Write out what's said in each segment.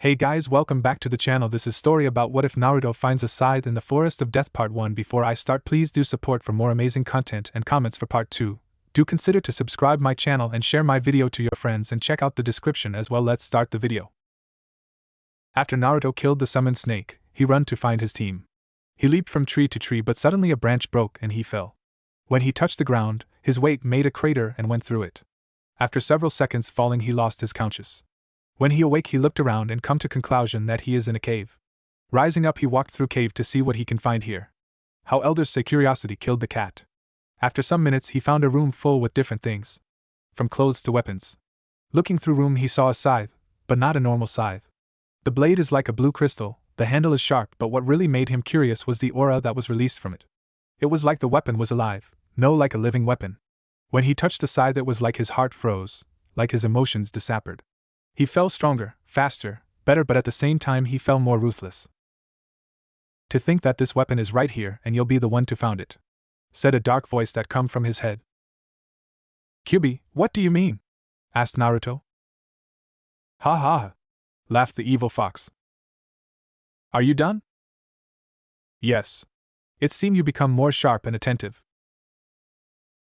Hey guys, welcome back to the channel. This is story about what if Naruto finds a scythe in the Forest of Death part 1. Before I start, please do support for more amazing content and comments for part 2. Do consider to subscribe my channel and share my video to your friends and check out the description as well. Let's start the video. After Naruto killed the summoned snake, he ran to find his team. He leaped from tree to tree, but suddenly a branch broke and he fell. When he touched the ground, his weight made a crater and went through it. After several seconds falling, he lost his conscious. When he awoke, he looked around and come to conclusion that he is in a cave. Rising up, he walked through cave to see what he can find here. How elders say curiosity killed the cat. After some minutes, he found a room full with different things, from clothes to weapons. Looking through room, he saw a scythe, but not a normal scythe. The blade is like a blue crystal, the handle is sharp, but what really made him curious was the aura that was released from it. It was like the weapon was alive, no, like a living weapon. When he touched the scythe, it was like his heart froze, like his emotions disappeared. He fell stronger, faster, better, but at the same time he fell more ruthless. To think that this weapon is right here and you'll be the one to found it, said a dark voice that come from his head. Kyubi, what do you mean? Asked Naruto. Ha ha, laughed the evil fox. Are you done? Yes. It seemed you become more sharp and attentive.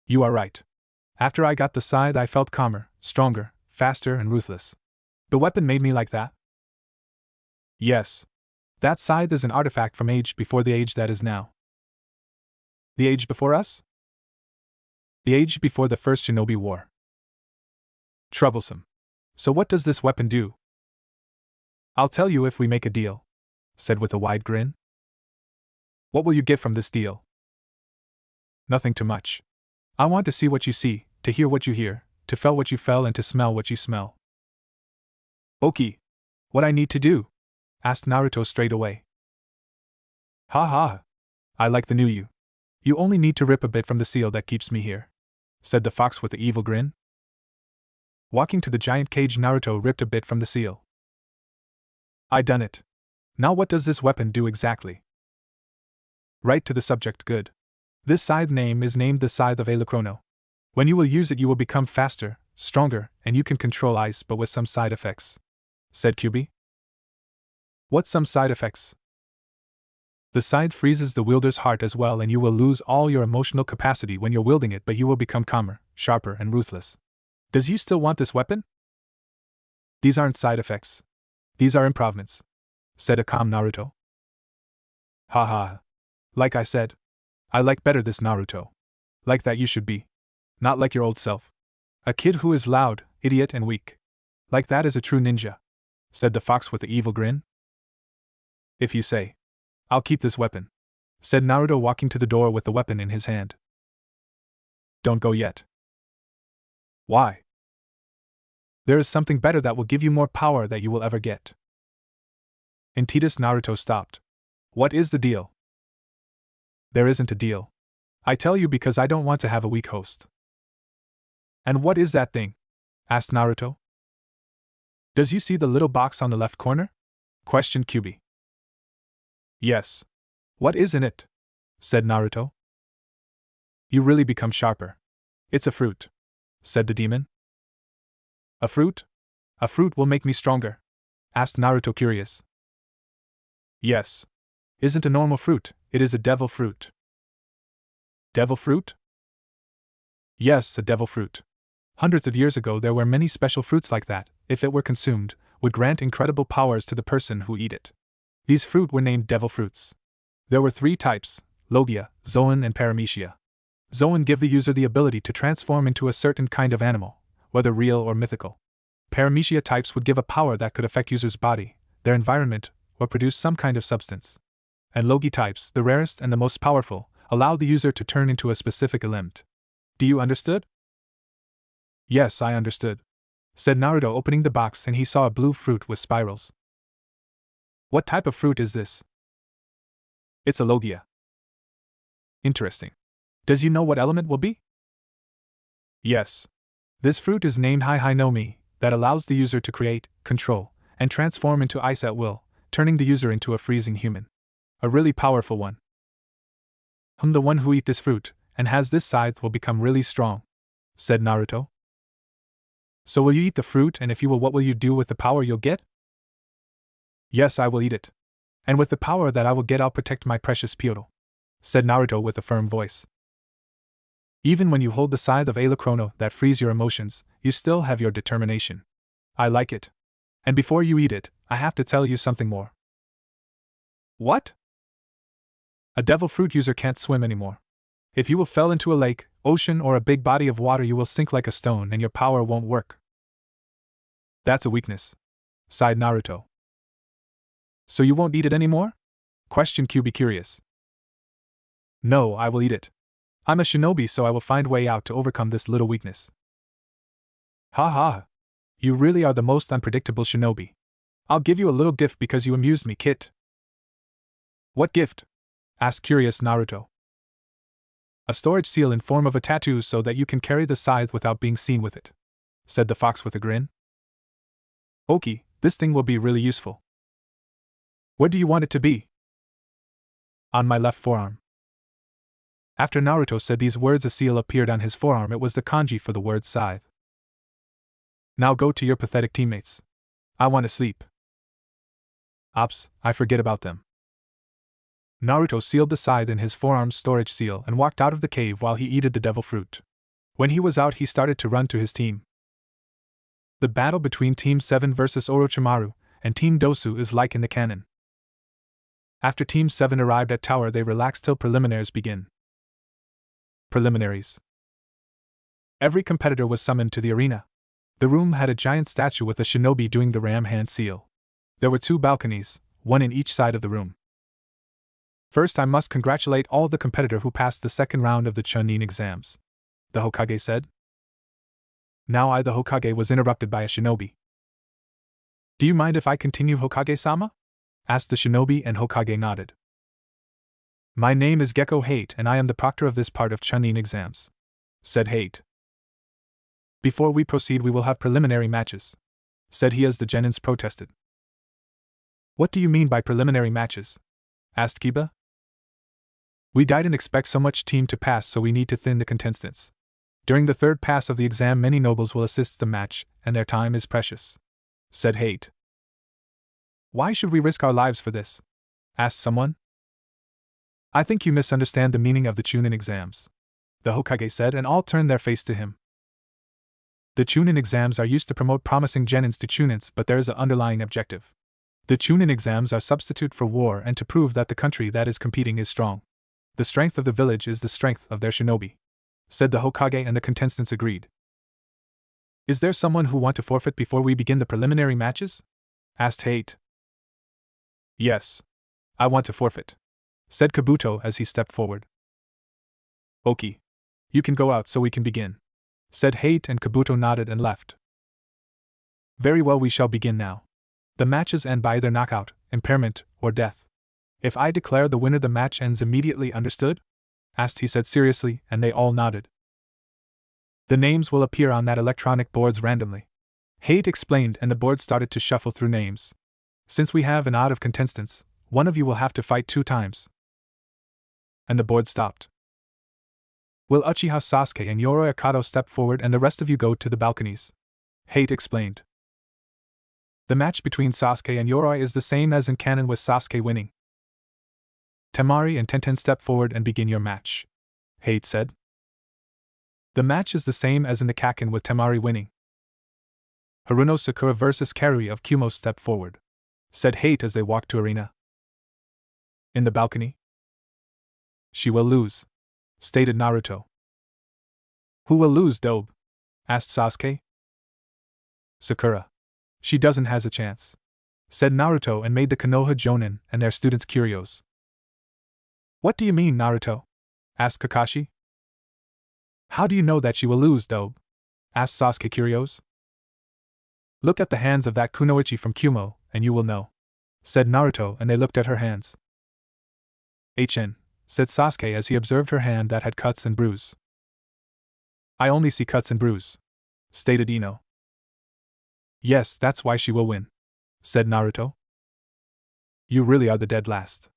You are right. After I got the scythe, I felt calmer, stronger, faster, and ruthless. The weapon made me like that? Yes. That scythe is an artifact from age before the age that is now. The age before us? The age before the first Shinobi War. Troublesome. So what does this weapon do? I'll tell you if we make a deal, said with a wide grin. What will you get from this deal? Nothing too much. I want to see what you see, to hear what you hear, to feel what you feel, and to smell what you smell. Okay. What I need to do? Asked Naruto straight away. Ha ha. I like the new you. You only need to rip a bit from the seal that keeps me here, said the fox with the evil grin. Walking to the giant cage, Naruto ripped a bit from the seal. I done it. Now what does this weapon do exactly? Right to the subject, good. This scythe name is named the Scythe of Alachrono. When you will use it, you will become faster, stronger, and you can control ice, but with some side effects, said Kyubi. What's some side effects? The scythe freezes the wielder's heart as well, and you will lose all your emotional capacity when you're wielding it, but you will become calmer, sharper, and ruthless. Does you still want this weapon? These aren't side effects. These are improvements, said a calm Naruto. Ha ha. Like I said, I like better this Naruto. Like that you should be. Not like your old self. A kid who is loud, idiot, and weak. Like that is a true ninja, said the fox with the evil grin. If you say. I'll keep this weapon, said Naruto, walking to the door with the weapon in his hand. Don't go yet. Why? There is something better that will give you more power that you will ever get. In Titus, Naruto stopped. What is the deal? There isn't a deal. I tell you because I don't want to have a weak host. And what is that thing? Asked Naruto. Does you see the little box on the left corner? Questioned Kyubi. Yes. What is in it? Said Naruto. You really become sharper. It's a fruit, said the demon. A fruit? A fruit will make me stronger? Asked Naruto, curious. Yes. Isn't a normal fruit, it is a devil fruit. Devil fruit? Yes, a devil fruit. Hundreds of years ago there were many special fruits like that, if it were consumed, would grant incredible powers to the person who eat it. These fruit were named devil fruits. There were 3 types, Logia, Zoan, and Paramecia. Zoan give the user the ability to transform into a certain kind of animal, whether real or mythical. Paramecia types would give a power that could affect user's body, their environment, or produce some kind of substance. And Logi types, the rarest and the most powerful, allow the user to turn into a specific element. Do you understood? Yes, I understood, said Naruto, opening the box, and he saw a blue fruit with spirals. What type of fruit is this? It's a Logia. Interesting. Does you know what element will be? Yes. This fruit is named Hai no Mi, that allows the user to create, control, and transform into ice at will, turning the user into a freezing human. A really powerful one. The one who eat this fruit, and has this scythe will become really strong, said Naruto. So will you eat the fruit, and if you will, what will you do with the power you'll get? Yes, I will eat it. And with the power that I will get, I'll protect my precious Pyoto, said Naruto with a firm voice. Even when you hold the scythe of Alachrono that frees your emotions, you still have your determination. I like it. And before you eat it, I have to tell you something more. What? A devil fruit user can't swim anymore. If you will fell into a lake, ocean, or a big body of water, you will sink like a stone and your power won't work. That's a weakness, sighed Naruto. So you won't eat it anymore? Questioned QB curious. No, I will eat it. I'm a shinobi, so I will find way out to overcome this little weakness. Ha ha. You really are the most unpredictable shinobi. I'll give you a little gift because you amused me, Kit. What gift? Asked curious Naruto. A storage seal in form of a tattoo so that you can carry the scythe without being seen with it, said the fox with a grin. Okie, this thing will be really useful. Where do you want it to be? On my left forearm. After Naruto said these words, a seal appeared on his forearm. It was the kanji for the word scythe. Now go to your pathetic teammates. I want to sleep. Ops, I forget about them. Naruto sealed the scythe in his forearm's storage seal and walked out of the cave while he ate the devil fruit. When he was out, he started to run to his team. The battle between Team 7 versus Orochimaru and Team Dosu is like in the canon. After Team 7 arrived at tower, they relaxed till preliminaries begin. Preliminaries. Every competitor was summoned to the arena. The room had a giant statue with a shinobi doing the ram hand seal. There were 2 balconies, one in each side of the room. First, I must congratulate all the competitors who passed the second round of the Chunin exams, the Hokage said. Now I, the Hokage, was interrupted by a shinobi. Do you mind if I continue, Hokage-sama? Asked the shinobi, and Hokage nodded. My name is Gecko Hate and I am the proctor of this part of Chunin exams, said Hate. Before we proceed, we will have preliminary matches, said he as the Genins protested. What do you mean by preliminary matches? Asked Kiba. We didn't expect so much team to pass, so we need to thin the contestants. During the third pass of the exam, many nobles will assist the match, and their time is precious, said Hate. Why should we risk our lives for this? Asked someone. I think you misunderstand the meaning of the Chunin exams, the Hokage said, and all turned their face to him. The Chunin exams are used to promote promising genins to Chunins, but there is an underlying objective. The Chunin exams are substitute for war and to prove that the country that is competing is strong. The strength of the village is the strength of their shinobi, said the Hokage, and the contestants agreed. Is there someone who want to forfeit before we begin the preliminary matches? Asked Hate. Yes. I want to forfeit, said Kabuto as he stepped forward. Okie. You can go out so we can begin, said Hate, and Kabuto nodded and left. Very well, we shall begin now. The matches end by either knockout, impairment, or death. If I declare the winner, the match ends immediately, understood? Asked he said seriously, and they all nodded. The names will appear on that electronic boards randomly, Hate explained, and the board started to shuffle through names. Since we have an odd of contestants, one of you will have to fight 2 times. And the board stopped. Will Uchiha Sasuke and Yoroi Akato step forward and the rest of you go to the balconies? Hate explained. The match between Sasuke and Yoroi is the same as in canon, with Sasuke winning. Temari and Tenten step forward and begin your match, Hate said. The match is the same as in the Kaken, with Temari winning. Haruno Sakura versus Karui of Kumo step forward, said Hate as they walked to arena. In the balcony? She will lose, stated Naruto. Who will lose, Dobe? Asked Sasuke. Sakura. She doesn't has a chance, said Naruto, and made the Konoha Jonin and their students curious. What do you mean, Naruto? Asked Kakashi. How do you know that she will lose, Dobe? Asked Sasuke curious. Look at the hands of that kunoichi from Kumo, and you will know, said Naruto, and they looked at her hands. HN, said Sasuke as he observed her hand that had cuts and bruise. I only see cuts and bruise, stated Ino. Yes, that's why she will win, said Naruto. You really are the dead last.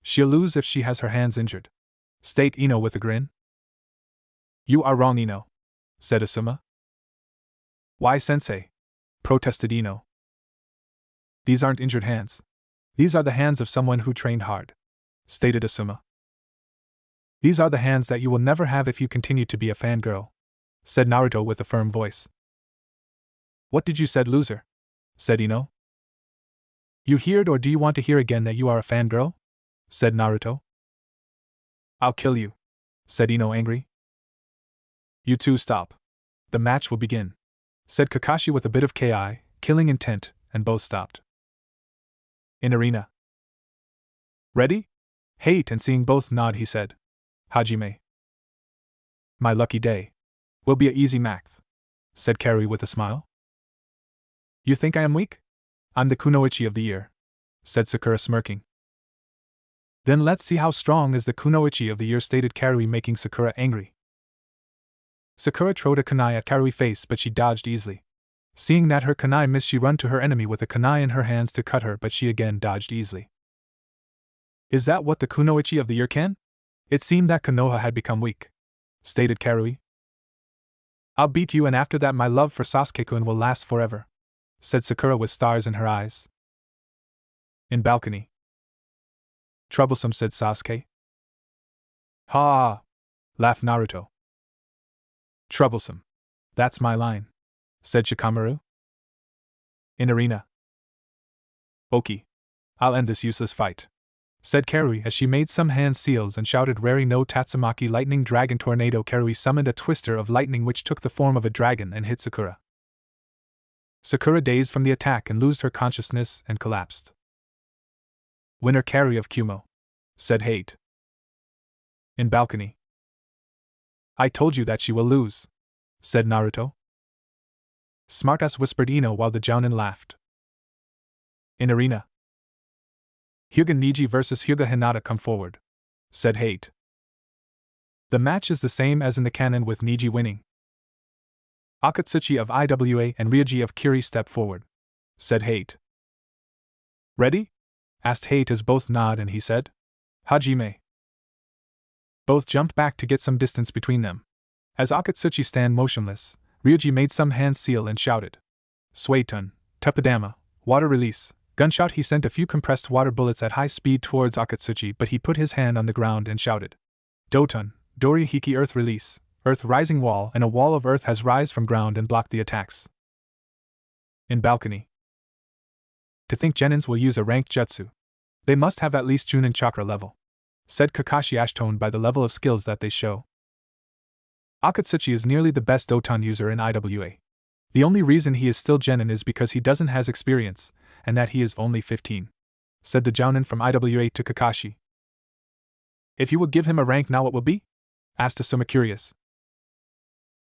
She'll lose if she has her hands injured, stated Ino with a grin. You are wrong, Ino, said Asuma. Why, sensei? Protested Ino. These aren't injured hands, These are the hands of someone who trained hard, stated Asuma. These are the hands that you will never have if you continue to be a fangirl, said Naruto with a firm voice. What did you said, loser? Said Ino. You heard, or do you want to hear again that you are a fangirl? Said Naruto. I'll kill you, said Ino angry. You two stop. The match will begin, said Kakashi with a bit of killing intent, and both stopped. In arena. Ready? Hate and seeing both nod, he said. Hajime. My lucky day. Will be a easy math, said Karui with a smile. You think I am weak? I'm the kunoichi of the year, said Sakura smirking. Then let's see how strong is the kunoichi of the year, stated Karui, making Sakura angry. Sakura throwed a kunai at Karui's face, but she dodged easily. Seeing that her kunai missed, she ran to her enemy with a kunai in her hands to cut her, but she again dodged easily. Is that what the kunoichi of the year can? It seemed that Konoha had become weak, stated Karui. I'll beat you, and after that my love for Sasuke-kun will last forever, said Sakura with stars in her eyes. In balcony. Troublesome, said Sasuke. Ha! Laughed Naruto. Troublesome. That's my line, said Shikamaru. In arena. Oki. I'll end this useless fight, said Karui as she made some hand seals and shouted Rari no Tatsumaki lightning dragon tornado. Karui summoned a twister of lightning which took the form of a dragon and hit Sakura. Sakura dazed from the attack and lost her consciousness and collapsed. Winner Karui of Kumo, said Hate. In balcony. I told you that she will lose, said Naruto. Smartass, whispered Ino while the Jounin laughed. In arena. Hyuga Niji versus Hyuga Hinata, come forward, said Hate. The match is the same as in the canon, with Niji winning. Akatsuchi of IWA and Ryuji of Kiri step forward, said Hate. Ready? Asked Hate as both nod, and he said, Hajime. Both jumped back to get some distance between them. As Akatsuchi stand motionless, Ryuji made some hand seal and shouted, Suetun, Teppadama, water release. Gunshot. He sent a few compressed water bullets at high speed towards Akatsuchi, but he put his hand on the ground and shouted, Dotun, Dori Hiki, earth release. Earth rising wall, and a wall of earth has rise from ground and blocked the attacks. In balcony. To think Genins will use a ranked jutsu. They must have at least Chunin chakra level, said Kakashi, ashtoned by the level of skills that they show. Akatsuchi is nearly the best Doton user in IWA. The only reason he is still Genin is because he doesn't has experience, and that he is only 15, said the Jounin from IWA to Kakashi. If you will give him a rank now, what will be? Asked Asuma, curious.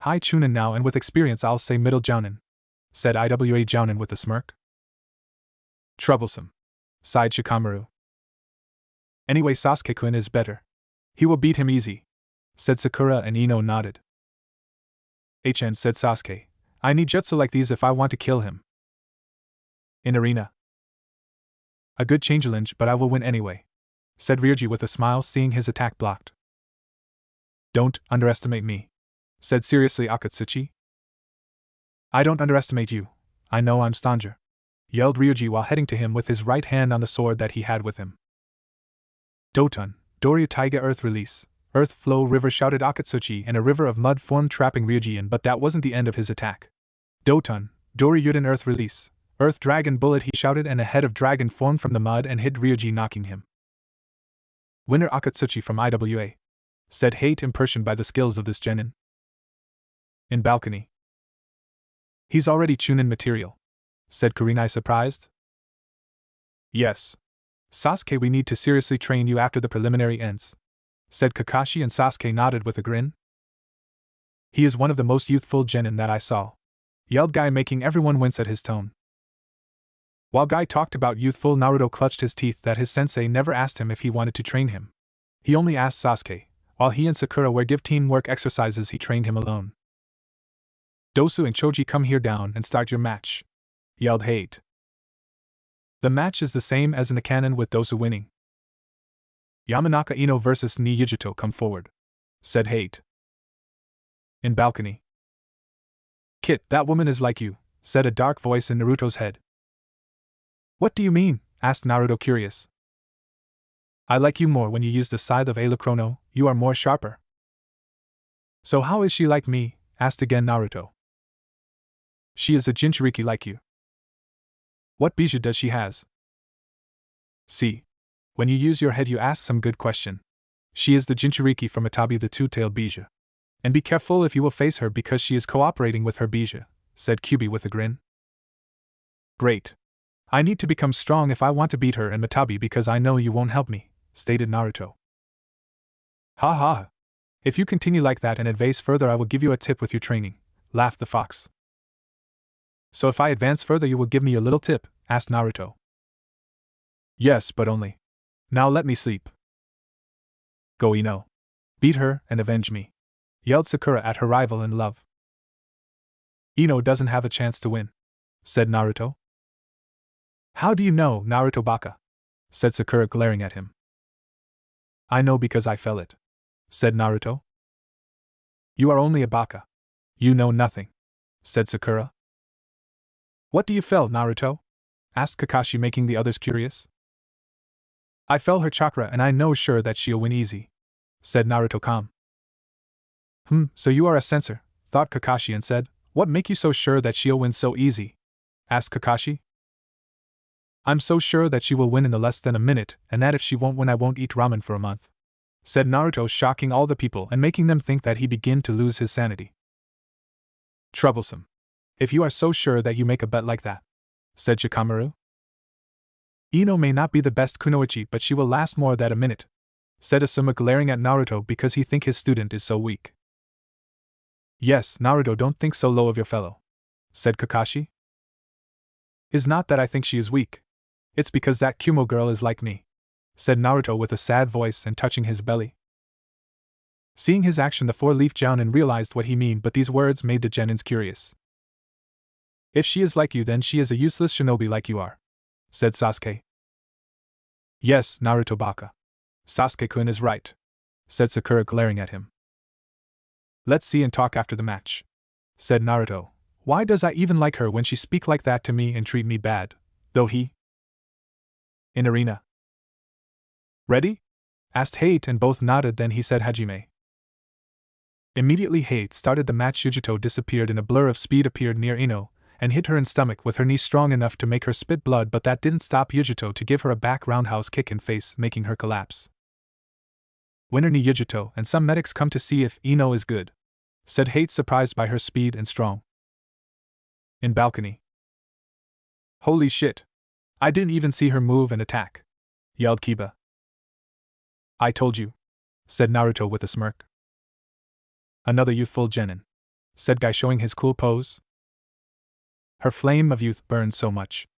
High Chunin now, and with experience I'll say middle Jounin, said IWA Jounin with a smirk. Troublesome, sighed Shikamaru. Anyway, Sasuke-kun is better. He will beat him easy, said Sakura, and Ino nodded. HN, said Sasuke. I need jutsu like these if I want to kill him. In arena. A good changeling, but I will win anyway, said Ryuji with a smile, seeing his attack blocked. Don't underestimate me, said seriously Akatsuchi. I don't underestimate you. I know I'm stronger, yelled Ryuji while heading to him with his right hand on the sword that he had with him. Dotun, Doryu Taiga, earth release. Earth flow river, shouted Akatsuchi, and a river of mud formed, trapping Ryuji in, but that wasn't the end of his attack. Dotun, Doryuden, earth release. Earth dragon bullet, he shouted, and a head of dragon formed from the mud and hit Ryuji, knocking him. Winner Akatsuchi from IWA, said Hate, impressioned by the skills of this genin. In balcony. He's already Chunin material, said Kurenai, surprised. Yes. Sasuke, we need to seriously train you after the preliminary ends, said Kakashi, and Sasuke nodded with a grin. He is one of the most youthful genin that I saw, yelled Guy, making everyone wince at his tone. While Guy talked about youthful, Naruto clutched his teeth that his sensei never asked him if he wanted to train him. He only asked Sasuke. While he and Sakura were give teamwork exercises, he trained him alone. Dosu and Choji, come here down and start your match, yelled Hate. The match is the same as in the canon, with Dosu winning. Yamanaka Ino versus Ni Yujito, come forward, said Hate. In balcony. Kit, that woman is like you, said a dark voice in Naruto's head. What do you mean? asked Naruto curious. I like you more when you use the scythe of Chrono, you are more sharper. So how is she like me? Asked again Naruto. She is a Jinchuriki like you. What bijou does she has? See. When you use your head you ask some good question. She is the Jinchuriki from Atabi the two-tailed bijou. And be careful if you will face her because she is cooperating with her bijou, said Kyubi with a grin. Great. I need to become strong if I want to beat her and Matabi because I know you won't help me, stated Naruto. Ha ha. If you continue like that and advance further I will give you a tip with your training, laughed the fox. So if I advance further you will give me a little tip, asked Naruto. Yes, but only. Now let me sleep. Go Ino. Beat her and avenge me, yelled Sakura at her rival in love. Ino doesn't have a chance to win, said Naruto. How do you know, Naruto Baka? Said Sakura glaring at him. I know because I felt it, said Naruto. You are only a baka. You know nothing, said Sakura. What do you feel, Naruto? Asked Kakashi, making the others curious. I felt her chakra and I know sure that she'll win easy, said Naruto calm. So you are a censor, thought Kakashi and said, what make you so sure that she'll win so easy? Asked Kakashi. I'm so sure that she will win in the less than a minute, and that if she won't win I won't eat ramen for a month, said Naruto, shocking all the people and making them think that he began to lose his sanity. Troublesome. If you are so sure that you make a bet like that, said Shikamaru. Ino may not be the best kunoichi but she will last more than a minute, said Asuma glaring at Naruto because he think his student is so weak. Yes, Naruto, don't think so low of your fellow, said Kakashi. Is not that I think she is weak. It's because that Kumo girl is like me, said Naruto with a sad voice and touching his belly. Seeing his action the four-leaf Jounin realized what he mean, but these words made the Genins curious. If she is like you then she is a useless shinobi like you are, said Sasuke. Yes, Naruto Baka. Sasuke-kun is right, said Sakura glaring at him. Let's see and talk after the match, said Naruto. Why does I even like her when she speak like that to me and treat me bad, though he... In arena. Ready? Asked Hate and both nodded, then he said Hajime. Immediately Hate started the match. Yujito disappeared in a blur of speed, appeared near Ino, and hit her in stomach with her knee strong enough to make her spit blood, but that didn't stop Yujito to give her a back roundhouse kick in face, making her collapse. Winner ni Yujito and some medics come to see if Ino is good, said Hate, surprised by her speed and strong. In balcony. Holy shit. I didn't even see her move and attack, yelled Kiba. I told you, said Naruto with a smirk. Another youthful genin, said Guy, showing his cool pose. Her flame of youth burns so much,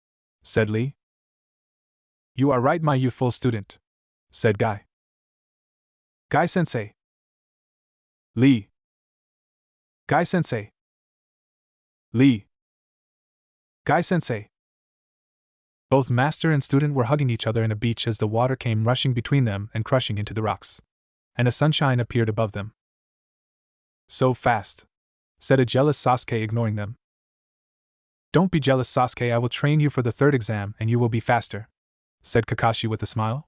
said Lee. You are right, my youthful student, said Guy. Guy-sensei. Lee. Guy-sensei. Lee. Guy-sensei. Both master and student were hugging each other in a beach as the water came rushing between them and crushing into the rocks, and a sunshine appeared above them. So fast, said a jealous Sasuke, ignoring them. Don't be jealous, Sasuke, I will train you for the third exam and you will be faster, said Kakashi with a smile.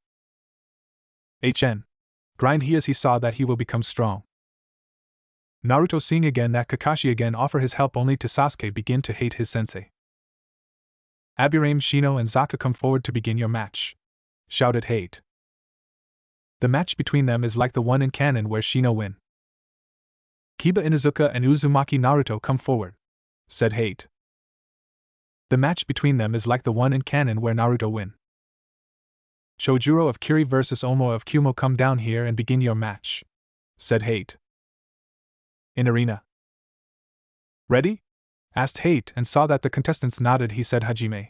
Grind he as he saw that he will become strong. Naruto, seeing again that Kakashi again offer his help only to Sasuke, begin to hate his sensei. Aburame, Shino and Zaka, come forward to begin your match, shouted Hate. The match between them is like the one in canon where Shino win. Kiba, Inuzuka and Uzumaki Naruto, come forward, said Hate. The match between them is like the one in canon where Naruto win. Chojuro of Kiri versus Omo of Kumo, come down here and begin your match, said Hate. In arena. Ready? Asked Hate and saw that the contestants nodded. He said Hajime.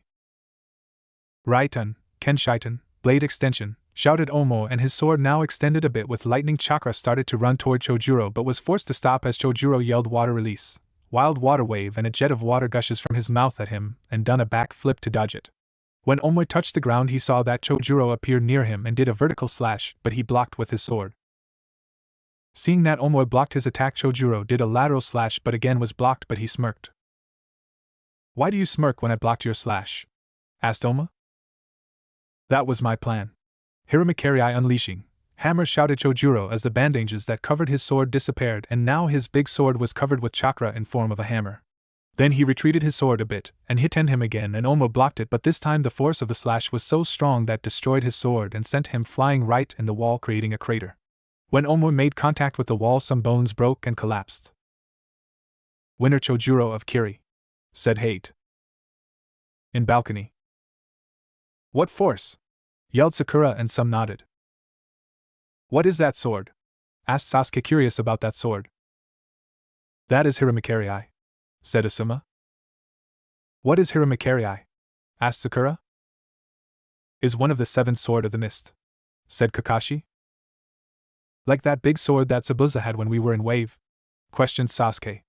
Raiten, Kenshiiten, blade extension, shouted Omo, and his sword, now extended a bit with lightning chakra, started to run toward Chojuro but was forced to stop as Chojuro yelled water release, wild water wave, and a jet of water gushes from his mouth at him and done a back flip to dodge it. When Omo touched the ground he saw that Chojuro appeared near him and did a vertical slash, but he blocked with his sword. Seeing that Omo blocked his attack, Chojuro did a lateral slash but again was blocked, but he smirked. Why do you smirk when I blocked your slash? Asked Oma. That was my plan. Hiramakari unleashing. Hammer, shouted Chojuro as the bandages that covered his sword disappeared and now his big sword was covered with chakra in form of a hammer. Then he retreated his sword a bit and hit him again and Omo blocked it, but this time the force of the slash was so strong that destroyed his sword and sent him flying right in the wall, creating a crater. When Omo made contact with the wall, some bones broke and collapsed. Winner Chojuro of Kiri, said Hate. In balcony. What force? Yelled Sakura and some nodded. What is that sword? Asked Sasuke, curious about that sword. That is Hiramakari, said Asuma. What is Hiramakari? Asked Sakura. Is one of the 7 sword of the mist, said Kakashi. Like that big sword that Zabuza had when we were in Wave? Questioned Sasuke.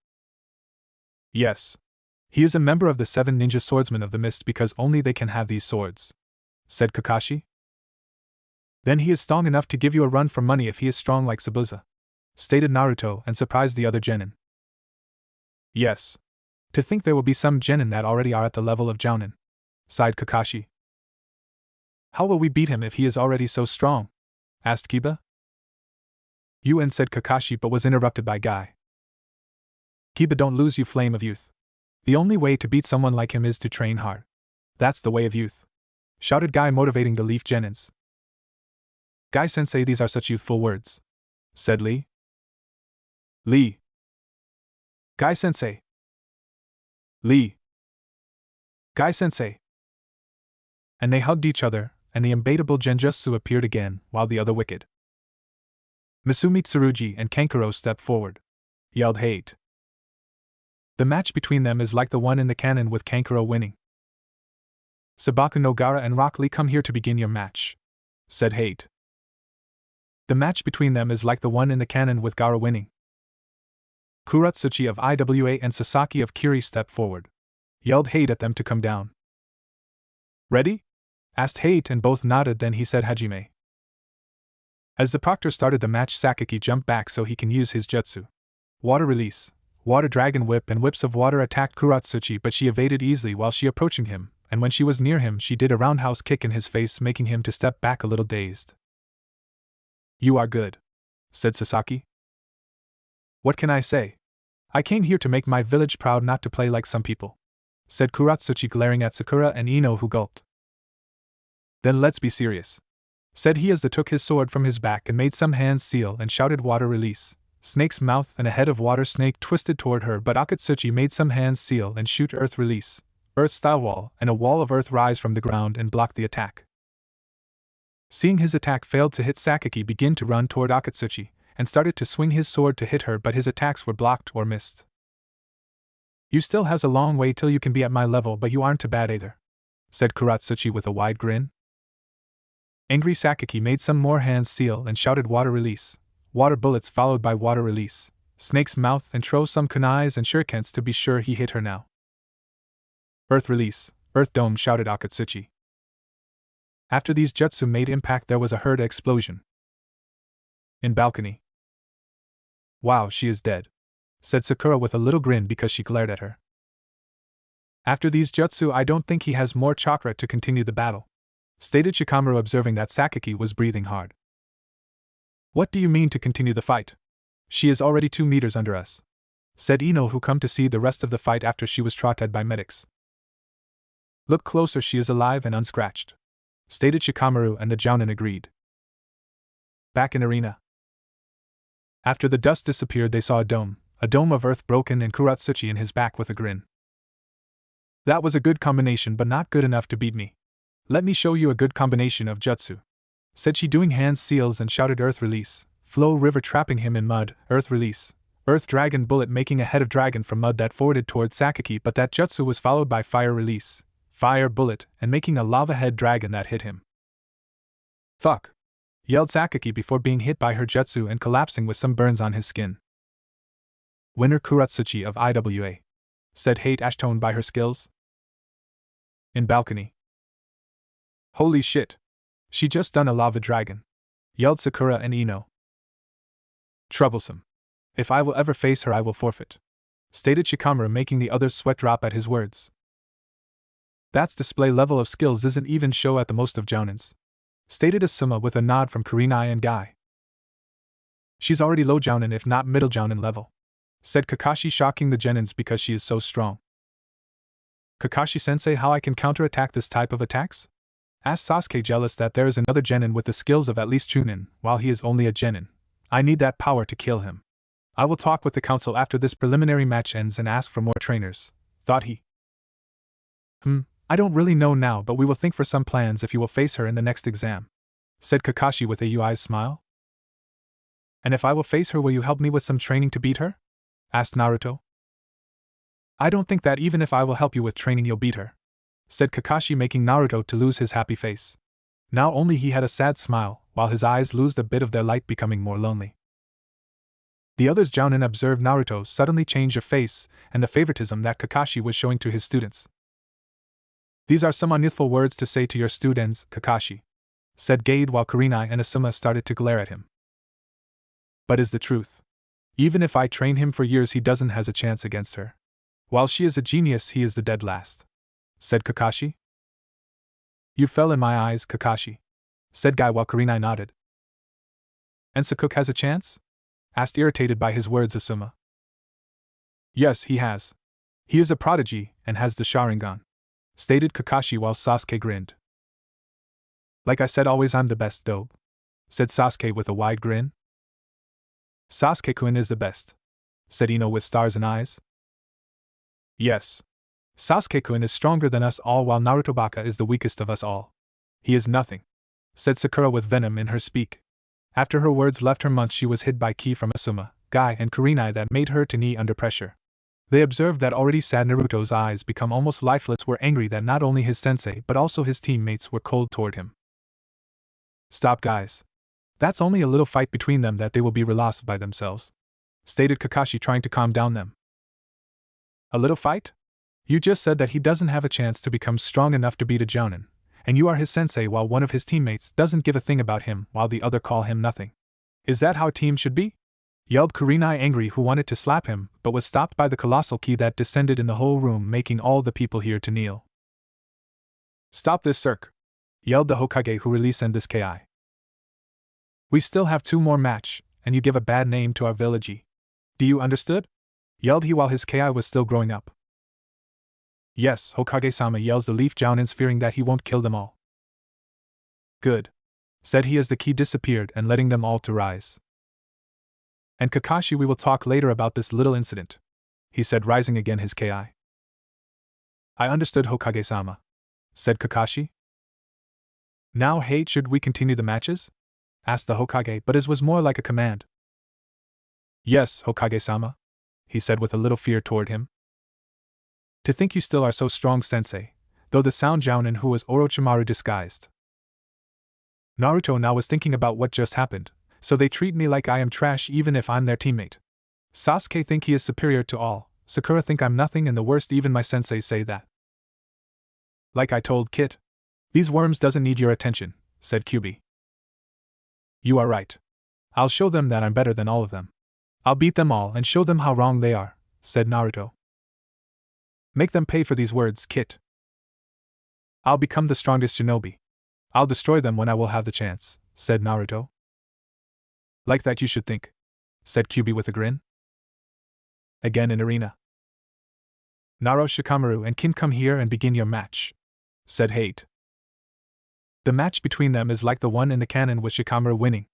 Yes. He is a member of the 7 ninja swordsmen of the mist because only they can have these swords, said Kakashi. Then he is strong enough to give you a run for money if he is strong like Zabuza, stated Naruto and surprised the other genin. Yes. To think there will be some genin that already are at the level of Jounin, sighed Kakashi. How will we beat him if he is already so strong? Asked Kiba. UN, said Kakashi, but was interrupted by Guy. Kiba, don't lose you flame of youth. The only way to beat someone like him is to train hard. That's the way of youth, shouted Guy, motivating the Leaf genins. Guy-sensei, these are such youthful words, said Lee. Lee. Guy-sensei. Lee. Guy-sensei. And they hugged each other, and the unbeatable Genjutsu appeared again, while the other wicked Misumi Tsurugi and Kankuro stepped forward. Yelled Hate. The match between them is like the one in the canon with Kankuro winning. Sabaku Nogara and Rock Lee, come here to begin your match, said Hate. The match between them is like the one in the canon with Gaara winning. Kuratsuchi of IWA and Sasaki of Kiri stepped forward. Yelled Hate at them to come down. Ready? Asked Hate and both nodded, then he said Hajime. As the proctor started the match, Sakaki jumped back so he can use his jutsu. Water release, water dragon whip and whips of water attacked Kuratsuchi, but she evaded easily while she approaching him, and when she was near him she did a roundhouse kick in his face, making him to step back a little dazed. You are good, said Sasaki. What can I say? I came here to make my village proud, not to play like some people, said Kuratsuchi, glaring at Sakura and Ino, who gulped. Then let's be serious, said he as they took his sword from his back and made some hands seal and shouted water release. Snake's mouth and a head of water snake twisted toward her, but Akatsuchi made some hands seal and shoot earth release, earth style wall, and a wall of earth rise from the ground and block the attack. Seeing his attack failed to hit, Sakaki began to run toward Akatsuchi, and started to swing his sword to hit her, but his attacks were blocked or missed. You still has a long way till you can be at my level, but you aren't too bad either, said Kuratsuchi with a wide grin. Angry Sakaki made some more hands seal and shouted water release, water bullets followed by water release, snake's mouth, and throw some kunais and shurikens to be sure he hit her now. Earth release, earth dome, shouted Akatsuchi. After these jutsu made impact, there was a herd explosion. In balcony. Wow, she is dead, said Sakura with a little grin because she glared at her. After these jutsu, I don't think he has more chakra to continue the battle, stated Shikamaru, observing that Sakaki was breathing hard. What do you mean to continue the fight? She is already 2 meters under us, said Ino, who come to see the rest of the fight after she was trotted by medics. Look closer, she is alive and unscratched, stated Shikamaru, and the Jounin agreed. Back in arena. After the dust disappeared, they saw a dome of earth broken, and Kuratsuchi in his back with a grin. That was a good combination, but not good enough to beat me. Let me show you a good combination of jutsu, said she, doing hand seals, and shouted earth release, flow river, trapping him in mud, earth release, earth dragon bullet, making a head of dragon from mud that forwarded towards Sakaki, but that jutsu was followed by fire release, fire bullet, and making a lava head dragon that hit him. Fuck, yelled Sakaki before being hit by her jutsu and collapsing with some burns on his skin. Winner Kuratsuchi of IWA, said Hate, ashtoned by her skills. In balcony. Holy shit! She just done a lava dragon, yelled Sakura and Ino. Troublesome. If I will ever face her, I will forfeit, stated Shikamaru, making the others sweat drop at his words. That's display level of skills isn't even show at the most of Jounins, stated Asuma with a nod from Kurenai and Guy. She's already low Jounin if not middle Jounin level, said Kakashi, shocking the Genins because she is so strong. Kakashi-sensei, how I can counterattack this type of attacks? Asked Sasuke, jealous that there is another Genin with the skills of at least Chunin, while he is only a Genin. I need that power to kill him. I will talk with the council after this preliminary match ends and ask for more trainers, thought he. I don't really know now, but we will think for some plans if you will face her in the next exam, said Kakashi with a UI smile. And if I will face her, will you help me with some training to beat her? Asked Naruto. I don't think that even if I will help you with training you'll beat her, said Kakashi, making Naruto to lose his happy face. Now only he had a sad smile, while his eyes lost a bit of their light, becoming more lonely. The others Jounin observed Naruto suddenly change of face, and the favoritism that Kakashi was showing to his students. These are some unyouthful words to say to your students, Kakashi, said Gade, while Kurenai and Asuma started to glare at him. But is the truth. Even if I train him for years, he doesn't has a chance against her. While she is a genius, he is the dead last, said Kakashi. You fell in my eyes, Kakashi, said Guy, while Kurenai nodded. And Sukuk has a chance? Asked, irritated by his words, Asuma. Yes, he has. He is a prodigy, and has the Sharingan, stated Kakashi, while Sasuke grinned. Like I said, always I'm the best, dope, said Sasuke with a wide grin. Sasuke-kun is the best, said Ino with stars and eyes. Yes. Sasuke-kun is stronger than us all, while Naruto Baka is the weakest of us all. He is nothing, said Sakura with venom in her speak. After her words left her mouth, she was hit by ki from Asuma, Guy, and Kurenai that made her to knee under pressure. They observed that already sad Naruto's eyes become almost lifeless, were angry that not only his sensei but also his teammates were cold toward him. Stop, guys. That's only a little fight between them that they will be lost by themselves, stated Kakashi, trying to calm down them. A little fight? You just said that he doesn't have a chance to become strong enough to beat a Jounin, and you are his sensei while one of his teammates doesn't give a thing about him while the other call him nothing. Is that how a team should be? Yelled Kurenai, angry, who wanted to slap him but was stopped by the colossal ki that descended in the whole room, making all the people here to kneel. Stop this, Cirque! Yelled the Hokage, who released this ki. We still have 2 more match, and you give a bad name to our village. Do you understood? Yelled he while his ki was still growing up. Yes, Hokage-sama, yells the Leaf Jounins, fearing that he won't kill them all. Good, said he as the ki disappeared and letting them all to rise. And Kakashi, we will talk later about this little incident, he said, rising again his ki. I understood, Hokage-sama, said Kakashi. Now, hey, should we continue the matches? Asked the Hokage, but his was more like a command. Yes, Hokage-sama, he said with a little fear toward him. To think you still are so strong, sensei, though the sound Jounin who was Orochimaru disguised. Naruto now was thinking about what just happened, so they treat me like I am trash even if I'm their teammate. Sasuke think he is superior to all, Sakura think I'm nothing, and the worst, even my sensei say that. Like I told Kit, these worms doesn't need your attention, said Kyuubi. You are right. I'll show them that I'm better than all of them. I'll beat them all and show them how wrong they are, said Naruto. Make them pay for these words, Kit. I'll become the strongest shinobi. I'll destroy them when I will have the chance, said Naruto. Like that you should think, said Kyuubi with a grin. Again in arena. Naro, Shikamaru, and Kin, come here and begin your match, said Hate. The match between them is like the one in the canon, with Shikamaru winning.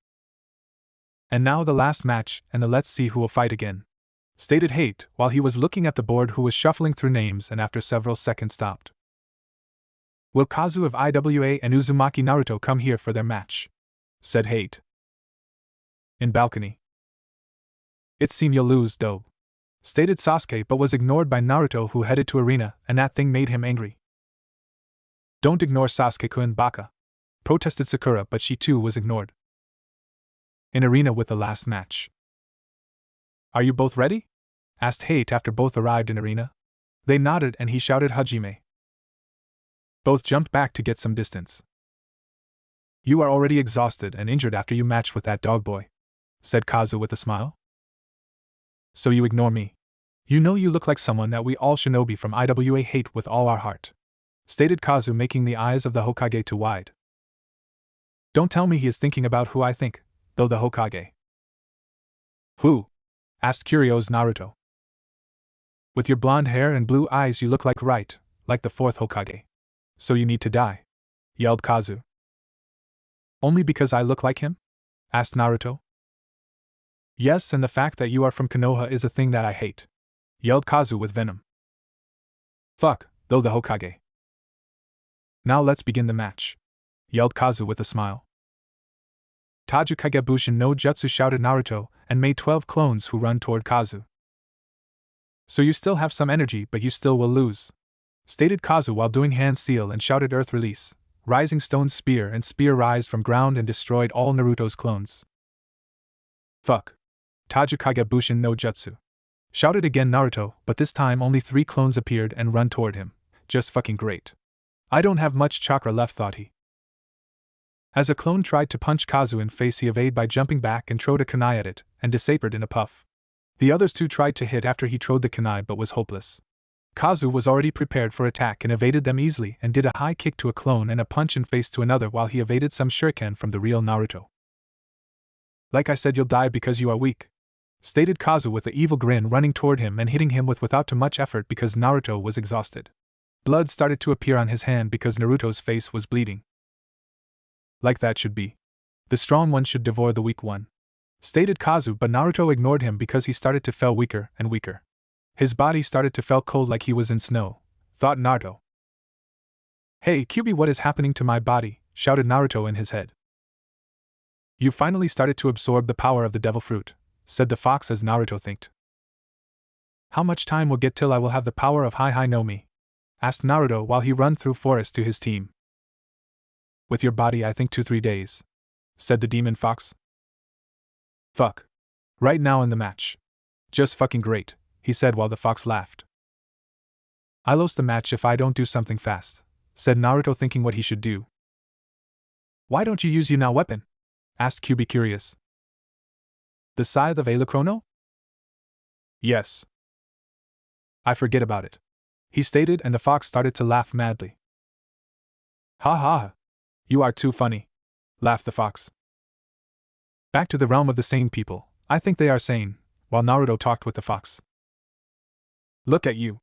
And now the last match, and let's see who will fight again, stated Hate, while he was looking at the board, who was shuffling through names and after several seconds stopped. Will Kazu of IWA and Uzumaki Naruto come here for their match? Said Hate. In balcony. It seem you'll lose, though, stated Sasuke, but was ignored by Naruto, who headed to arena, and that thing made him angry. Don't ignore Sasuke-kun, Baka, protested Sakura, but she too was ignored. In arena with the last match. Are you both ready? Asked Hate after both arrived in arena. They nodded and he shouted Hajime. Both jumped back to get some distance. You are already exhausted and injured after you matched with that dog boy, said Kazu with a smile. So you ignore me. You know you look like someone that we all shinobi from IWA hate with all our heart, stated Kazu, making the eyes of the Hokage too wide. Don't tell me he is thinking about who I think, though, the Hokage. Who? Asked curious Naruto. With your blonde hair and blue eyes you look like the fourth Hokage. So you need to die, yelled Kazu. Only because I look like him? Asked Naruto. Yes, and the fact that you are from Konoha is a thing that I hate, yelled Kazu with venom. Fuck, though, the Hokage. Now let's begin the match, yelled Kazu with a smile. Tajukage Bushin no Jutsu, shouted Naruto, and made 12 clones who run toward Kazu. So you still have some energy, but you still will lose, stated Kazu while doing hand seal, and shouted earth release. Rising stone spear and spear rise from ground and destroyed all Naruto's clones. Fuck. Tajukage Bushin no Jutsu, shouted again Naruto, but this time only 3 clones appeared and run toward him. Just fucking great. I don't have much chakra left, thought he. As a clone tried to punch Kazu in face, he evaded by jumping back and throwed a kunai at it, and disappeared in a puff. The others too tried to hit after he throwed the kunai but was hopeless. Kazu was already prepared for attack and evaded them easily, and did a high kick to a clone and a punch in face to another while he evaded some shuriken from the real Naruto. Like I said, you'll die because you are weak, stated Kazu with an evil grin, running toward him and hitting him without too much effort because Naruto was exhausted. Blood started to appear on his hand because Naruto's face was bleeding. Like that should be. The strong one should devour the weak one, stated Kazu, but Naruto ignored him because he started to feel weaker and weaker. His body started to feel cold like he was in snow, thought Naruto. Hey Kyuubi, what is happening to my body? Shouted Naruto in his head. You finally started to absorb the power of the devil fruit, said the fox as Naruto thinked. How much time will get till I will have the power of Hai no Mi? Asked Naruto while he run through forest to his team. With your body I think 2-3 days, said the demon fox. Fuck. Right now in the match. Just fucking great, he said while the fox laughed. I lose the match if I don't do something fast, said Naruto, thinking what he should do. Why don't you use your now weapon? Asked Kyuubi curious. The Scythe of Alachrono? Yes. I forget about it, he stated, and the fox started to laugh madly. Ha ha. You are too funny, laughed the fox. Back to the realm of the sane people, I think they are sane, while Naruto talked with the fox. Look at you.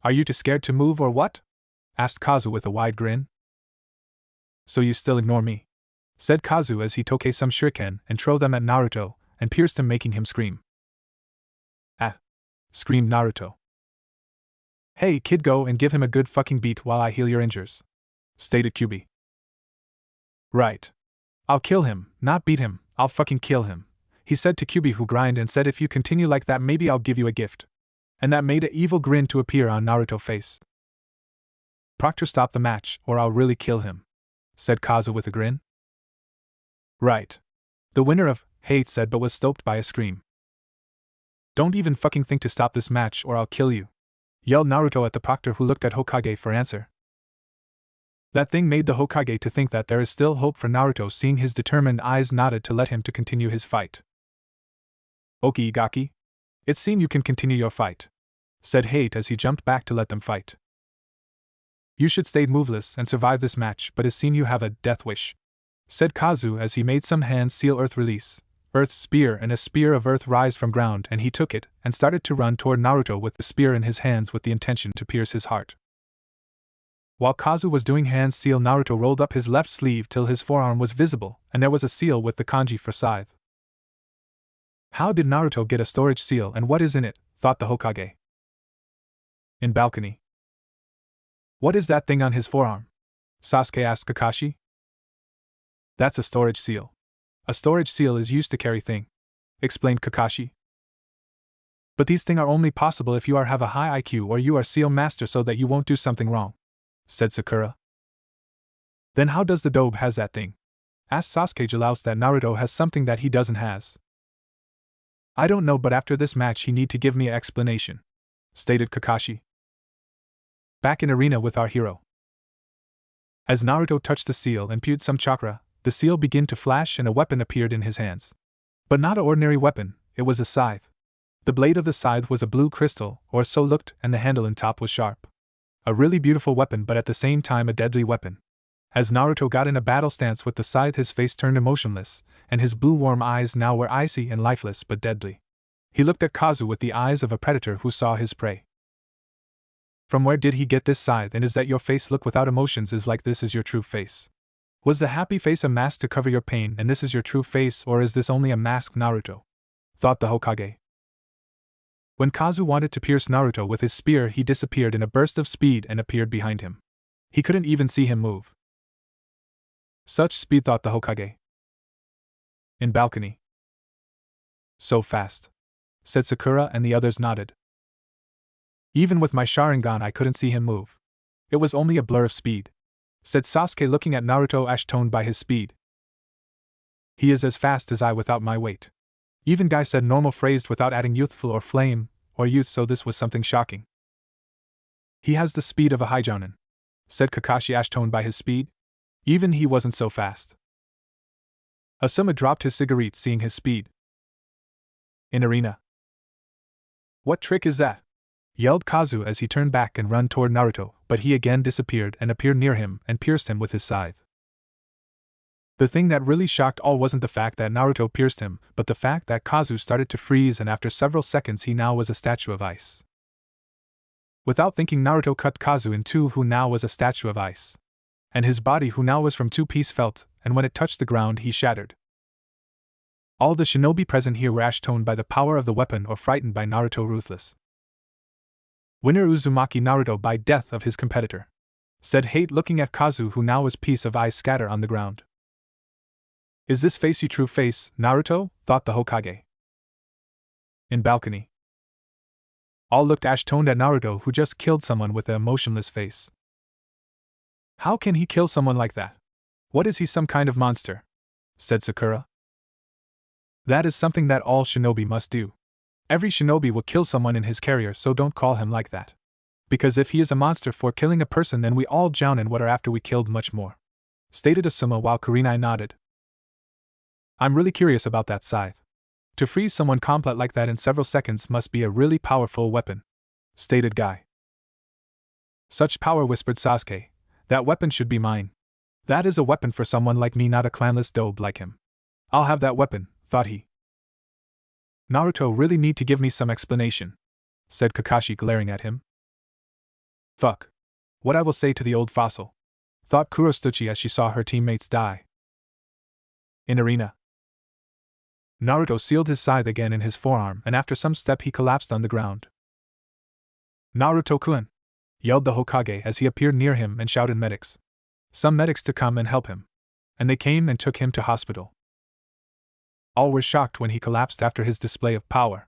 Are you too scared to move or what? Asked Kazu with a wide grin. So you still ignore me, said Kazu as he took some shuriken and threw them at Naruto and pierced him, making him scream. Ah! Screamed Naruto. Hey kid, go and give him a good fucking beat while I heal your injuries, stated Kyuubi. Right. I'll kill him, not beat him, I'll fucking kill him, he said to Kyuubi, who grinned and said, if you continue like that maybe I'll give you a gift. And that made an evil grin to appear on Naruto's face. Proctor, stop the match or I'll really kill him, said Kazu with a grin. Right. The winner of hate said, but was stopped by a scream. Don't even fucking think to stop this match or I'll kill you, yelled Naruto at the proctor, who looked at Hokage for answer. That thing made the Hokage to think that there is still hope for Naruto, seeing his determined eyes nodded to let him to continue his fight. Oki Igaki? It seems you can continue your fight, said Hate as he jumped back to let them fight. You should stay moveless and survive this match, but it seems you have a death wish, said Kazu as he made some hands seal earth release, earth spear, and a spear of earth rise from ground, and he took it and started to run toward Naruto with the spear in his hands with the intention to pierce his heart. While Kazu was doing hand seal, Naruto rolled up his left sleeve till his forearm was visible, and there was a seal with the kanji for Scythe. How did Naruto get a storage seal and what is in it? Thought the Hokage. In balcony. What is that thing on his forearm? Sasuke asked Kakashi. That's a storage seal. A storage seal is used to carry thing, explained Kakashi. But these things are only possible if you have a high IQ or you are seal master, so that you won't do something wrong, said Sakura. Then how does the Dobe has that thing? Asked Sasuke, jealous that Naruto has something that he doesn't has. I don't know, but after this match he need to give me an explanation, stated Kakashi. Back in arena with our hero. As Naruto touched the seal and spewed some chakra, the seal began to flash and a weapon appeared in his hands. But not an ordinary weapon, it was a scythe. The blade of the scythe was a blue crystal, or so looked, and the handle and top was sharp. A really beautiful weapon, but at the same time a deadly weapon. As Naruto got in a battle stance with the scythe, his face turned emotionless, and his blue warm eyes now were icy and lifeless but deadly. He looked at Kazu with the eyes of a predator who saw his prey. From where did he get this scythe, and is that your face? Look without emotions is like this is your true face. Was the happy face a mask to cover your pain and this is your true face, or is this only a mask, Naruto? Thought the Hokage. When Kazu wanted to pierce Naruto with his spear, he disappeared in a burst of speed and appeared behind him. He couldn't even see him move. Such speed, thought the Hokage. In balcony. So fast, said Sakura, and the others nodded. Even with my Sharingan I couldn't see him move. It was only a blur of speed, said Sasuke, looking at Naruto, ash-toned by his speed. He is as fast as I without my weight. Even Guy said normal, phrased without adding youthful or flame or youth, so this was something shocking. He has the speed of a Hyjounin, said Kakashi, ash-toned by his speed. Even he wasn't so fast. Asuma dropped his cigarette seeing his speed. In arena. What trick is that? Yelled Kazu as he turned back and ran toward Naruto, but he again disappeared and appeared near him and pierced him with his scythe. The thing that really shocked all wasn't the fact that Naruto pierced him, but the fact that Kazu started to freeze, and after several seconds he now was a statue of ice. Without thinking, Naruto cut Kazu in two, who now was a statue of ice. And his body, who now was from two-piece felt, and when it touched the ground he shattered. All the shinobi present here were ash-toned by the power of the weapon or frightened by Naruto ruthless. Winner Uzumaki Naruto by death of his competitor, said Hate, looking at Kazu, who now was piece of ice scatter on the ground. Is this face your true face, Naruto? Thought the Hokage. In balcony. All looked ash-toned at Naruto, who just killed someone with an emotionless face. How can he kill someone like that? What is he, some kind of monster? Said Sakura. That is something that all shinobi must do. Every shinobi will kill someone in his career, so don't call him like that. Because if he is a monster for killing a person, then we all drown in water after we killed much more, stated Asuma, while Kurenai nodded. I'm really curious about that scythe. To freeze someone complete like that in several seconds must be a really powerful weapon, stated Guy. Such power, whispered Sasuke. That weapon should be mine. That is a weapon for someone like me, not a clanless dobe like him. I'll have that weapon, thought he. Naruto really need to give me some explanation, said Kakashi, glaring at him. Fuck. What I will say to the old fossil, thought Kurosuchi as she saw her teammates die. In arena. Naruto sealed his scythe again in his forearm, and after some step he collapsed on the ground. Naruto-kun! Yelled the Hokage as he appeared near him and shouted medics. Some medics to come and help him. And they came and took him to hospital. All were shocked when he collapsed after his display of power.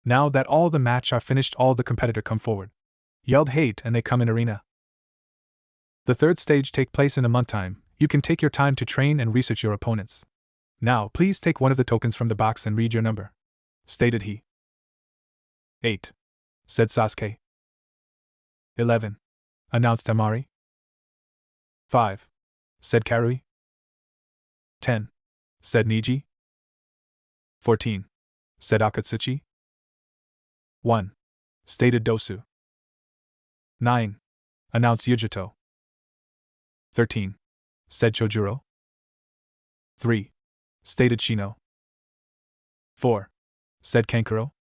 Now that all the match are finished, all the competitor come forward, yelled Hate, and they come in arena. The third stage take place in a month time. You can take your time to train and research your opponents. Now please take one of the tokens from the box and read your number, stated he. 8, said Sasuke. 11, announced Amari. 5, said Karui. 10, said Niji. 14, said Akatsuchi. 1, stated Dosu. 9, announced Yujito. 13, said Chojuro. 3, stated Shino. 4, said Kankuro.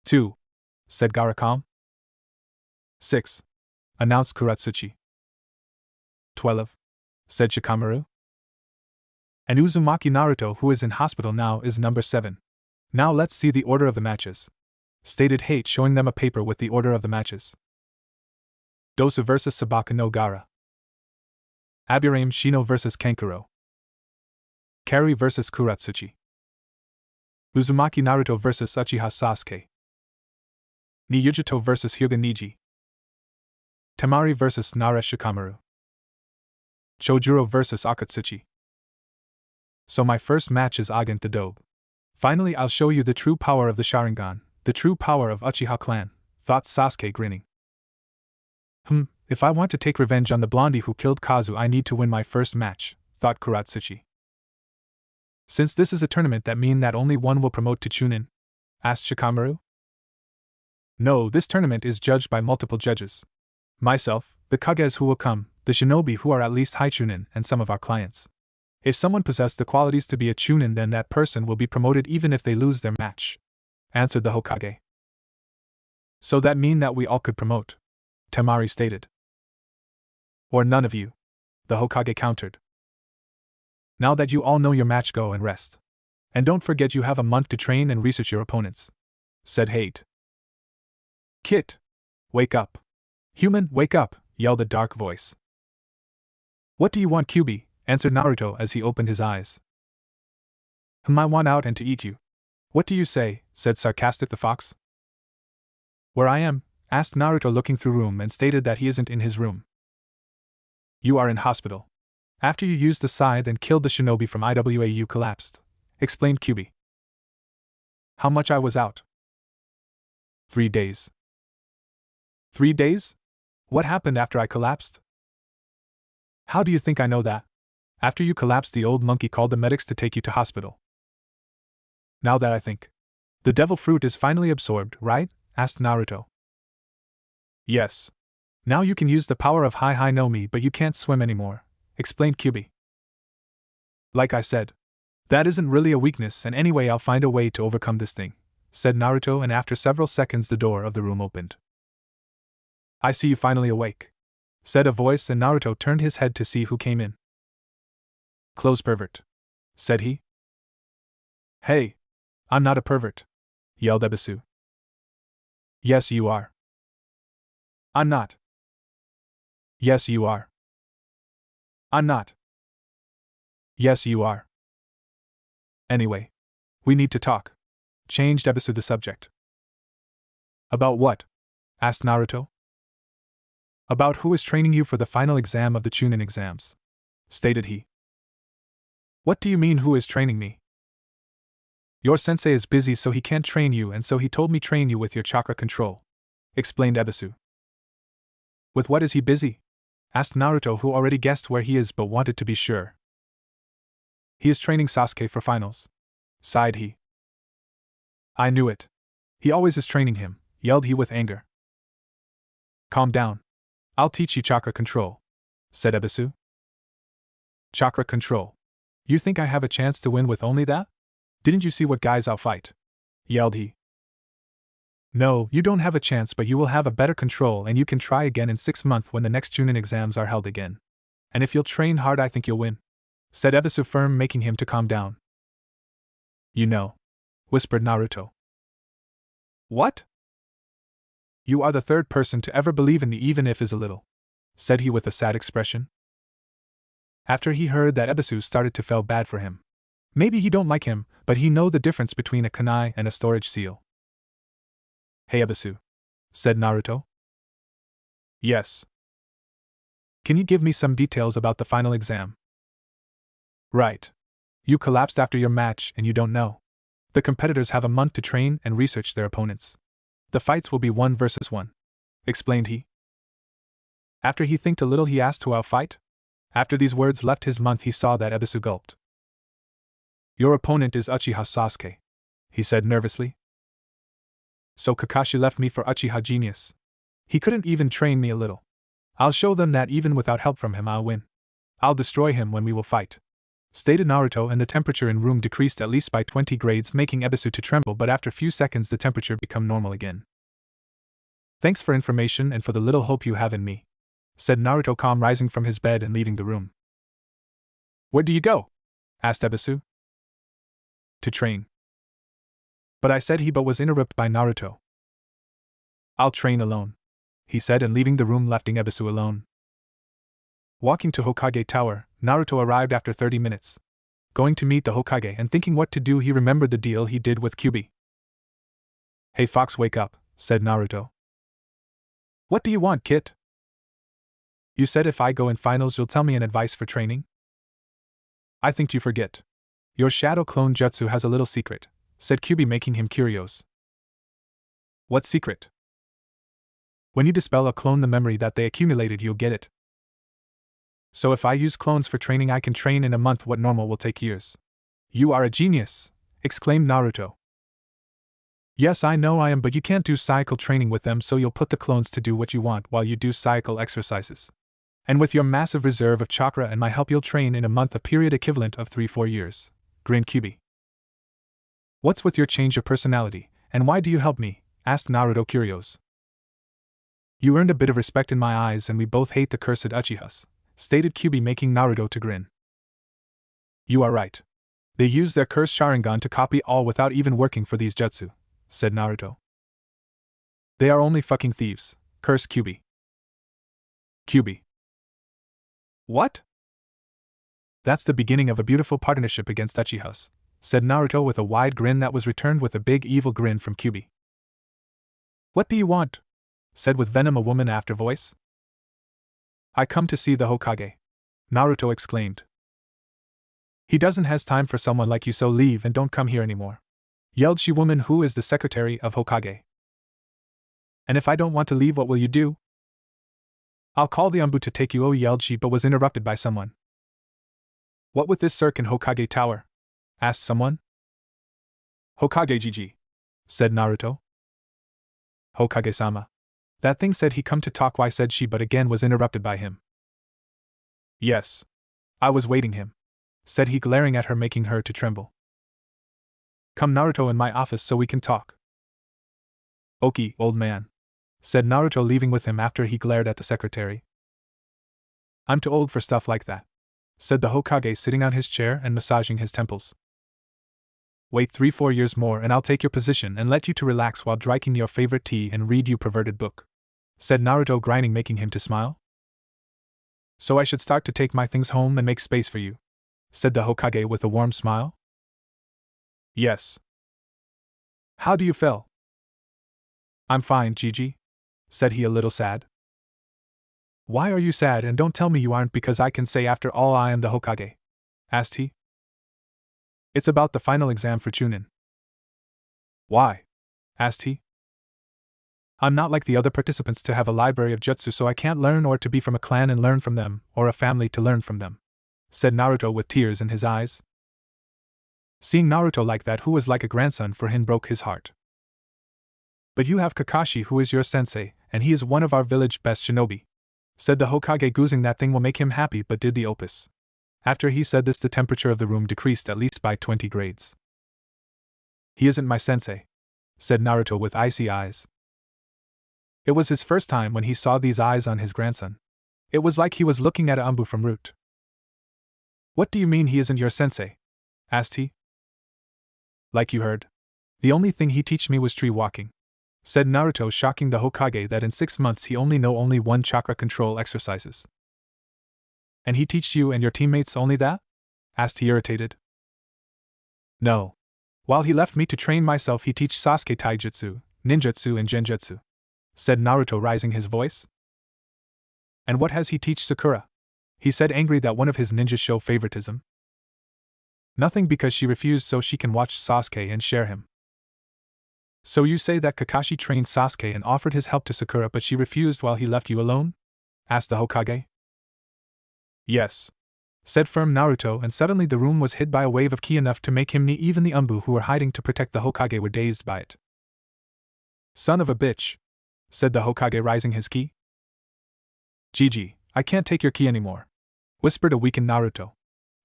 2, said Garakam. 6, announced Kuratsuchi. 12, said Shikamaru. And Uzumaki Naruto, who is in hospital now, is number 7. Now let's see the order of the matches, stated Hate, showing them a paper with the order of the matches. Dosu vs Sabaka no Gara. Aburame Shino vs Kankuro. Kari vs Kuratsuchi. Uzumaki Naruto vs Uchiha Sasuke. Niyujito vs Hyuga Niji. Temari vs Nara Shikamaru. Chojuro vs Akatsuchi. So my first match is against the Dobe. Finally I'll show you the true power of the Sharingan, the true power of Uchiha clan, thought Sasuke, grinning. If I want to take revenge on the blondie who killed Kazu, I need to win my first match, thought Kuratsuchi. Since this is a tournament, that mean that only one will promote to Chunin? Asked Shikamaru. No, this tournament is judged by multiple judges. Myself, the Kages who will come, the shinobi who are at least high Chunin, and some of our clients. If someone possesses the qualities to be a Chunin, then that person will be promoted even if they lose their match, answered the Hokage. So that mean that we all could promote? Temari stated. Or none of you, the Hokage countered. Now that you all know your match, go and rest. And don't forget you have a month to train and research your opponents, said Hate. Kit! Wake up! Human, wake up! Yelled a dark voice. What do you want, Kyubi? Answered Naruto as he opened his eyes. I want out and to eat you. What do you say? Said sarcastic the fox. Where I am? Asked Naruto looking through room and stated that he isn't in his room. You are in hospital. After you used the scythe and killed the shinobi from IWA you collapsed, explained Kyubi. How much I was out? 3 days. 3 days? What happened after I collapsed? How do you think I know that? After you collapsed, the old monkey called the medics to take you to hospital. Now that I think. The devil fruit is finally absorbed, right? Asked Naruto. Yes. Now you can use the power of Hi no Mi, but you can't swim anymore, explained Kyubi. Like I said, that isn't really a weakness, and anyway I'll find a way to overcome this thing, said Naruto, and after several seconds the door of the room opened. I see you finally awake, said a voice, and Naruto turned his head to see who came in. Close pervert, said he. Hey, I'm not a pervert, yelled Ebisu. Yes you are. I'm not. Yes you are. I'm not. Yes you are. Anyway, we need to talk, changed Ebisu the subject. About what? Asked Naruto. About who is training you for the final exam of the Chunin exams, stated he. What do you mean who is training me? Your sensei is busy so he can't train you, and so he told me train you with your chakra control, explained Ebisu. With what is he busy? Asked Naruto, who already guessed where he is but wanted to be sure. He is training Sasuke for finals, sighed he. I knew it. He always is training him, yelled he with anger. Calm down. I'll teach you chakra control, said Ebisu. Chakra control? You think I have a chance to win with only that? Didn't you see what guys I'll fight? Yelled he. No, you don't have a chance, but you will have a better control, and you can try again in 6 months when the next Chunin exams are held again. And if you'll train hard, I think you'll win, said Ebisu, firm, making him to calm down. You know, whispered Naruto. What? You are the third person to ever believe in me, even if is a little, said he with a sad expression. After he heard that, Ebisu started to feel bad for him. Maybe he don't like him, but he know the difference between a kunai and a storage seal. Hey Ebisu, said Naruto. Yes. Can you give me some details about the final exam? Right. You collapsed after your match and you don't know. The competitors have a month to train and research their opponents. The fights will be 1 versus 1, explained he. After he thinked a little, he asked who I'll fight. After these words left his mouth, he saw that Ebisu gulped. Your opponent is Uchiha Sasuke, he said nervously. So Kakashi left me for Uchiha Genius. He couldn't even train me a little. I'll show them that even without help from him I'll win. I'll destroy him when we will fight, stated Naruto, and the temperature in room decreased at least by 20 grades, making Ebisu to tremble, but after few seconds the temperature become normal again. Thanks for information and for the little hope you have in me, said Naruto, calm, rising from his bed and leaving the room. Where do you go? Asked Ebisu. To train. But I said he but was interrupted by Naruto. I'll train alone, he said, and leaving the room left Ebisu alone. Walking to Hokage Tower, Naruto arrived after 30 minutes. Going to meet the Hokage and thinking what to do, he remembered the deal he did with Kyubi. Hey Fox, wake up, said Naruto. What do you want, Kit? You said if I go in finals you'll tell me an advice for training? I think you forget. Your shadow clone jutsu has a little secret, said Kyubi, making him curious. What secret? When you dispel a clone the memory that they accumulated, you'll get it. So if I use clones for training, I can train in a month what normal will take years. You are a genius, exclaimed Naruto. Yes, I know I am, but you can't do cycle training with them, so you'll put the clones to do what you want while you do cycle exercises. And with your massive reserve of chakra and my help, you'll train in a month, a period equivalent of 3-4 years. Grinned Kyubi. What's with your change of personality, and why do you help me? Asked Naruto curious. You earned a bit of respect in my eyes, and we both hate the cursed Uchihas, stated Kyubi, making Naruto to grin. You are right. They use their cursed Sharingan to copy all without even working for these jutsu, said Naruto. They are only fucking thieves, cursed Kyubi. Kyubi. What? That's the beginning of a beautiful partnership against Uchihas, said Naruto with a wide grin that was returned with a big evil grin from Kyubi. What do you want? Said with venom a woman after voice. I come to see the Hokage, Naruto exclaimed. He doesn't has time for someone like you, so leave and don't come here anymore, yelled she woman who is the secretary of Hokage. And if I don't want to leave, what will you do? I'll call the Anbu to take you, yelled she, but was interrupted by someone. What with this cirque in Hokage Tower? Asked someone. Hokage Gigi, said Naruto. Hokage-sama. That thing said he come to talk, why, said she, but again was interrupted by him. Yes. I was waiting him, said he, glaring at her, making her to tremble. Come, Naruto, in my office so we can talk. Oki, old man, said Naruto, leaving with him after he glared at the secretary. I'm too old for stuff like that, said the Hokage, sitting on his chair and massaging his temples. Wait 3-4 years more and I'll take your position and let you to relax while drinking your favorite tea and read you perverted book, said Naruto, grinding, making him to smile. So I should start to take my things home and make space for you, said the Hokage with a warm smile. Yes. How do you feel? I'm fine, Gigi, said he, a little sad. Why are you sad, and don't tell me you aren't, because I can say after all I am the Hokage, asked he. It's about the final exam for Chunin. Why? Asked he. I'm not like the other participants to have a library of jutsu, so I can't learn, or to be from a clan and learn from them, or a family to learn from them, said Naruto with tears in his eyes. Seeing Naruto like that, who was like a grandson for him, broke his heart. But you have Kakashi, who is your sensei, and he is one of our village best shinobi, said the Hokage, goozing that thing will make him happy, but did the opus. After he said this, the temperature of the room decreased at least by 20 grades. He isn't my sensei, said Naruto with icy eyes. It was his first time when he saw these eyes on his grandson. It was like he was looking at Anbu from Root. What do you mean he isn't your sensei? Asked he. Like you heard. The only thing he teach me was tree walking, said Naruto, shocking the Hokage that in 6 months he only know only 1 chakra control exercises. And he teach you and your teammates only that? Asked he, irritated. No. While he left me to train myself, he teach Sasuke taijutsu, ninjutsu and genjutsu, said Naruto, raising his voice. And what has he teach Sakura? He said, angry that one of his ninjas show favoritism. Nothing, because she refused so she can watch Sasuke and share him. So you say that Kakashi trained Sasuke and offered his help to Sakura, but she refused while he left you alone? Asked the Hokage. Yes, said firm Naruto, and suddenly the room was hid by a wave of ki enough to make him knee. Even the Anbu who were hiding to protect the Hokage were dazed by it. Son of a bitch, said the Hokage, rising his ki. Gigi, I can't take your ki anymore, whispered a weakened Naruto.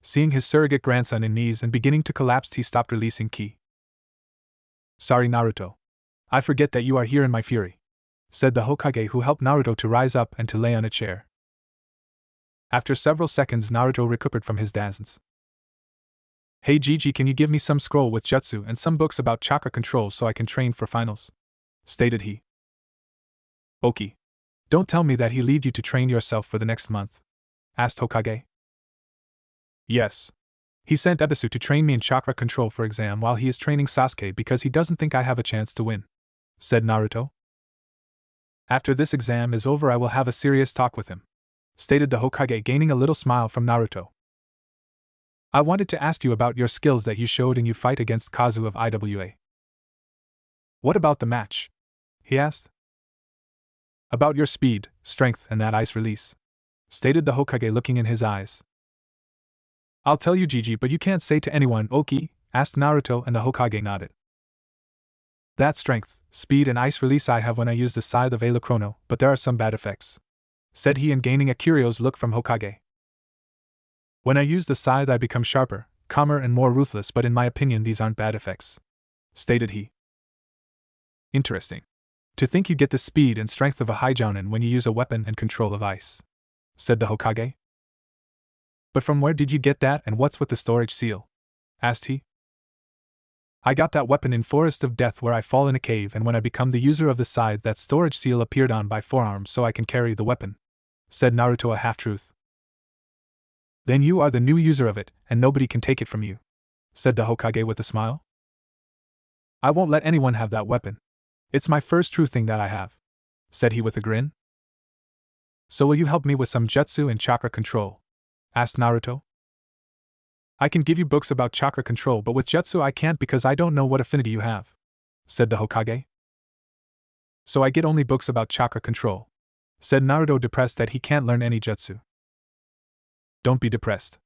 Seeing his surrogate grandson in knees and beginning to collapse, he stopped releasing ki. Sorry, Naruto. I forget that you are here in my fury, said the Hokage, who helped Naruto to rise up and to lay on a chair. After several seconds, Naruto recovered from his dazens. Hey Gigi, can you give me some scroll with jutsu and some books about chakra control so I can train for finals? Stated he. Oki. Don't tell me that he leave you to train yourself for the next month? Asked Hokage. Yes. He sent Ebisu to train me in chakra control for exam while he is training Sasuke because he doesn't think I have a chance to win, said Naruto. After this exam is over, I will have a serious talk with him, stated the Hokage, gaining a little smile from Naruto. I wanted to ask you about your skills that you showed in your fight against Kazu of IWA. What about the match? He asked. About your speed, strength, and that ice release, stated the Hokage, looking in his eyes. I'll tell you, Gigi, but you can't say to anyone, Oki? Asked Naruto, and the Hokage nodded. That strength, speed and ice release I have when I use the Scythe of Chrono, but there are some bad effects," said he, and gaining a curious look from Hokage. "When I use the Scythe I become sharper, calmer and more ruthless, but in my opinion these aren't bad effects," stated he. "Interesting. To think you get the speed and strength of a high Jounin when you use a weapon and control of ice," said the Hokage. "But from where did you get that, and what's with the storage seal?" asked he. "I got that weapon in Forest of Death where I fall in a cave, and when I become the user of the Scythe that storage seal appeared on my forearm so I can carry the weapon," said Naruto, a half-truth. "Then you are the new user of it, and nobody can take it from you," said the Hokage with a smile. "I won't let anyone have that weapon. It's my first true thing that I have," said he with a grin. "So will you help me with some jutsu and chakra control?" asked Naruto. "I can give you books about chakra control, but with jutsu I can't because I don't know what affinity you have," said the Hokage. "So I get only books about chakra control," said Naruto, depressed that he can't learn any jutsu. "Don't be depressed.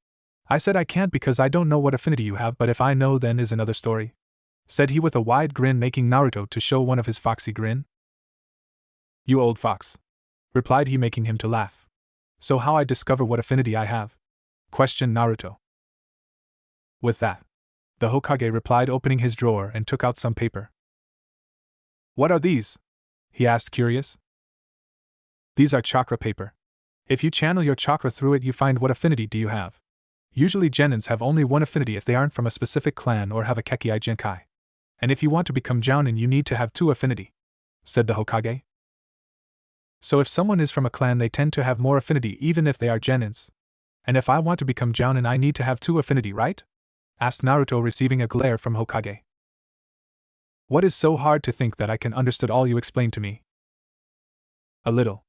I said I can't because I don't know what affinity you have, but if I know then is another story," said he with a wide grin, making Naruto to show one of his foxy grin. "You old fox," replied he, making him to laugh. "So how I discover what affinity I have?" questioned Naruto. "With that," the Hokage replied, opening his drawer and took out some paper. "What are these?" he asked, curious. "These are chakra paper. If you channel your chakra through it, you find what affinity do you have. Usually Genins have only one affinity if they aren't from a specific clan or have a Kekkei Genkai. And if you want to become Jounin you need to have 2 affinity," said the Hokage. "So if someone is from a clan they tend to have more affinity even if they are Genins. And if I want to become Jounin I need to have 2 affinity, right?" asked Naruto, receiving a glare from Hokage. "What is so hard to think that I can understood all you explained to me?" "A little.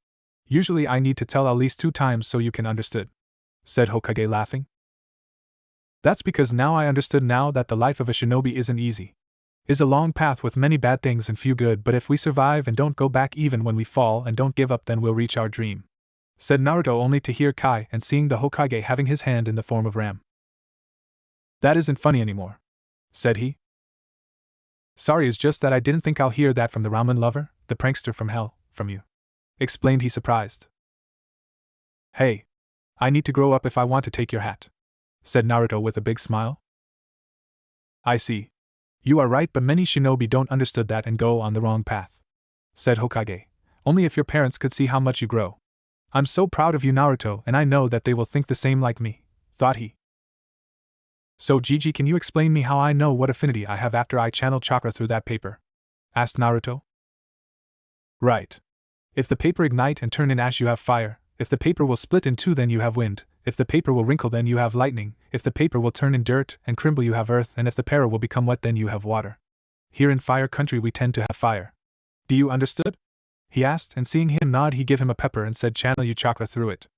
Usually I need to tell at least 2 times so you can understood," said Hokage, laughing. "That's because now I understood now that the life of a shinobi isn't easy. Is a long path with many bad things and few good, but if we survive and don't go back even when we fall and don't give up then we'll reach our dream," said Naruto, only to hear Kai and seeing the Hokage having his hand in the form of Ram. "That isn't funny anymore," said he. "Sorry, it's just that I didn't think I'll hear that from the ramen lover, the prankster from hell, from you," explained he, surprised. "Hey, I need to grow up if I want to take your hat," said Naruto with a big smile. "I see. You are right, but many shinobi don't understood that and go on the wrong path," said Hokage. "Only if your parents could see how much you grow. I'm so proud of you, Naruto, and I know that they will think the same like me," thought he. "So Gigi, can you explain me how I know what affinity I have after I channel chakra through that paper?" asked Naruto. "Right. If the paper ignite and turn in ash you have fire, if the paper will split in 2 then you have wind, if the paper will wrinkle then you have lightning, if the paper will turn in dirt and crumble you have earth, and if the paper will become wet then you have water. Here in fire country we tend to have fire. Do you understood?" he asked, and seeing him nod he gave him a pepper and said, "Channel you chakra through it."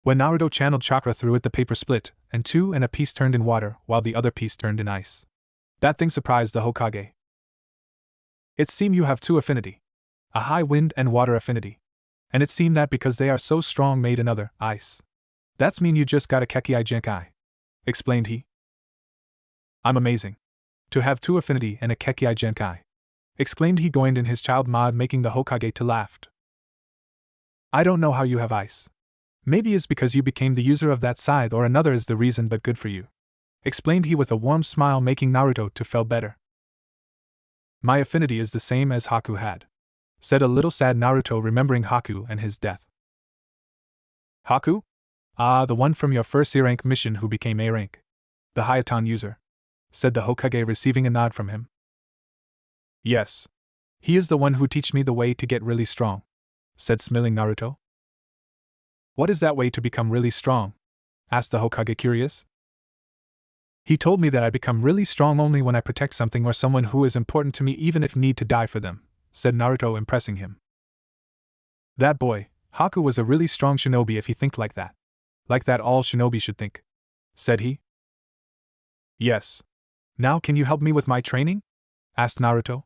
When Naruto channeled chakra through it the paper split, and 2 and a piece turned in water while the other piece turned in ice. That thing surprised the Hokage. "It seems you have 2 affinity. A high wind and water affinity. And it seemed that because they are so strong made another, ice. That's mean you just got a Kekkei Genkai," explained he. "I'm amazing. To have 2 affinity and a Kekkei Genkai," exclaimed he, going in his child mod, making the Hokage to laugh. "I don't know how you have ice. Maybe it's because you became the user of that scythe or another is the reason, but good for you," explained he with a warm smile, making Naruto to feel better. "My affinity is the same as Haku had," said a little sad Naruto, remembering Haku and his death. "Haku? Ah, the one from your first A-rank mission who became A-rank. The Hayaton user," said the Hokage, receiving a nod from him. "Yes. He is the one who teach me the way to get really strong," said smiling Naruto. "What is that way to become really strong?" asked the Hokage, curious. "He told me that I become really strong only when I protect something or someone who is important to me, even if need to die for them," said Naruto, impressing him. "That boy, Haku, was a really strong shinobi if he think like that. Like that all shinobi should think," said he. "Yes. Now can you help me with my training?" asked Naruto.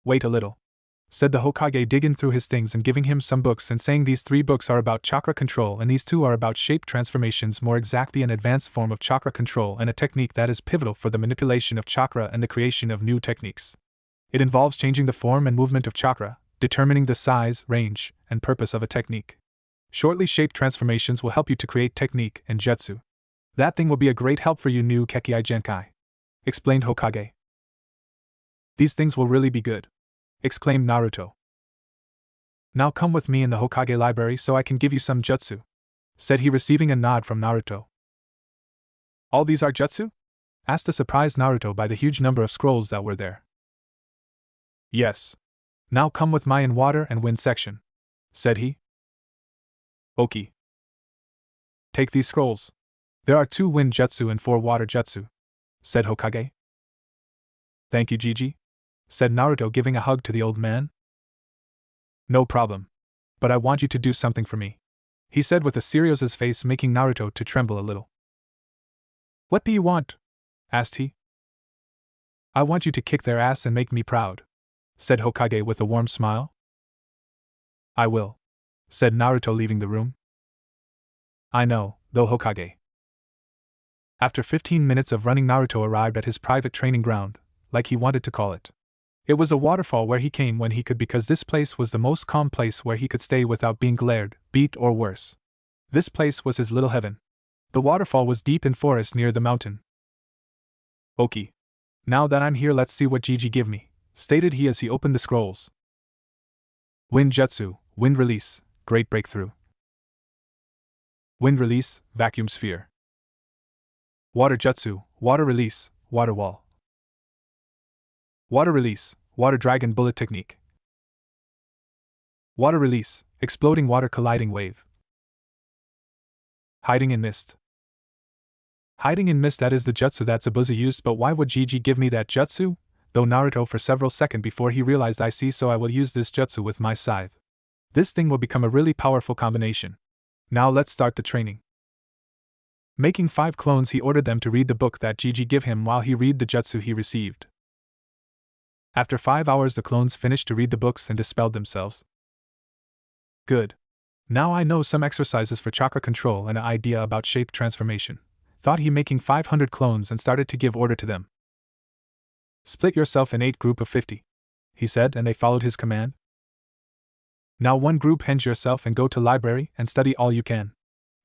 "Wait a little. said the Hokage, digging through his things and giving him some books and saying these 3 books are about chakra control and these 2 are about shape transformations, more exactly an advanced form of chakra control and a technique that is pivotal for the manipulation of chakra and the creation of new techniques. It involves changing the form and movement of chakra, determining the size, range, and purpose of a technique. Shortly, shape transformations will help you to create technique and jutsu. That thing will be a great help for you, new Kekkei Genkai, explained Hokage. These things will really be good, exclaimed Naruto. Now come with me in the Hokage library so I can give you some jutsu, said he, receiving a nod from Naruto. All these are jutsu? Asked the surprised Naruto by the huge number of scrolls that were there. Yes. Now come with my in water and wind section, said he. Oki. Take these scrolls. There are 2 wind jutsu and 4 water jutsu, said Hokage. Thank you, Gigi, said Naruto, giving a hug to the old man. No problem. But I want you to do something for me, he said with a serious face, making Naruto to tremble a little. What do you want? Asked he. I want you to kick their ass and make me proud, said Hokage with a warm smile. I will, said Naruto, leaving the room. I know, though, Hokage. After 15 minutes of running, Naruto arrived at his private training ground, like he wanted to call it. It was a waterfall where he came when he could, because this place was the most calm place where he could stay without being glared, beat, or worse. This place was his little heaven. The waterfall was deep in forest near the mountain. Oki. Now that I'm here, let's see what Gigi give me, stated he as he opened the scrolls. Wind Jutsu, Wind Release, Great Breakthrough. Wind Release, Vacuum Sphere. Water Jutsu, Water Release, Water Wall. Water Release, Water Dragon Bullet Technique. Water Release, Exploding Water Colliding Wave. Hiding in Mist. Hiding in Mist, that is the jutsu that Zabuza used, but why would Gigi give me that jutsu? Though Naruto for several seconds before he realized, I see, so I will use this jutsu with my scythe. This thing will become a really powerful combination. Now let's start the training. Making 5 clones, he ordered them to read the book that Gigi gave him while he read the jutsu he received. After 5 hours, the clones finished to read the books and dispelled themselves. Good. Now I know some exercises for chakra control and an idea about shape transformation, thought he, making 500 clones, and started to give order to them. Split yourself in 8 groups of 50, he said, and they followed his command. Now 1 group, henge yourself and go to library and study all you can.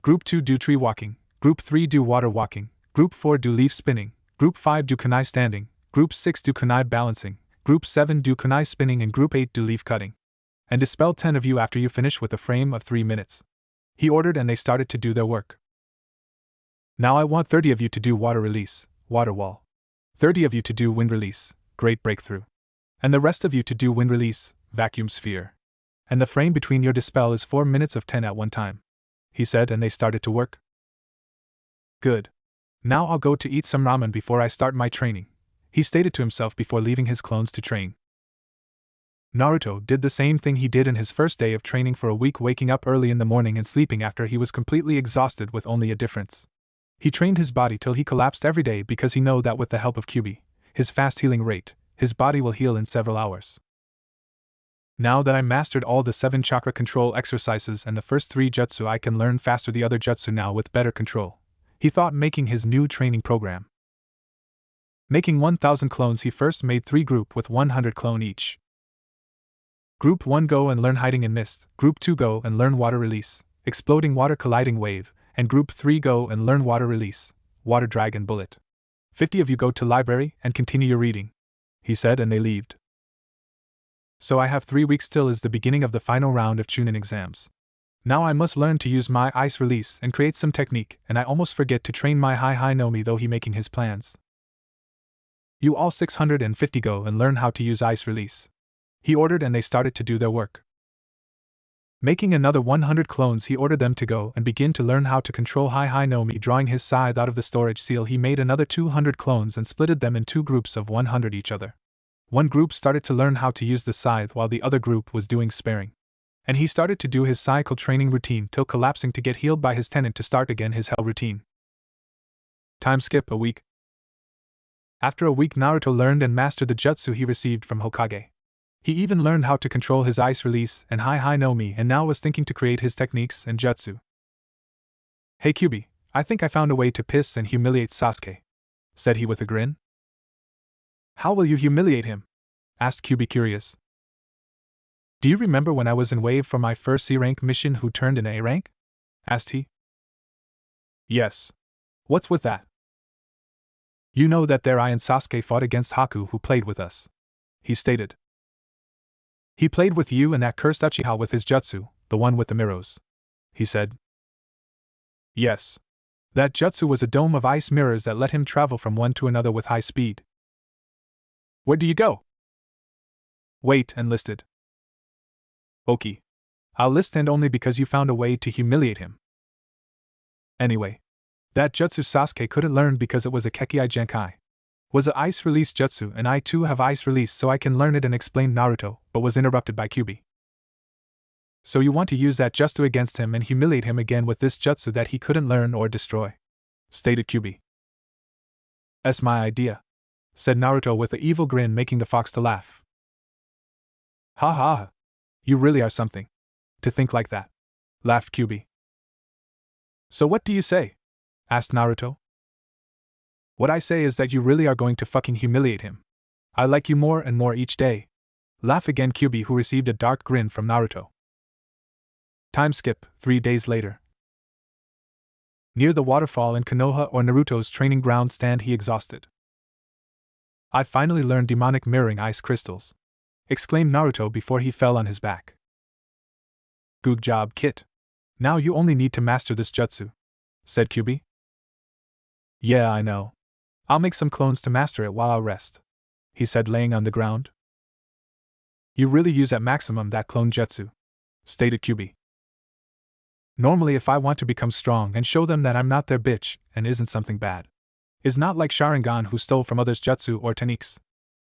Group 2 do tree walking, Group 3 do water walking, Group 4 do leaf spinning, Group 5 do kunai standing, Group 6 do kunai balancing, Group 7 do kunai spinning, and Group 8 do leaf cutting. And dispel 10 of you after you finish with a frame of 3 minutes, he ordered, and they started to do their work. Now I want 30 of you to do water release, water wall. 30 of you to do wind release, great breakthrough. And the rest of you to do wind release, vacuum sphere. And the frame between your dispel is 4 minutes of 10 at one time, he said, and they started to work. Good. Now I'll go to eat some ramen before I start my training, he stated to himself before leaving his clones to train. Naruto did the same thing he did in his first day of training for a week, waking up early in the morning and sleeping after he was completely exhausted, with only a difference. He trained his body till he collapsed every day, because he know that with the help of Kyubi, his fast healing rate, his body will heal in several hours. Now that I mastered all the 7 chakra control exercises and the first 3 jutsu, I can learn faster the other jutsu now with better control, he thought, making his new training program. Making 1,000 clones, he first made 3 groups with 100 clone each. Group 1 go and learn hiding in mist, Group 2 go and learn water release, exploding water colliding wave, and Group 3 go and learn water release, water dragon bullet. 50 of you go to library and continue your reading, he said, and they left. So I have 3 weeks till is the beginning of the final round of Chunin exams. Now I must learn to use my ice release and create some technique, and I almost forget to train my hi no mi, though he making his plans. You all 650 go and learn how to use ice release, he ordered, and they started to do their work. Making another 100 clones, he ordered them to go and begin to learn how to control hi no mi. Drawing his scythe out of the storage seal, he made another 200 clones and splitted them in 2 groups of 100 each other. One group started to learn how to use the scythe while the other group was doing sparing. And he started to do his cycle training routine till collapsing to get healed by his tenant to start again his hell routine. Time skip a week. After a week, Naruto learned and mastered the jutsu he received from Hokage. He even learned how to control his ice release and Hi no Mi and now was thinking to create his techniques and jutsu. Hey Kyubi, I think I found a way to piss and humiliate Sasuke, said he with a grin. How will you humiliate him? Asked Kyubi curious. Do you remember when I was in Wave for my first C-rank mission who turned in A rank? Asked he. Yes. What's with that? You know that there I and Sasuke fought against Haku who played with us, he stated. He played with you and that cursed Uchiha with his jutsu, the one with the mirrors, he said. Yes. That jutsu was a dome of ice mirrors that let him travel from one to another with high speed. Where do you go? Wait, and listed. Okay. I'll list and only because you found a way to humiliate him. Anyway, that jutsu Sasuke couldn't learn because it was a Kekkei Genkai. Was a ice release jutsu and I too have ice release so I can learn it and explain Naruto, but was interrupted by Kyubi. So you want to use that jutsu against him and humiliate him again with this jutsu that he couldn't learn or destroy, stated Kyubi. That's my idea, said Naruto with an evil grin making the fox to laugh. Ha ha ha. You really are something. To think like that, laughed Kyubi. So what do you say? Asked Naruto. What I say is that you really are going to fucking humiliate him. I like you more and more each day. Laugh again Kyubi, who received a dark grin from Naruto. Time skip, 3 days later. Near the waterfall in Konoha or Naruto's training ground stand he exhausted. I finally learned demonic mirroring ice crystals, exclaimed Naruto before he fell on his back. Good job, Kit. Now you only need to master this jutsu, said Kyubi. Yeah, I know. I'll make some clones to master it while I rest, he said laying on the ground. You really use at maximum that clone jutsu, stated Kyubi. Normally if I want to become strong and show them that I'm not their bitch and isn't something bad. Is not like Sharingan who stole from others' jutsu or techniques.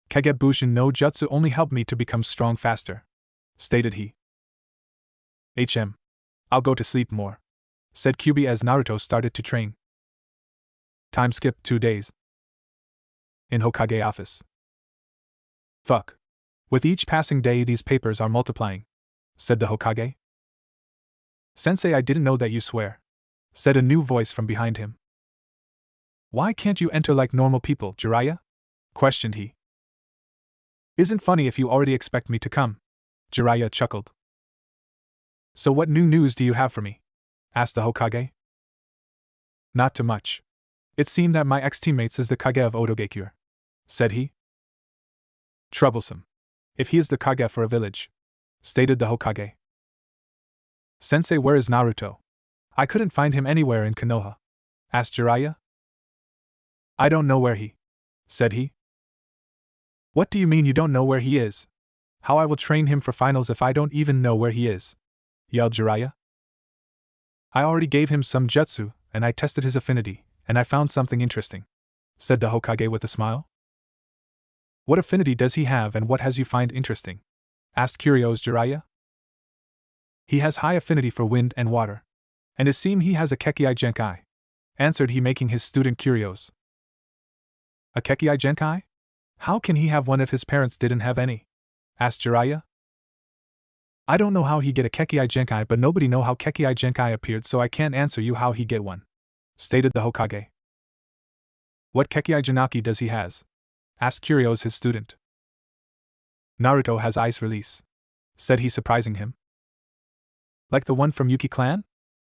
Kagebushin no jutsu only helped me to become strong faster, stated he. I'll go to sleep more, said Kyubi as Naruto started to train. Time skip 2 days. In Hokage office. Fuck. With each passing day these papers are multiplying, said the Hokage. Sensei, I didn't know that you swear, said a new voice from behind him. Why can't you enter like normal people, Jiraiya? Questioned he. Isn't funny if you already expect me to come, Jiraiya chuckled. So what new news do you have for me? Asked the Hokage. Not too much. It seemed that my ex-teammates is the Kage of Odogekure, said he. Troublesome. If he is the Kage for a village, stated the Hokage. Sensei, where is Naruto? I couldn't find him anywhere in Konoha, asked Jiraiya. I don't know where he, said he. What do you mean you don't know where he is? How I will train him for finals if I don't even know where he is? Yelled Jiraiya. I already gave him some jutsu, and I tested his affinity, and I found something interesting, said the Hokage with a smile. What affinity does he have and what has you find interesting? Asked curious Jiraiya. He has high affinity for wind and water. And it seems he has a Kekkei Genkai, answered he making his student curious. A Kekkei Genkai? How can he have one if his parents didn't have any? Asked Jiraiya. I don't know how he get a Kekkei Genkai, but nobody know how Kekkei Genkai appeared, so I can't answer you how he get one, stated the Hokage. What Kekkei Genaki does he has? Asked curious his student. Naruto has ice release, said he, surprising him. Like the one from Yuki clan?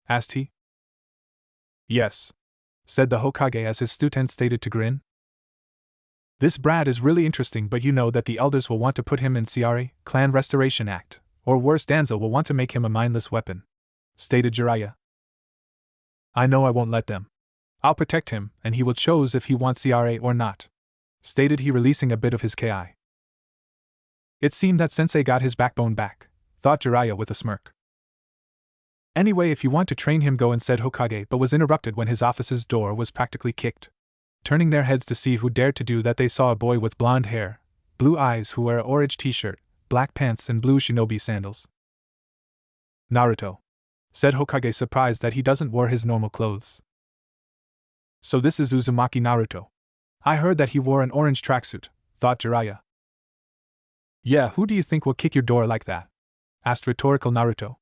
Asked he. Yes, said the Hokage as his student stated to grin. This Brad is really interesting, but you know that the elders will want to put him in CRA, Clan Restoration Act, or worse, Danzo will want to make him a mindless weapon, stated Jiraiya. I know I won't let them. I'll protect him, and he will choose if he wants CRA or not, stated he, releasing a bit of his Ki. It seemed that Sensei got his backbone back, thought Jiraiya with a smirk. Anyway, if you want to train him, go, and said Hokage, but was interrupted when his office's door was practically kicked. Turning their heads to see who dared to do that, they saw a boy with blonde hair, blue eyes, who wore an orange t-shirt, black pants and blue shinobi sandals. Naruto, said Hokage, surprised that he doesn't wear his normal clothes. So this is Uzumaki Naruto. I heard that he wore an orange tracksuit, thought Jiraiya. Yeah, who do you think will kick your door like that? Asked rhetorical Naruto.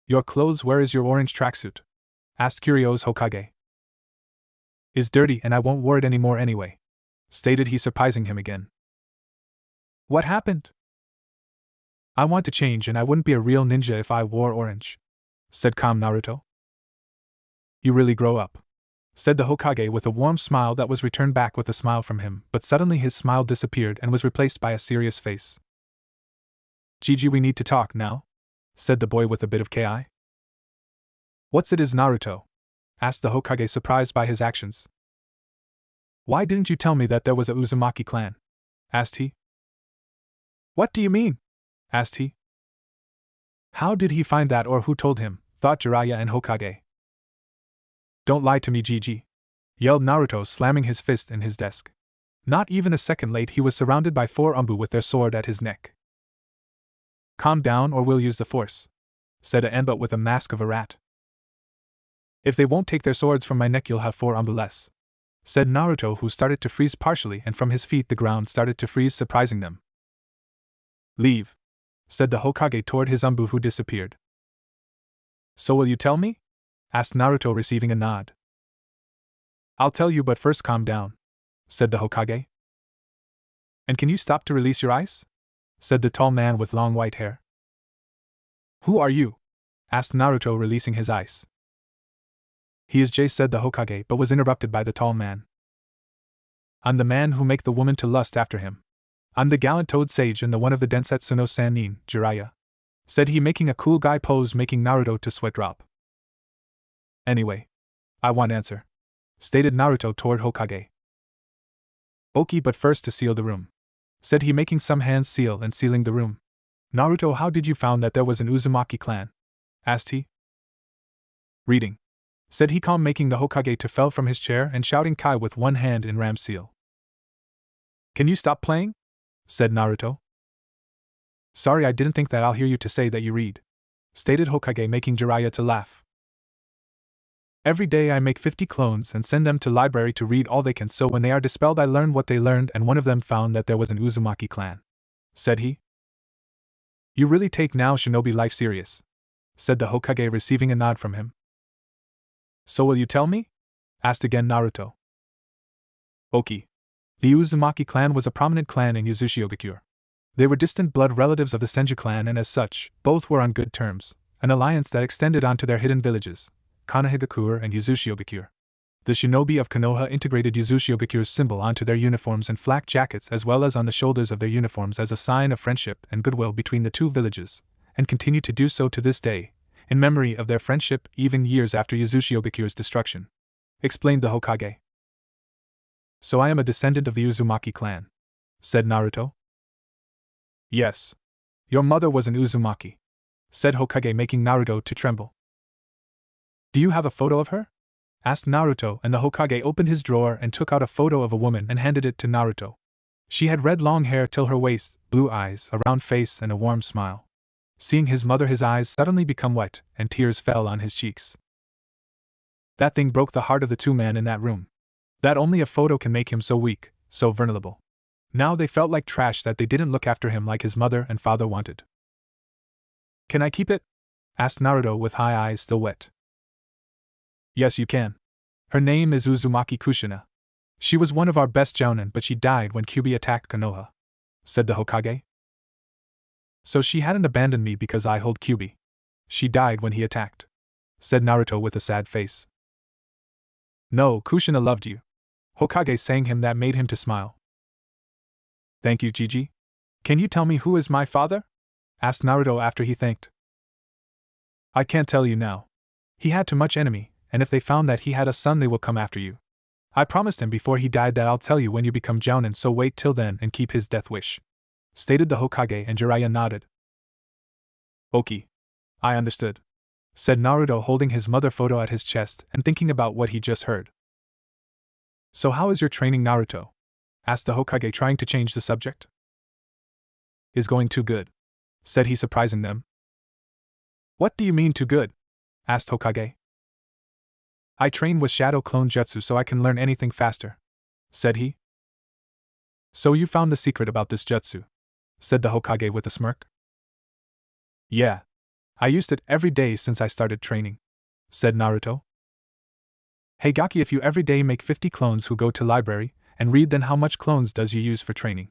Your clothes, where is your orange tracksuit? Asked Kiryo's Hokage. Is dirty and I won't wear it anymore anyway, stated he, surprising him again. What happened? I want to change and I wouldn't be a real ninja if I wore orange, said calm Naruto. You really grow up, said the Hokage with a warm smile that was returned back with a smile from him, but suddenly his smile disappeared and was replaced by a serious face. Gigi, we need to talk now, said the boy with a bit of ki. What's it is, Naruto? Asked the Hokage, surprised by his actions. Why didn't you tell me that there was a Uzumaki clan? Asked he. What do you mean? Asked he. How did he find that, or who told him? Thought Jiraiya and Hokage. Don't lie to me, Gigi, yelled Naruto, slamming his fist in his desk. Not even a second late, he was surrounded by 4 Umbu with their sword at his neck. Calm down or we'll use the force, said a Enbut with a mask of a rat. If they won't take their swords from my neck, you'll have 4 Umbu less, said Naruto, who started to freeze partially, and from his feet the ground started to freeze, surprising them. Leave, said the Hokage toward his Umbu, who disappeared. So will you tell me? Asked Naruto, receiving a nod. I'll tell you, but first calm down, said the Hokage. And can you stop to release your ice? Said the tall man with long white hair. Who are you? Asked Naruto, releasing his ice. He is Jay, said the Hokage, but was interrupted by the tall man. I'm the man who make the woman to lust after him. I'm the gallant toad sage and the one of the Densetsu no Sannin, Jiraiya, said he, making a cool guy pose, making Naruto to sweat drop. Anyway, I want answer, stated Naruto toward Hokage. Oki, but first to seal the room, said he, making some hands seal and sealing the room. Naruto, how did you found that there was an Uzumaki clan? Asked he. Reading, said he, calm, making the Hokage to fell from his chair and shouting Kai with one hand in ram seal. Can you stop playing? Said Naruto. Sorry, I didn't think that I'll hear you to say that you read, stated Hokage, making Jiraiya to laugh. Every day I make 50 clones and send them to library to read all they can, so when they are dispelled I learn what they learned, and one of them found that there was an Uzumaki clan, said he. You really take now shinobi life serious, said the Hokage, receiving a nod from him. So will you tell me? Asked again Naruto. Oki. The Uzumaki clan was a prominent clan in Yuzushiogakure. They were distant blood relatives of the Senju clan, and as such, both were on good terms, an alliance that extended onto their hidden villages, Konohagakure and Yuzushiogakure. The shinobi of Konoha integrated Yuzushiogakures symbol onto their uniforms and flak jackets, as well as on the shoulders of their uniforms, as a sign of friendship and goodwill between the two villages, and continue to do so to this day, in memory of their friendship even years after Yuzushiogakures' destruction, explained the Hokage. So I am a descendant of the Uzumaki clan, said Naruto. Yes. Your mother was an Uzumaki, said Hokage, making Naruto to tremble. Do you have a photo of her? Asked Naruto, and the Hokage opened his drawer and took out a photo of a woman and handed it to Naruto. She had red long hair till her waist, blue eyes, a round face, and a warm smile. Seeing his mother, his eyes suddenly become wet, and tears fell on his cheeks. That thing broke the heart of the 2 men in that room. That only a photo can make him so weak, so vulnerable. Now they felt like trash that they didn't look after him like his mother and father wanted. Can I keep it? Asked Naruto with high eyes still wet. Yes, you can. Her name is Uzumaki Kushina. She was one of our best jounin, but she died when Kyuubi attacked Konoha, said the Hokage. So she hadn't abandoned me because I hold Kyuubi. She died when he attacked, said Naruto with a sad face. No, Kushina loved you, Hokage saying him, that made him to smile. Thank you, Gigi. Can you tell me who is my father? Asked Naruto after he thanked. I can't tell you now. He had too much enemy, and if they found that he had a son they will come after you. I promised him before he died that I'll tell you when you become jounin, so wait till then and keep his death wish, stated the Hokage, and Jiraiya nodded. Oki. I understood, said Naruto, holding his mother photo at his chest and thinking about what he just heard. So how is your training, Naruto? Asked the Hokage, trying to change the subject. Is going too good, said he, surprising them. What do you mean too good? Asked Hokage. I train with Shadow Clone Jutsu so I can learn anything faster, said he. So you found the secret about this jutsu, said the Hokage with a smirk. Yeah. I used it every day since I started training, said Naruto. Hey Gaki, if you every day make 50 clones who go to library and read, then how much clones does you use for training?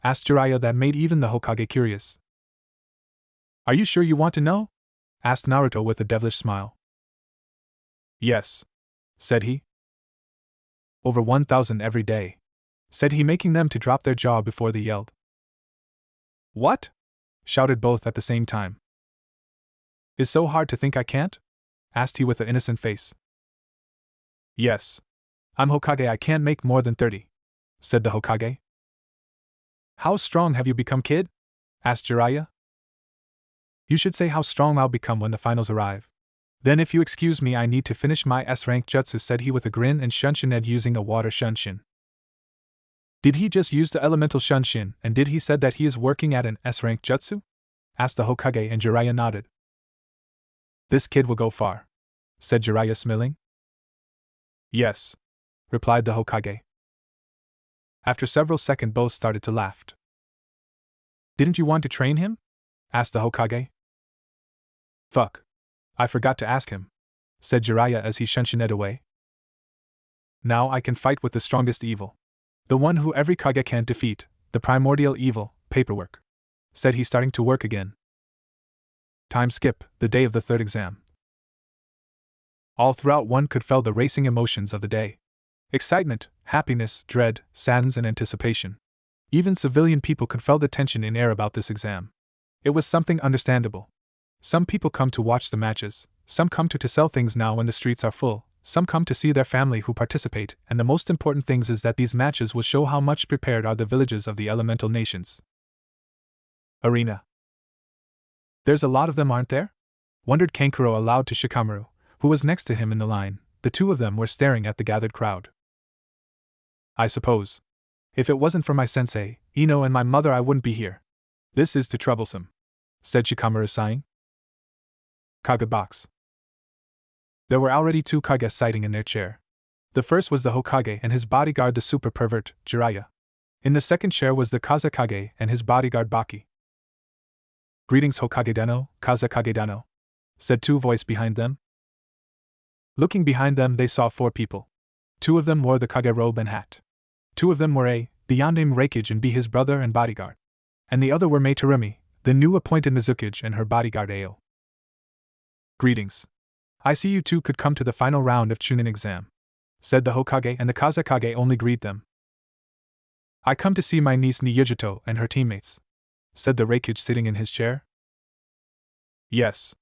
Asked Jiraiya. That made even the Hokage curious. Are you sure you want to know? Asked Naruto with a devilish smile. Yes, said he. Over 1,000 every day, said he, making them to drop their jaw before they yelled. What? Shouted both at the same time. Is so hard to think I can't? Asked he with an innocent face. Yes. I'm Hokage, I can't make more than 30, said the Hokage. How strong have you become, kid? Asked Jiraiya. You should say how strong I'll become when the finals arrive. Then if you excuse me, I need to finish my S-rank jutsu, said he with a grin, and Shunshin using a water Shunshin. Did he just use the elemental Shunshin, and did he said that he is working at an S-rank jutsu? Asked the Hokage, and Jiraiya nodded. This kid will go far, said Jiraiya, smiling. Yes, replied the Hokage. After several seconds, both started to laugh. Didn't you want to train him? Asked the Hokage. Fuck. I forgot to ask him, said Jiraiya as he Shunshined away. Now I can fight with the strongest evil. The one who every Kage can't defeat, the primordial evil, paperwork, said he, starting to work again. Time skip, the day of the third exam. All throughout one could feel the racing emotions of the day. Excitement, happiness, dread, sadness, and anticipation. Even civilian people could feel the tension in air about this exam. It was something understandable. Some people come to watch the matches, some come to sell things now when the streets are full, some come to see their family who participate, and the most important thing is that these matches will show how much prepared are the villages of the elemental nations. Arena. There's a lot of them, aren't there? Wondered Kankuro aloud to Shikamaru, who was next to him in the line. The two of them were staring at the gathered crowd. I suppose. If it wasn't for my sensei, Ino, and my mother, I wouldn't be here. This is too troublesome, said Shikamaru, sighing. Kage box. There were already two Kage sitting in their chair. The first was the Hokage and his bodyguard, the super pervert, Jiraiya. In the second chair was the Kazekage and his bodyguard, Baki. Greetings, Hokage Deno, Kazekage Deno, said two voices behind them. Looking behind them, they saw four people. Two of them wore the Kage robe and hat. Two of them were A, the Yondaime Reikage and B, his brother and bodyguard. And the other were Mei Terumi, the new appointed Mizukage, and her bodyguard Ao. Greetings. I see you two could come to the final round of Chunin exam, said the Hokage, and the Kazekage only greeted them. I come to see my niece Niyujito and her teammates, said the Reikage sitting in his chair. Yes.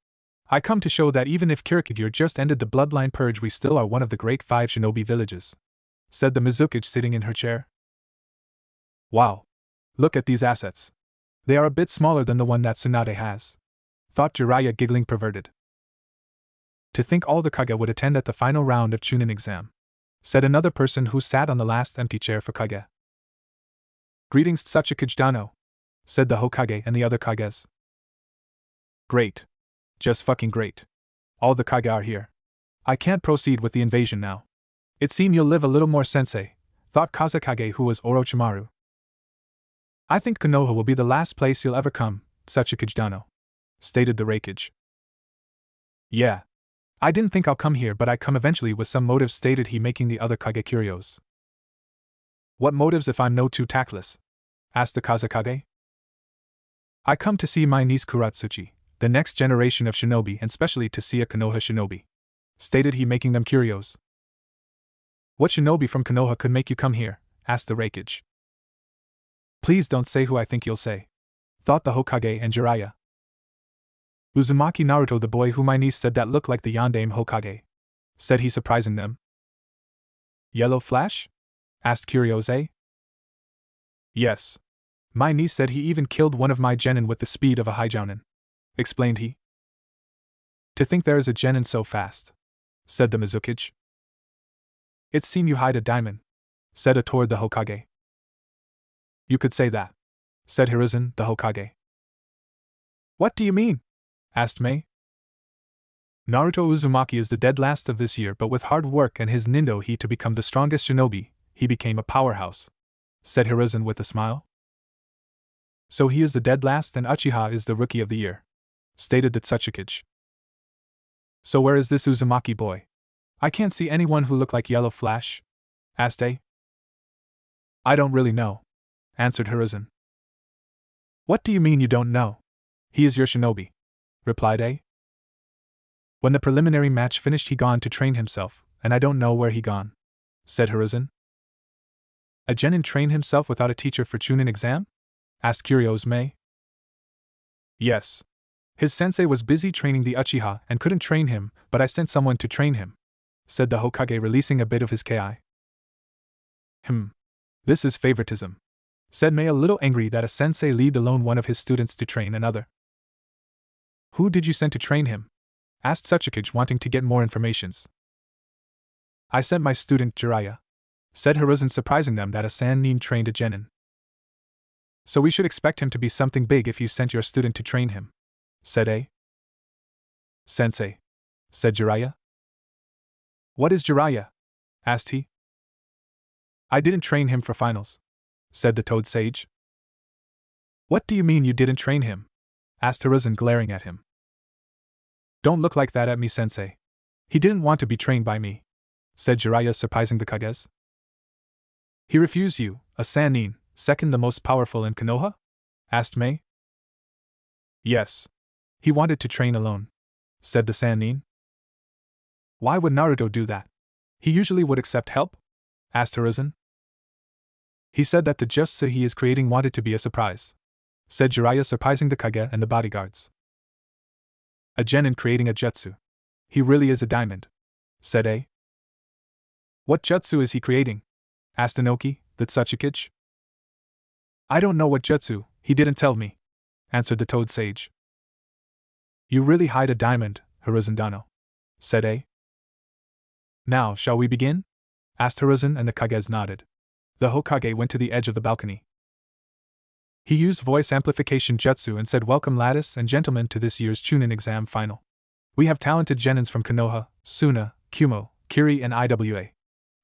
I come to show that even if Kirikagure just ended the bloodline purge, we still are one of the great 5 shinobi villages, said the Mizukage sitting in her chair. Wow. Look at these assets. They are a bit smaller than the one that Tsunade has, thought Jiraiya, giggling perverted. To think all the Kage would attend at the final round of Chunin exam, said another person who sat on the last empty chair for Kage. Greetings, Tsukikage Dano, said the Hokage and the other Kages. Great. Just fucking great. All the Kage are here. I can't proceed with the invasion now. It seems you'll live a little more, sensei, thought Kazekage, who was Orochimaru. I think Konoha will be the last place you'll ever come, Tsukikage Dano, stated the Reikage. Yeah. I didn't think I'll come here, but I come eventually with some motives, stated he, making the other Kage curious. What motives if I'm no too tactless? Asked the Kazekage. I come to see my niece Kuratsuchi, the next generation of shinobi, and specially to see a Konoha shinobi, stated he, making them curious. What shinobi from Konoha could make you come here? Asked the Reikage. Please don't say who I think you'll say, thought the Hokage and Jiraiya. Uzumaki Naruto, the boy who my niece said that looked like the Yondaime Hokage, said he, surprising them. Yellow Flash? Asked Kyryose. Yes. My niece said he even killed one of my genin with the speed of a Hyjounin, explained he. To think there is a genin so fast, said the Mizukage. It seems you hide a diamond, said a toward the Hokage. You could say that, said Hiruzen, the Hokage. What do you mean? Asked Mei. Naruto Uzumaki is the dead last of this year, but with hard work and his nindo he to become the strongest shinobi, he became a powerhouse, said Hiruzen with a smile. So he is the dead last and Uchiha is the rookie of the year, stated the Tsuchikage. So where is this Uzumaki boy? I can't see anyone who looked like Yellow Flash, asked A. I don't really know, answered Hiruzen. What do you mean you don't know? He is your shinobi, replied A. When the preliminary match finished he gone to train himself, and I don't know where he gone, said Hiruzen. A genin train himself without a teacher for Chunin exam? Asked curious Mei. Yes. His sensei was busy training the Uchiha and couldn't train him, but I sent someone to train him, said the Hokage, releasing a bit of his ki. This is favoritism, said Mei, a little angry that a sensei leave alone one of his students to train another. Who did you send to train him? Asked Tsuchikage, wanting to get more informations. I sent my student Jiraiya, said Hiruzen, surprising them that a Sannin trained a genin. So we should expect him to be something big if you sent your student to train him, said A. Sensei, said Jiraiya. What is Jiraiya? Asked he. I didn't train him for finals, said the Toad Sage. What do you mean you didn't train him? Asked Hiruzen, glaring at him. Don't look like that at me, sensei. He didn't want to be trained by me, said Jiraiya, surprising the Kages. He refused you, a Sannin, second the most powerful in Konoha? Asked Mei. Yes. He wanted to train alone, said the Sannin. Why would Naruto do that? He usually would accept help? Asked Hiruzen. He said that the jutsu he is creating wanted to be a surprise, said Jiraiya, surprising the Kage and the bodyguards. A genin creating a jutsu. He really is a diamond, said A. What jutsu is he creating? Asked Inoki, the Tsuchikage. I don't know what jutsu, he didn't tell me, answered the Toad Sage. You really hide a diamond, Hiruzen Dano, said A. Now, shall we begin? Asked Hiruzen, and the Kages nodded. The Hokage went to the edge of the balcony. He used voice amplification jutsu and said, "Welcome, ladies and gentlemen, to this year's Chunin exam final. We have talented genins from Konoha, Suna, Kumo, Kiri, and IWA.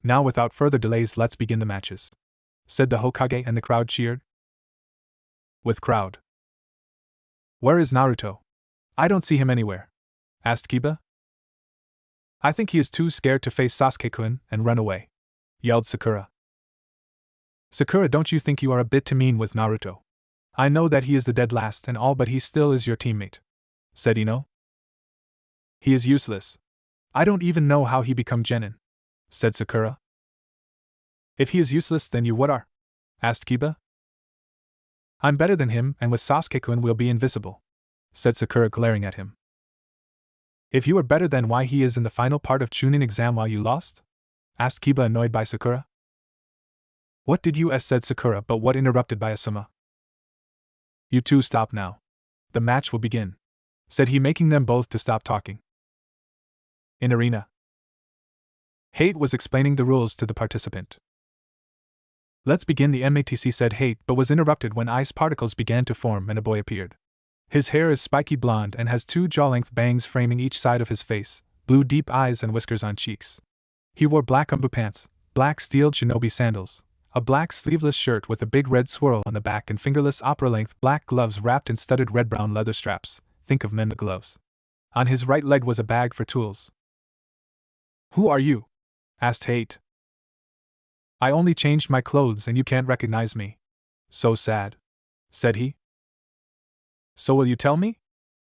Now, without further delays, let's begin the matches," said the Hokage, and the crowd cheered. With crowd. Where is Naruto? I don't see him anywhere, asked Kiba. I think he is too scared to face Sasuke-kun and run away, yelled Sakura. Sakura, don't you think you are a bit too mean with Naruto? I know that he is the dead last and all, but he still is your teammate, said Ino. He is useless. I don't even know how he become genin, said Sakura. If he is useless, then you what are? Asked Kiba. I'm better than him, and with Sasuke-kun we'll be invisible, said Sakura, glaring at him. If you are better, then why he is in the final part of Chunin exam while you lost? Asked Kiba, annoyed by Sakura. What did you said Sakura, but what interrupted by Asuma. You two stop now. The match will begin, said he, making them both to stop talking. In arena, Hate was explaining the rules to the participant. Let's begin, the MATC said Hate, but was interrupted when ice particles began to form and a boy appeared. His hair is spiky blonde and has 2 jaw-length bangs framing each side of his face, blue deep eyes and whiskers on cheeks. He wore black umbu pants, black steeled shinobi sandals, a black sleeveless shirt with a big red swirl on the back, and fingerless opera-length black gloves wrapped in studded red-brown leather straps. Think of men gloves. On his right leg was a bag for tools. Who are you? Asked Hate. I only changed my clothes and you can't recognize me. So sad, said he. So will you tell me?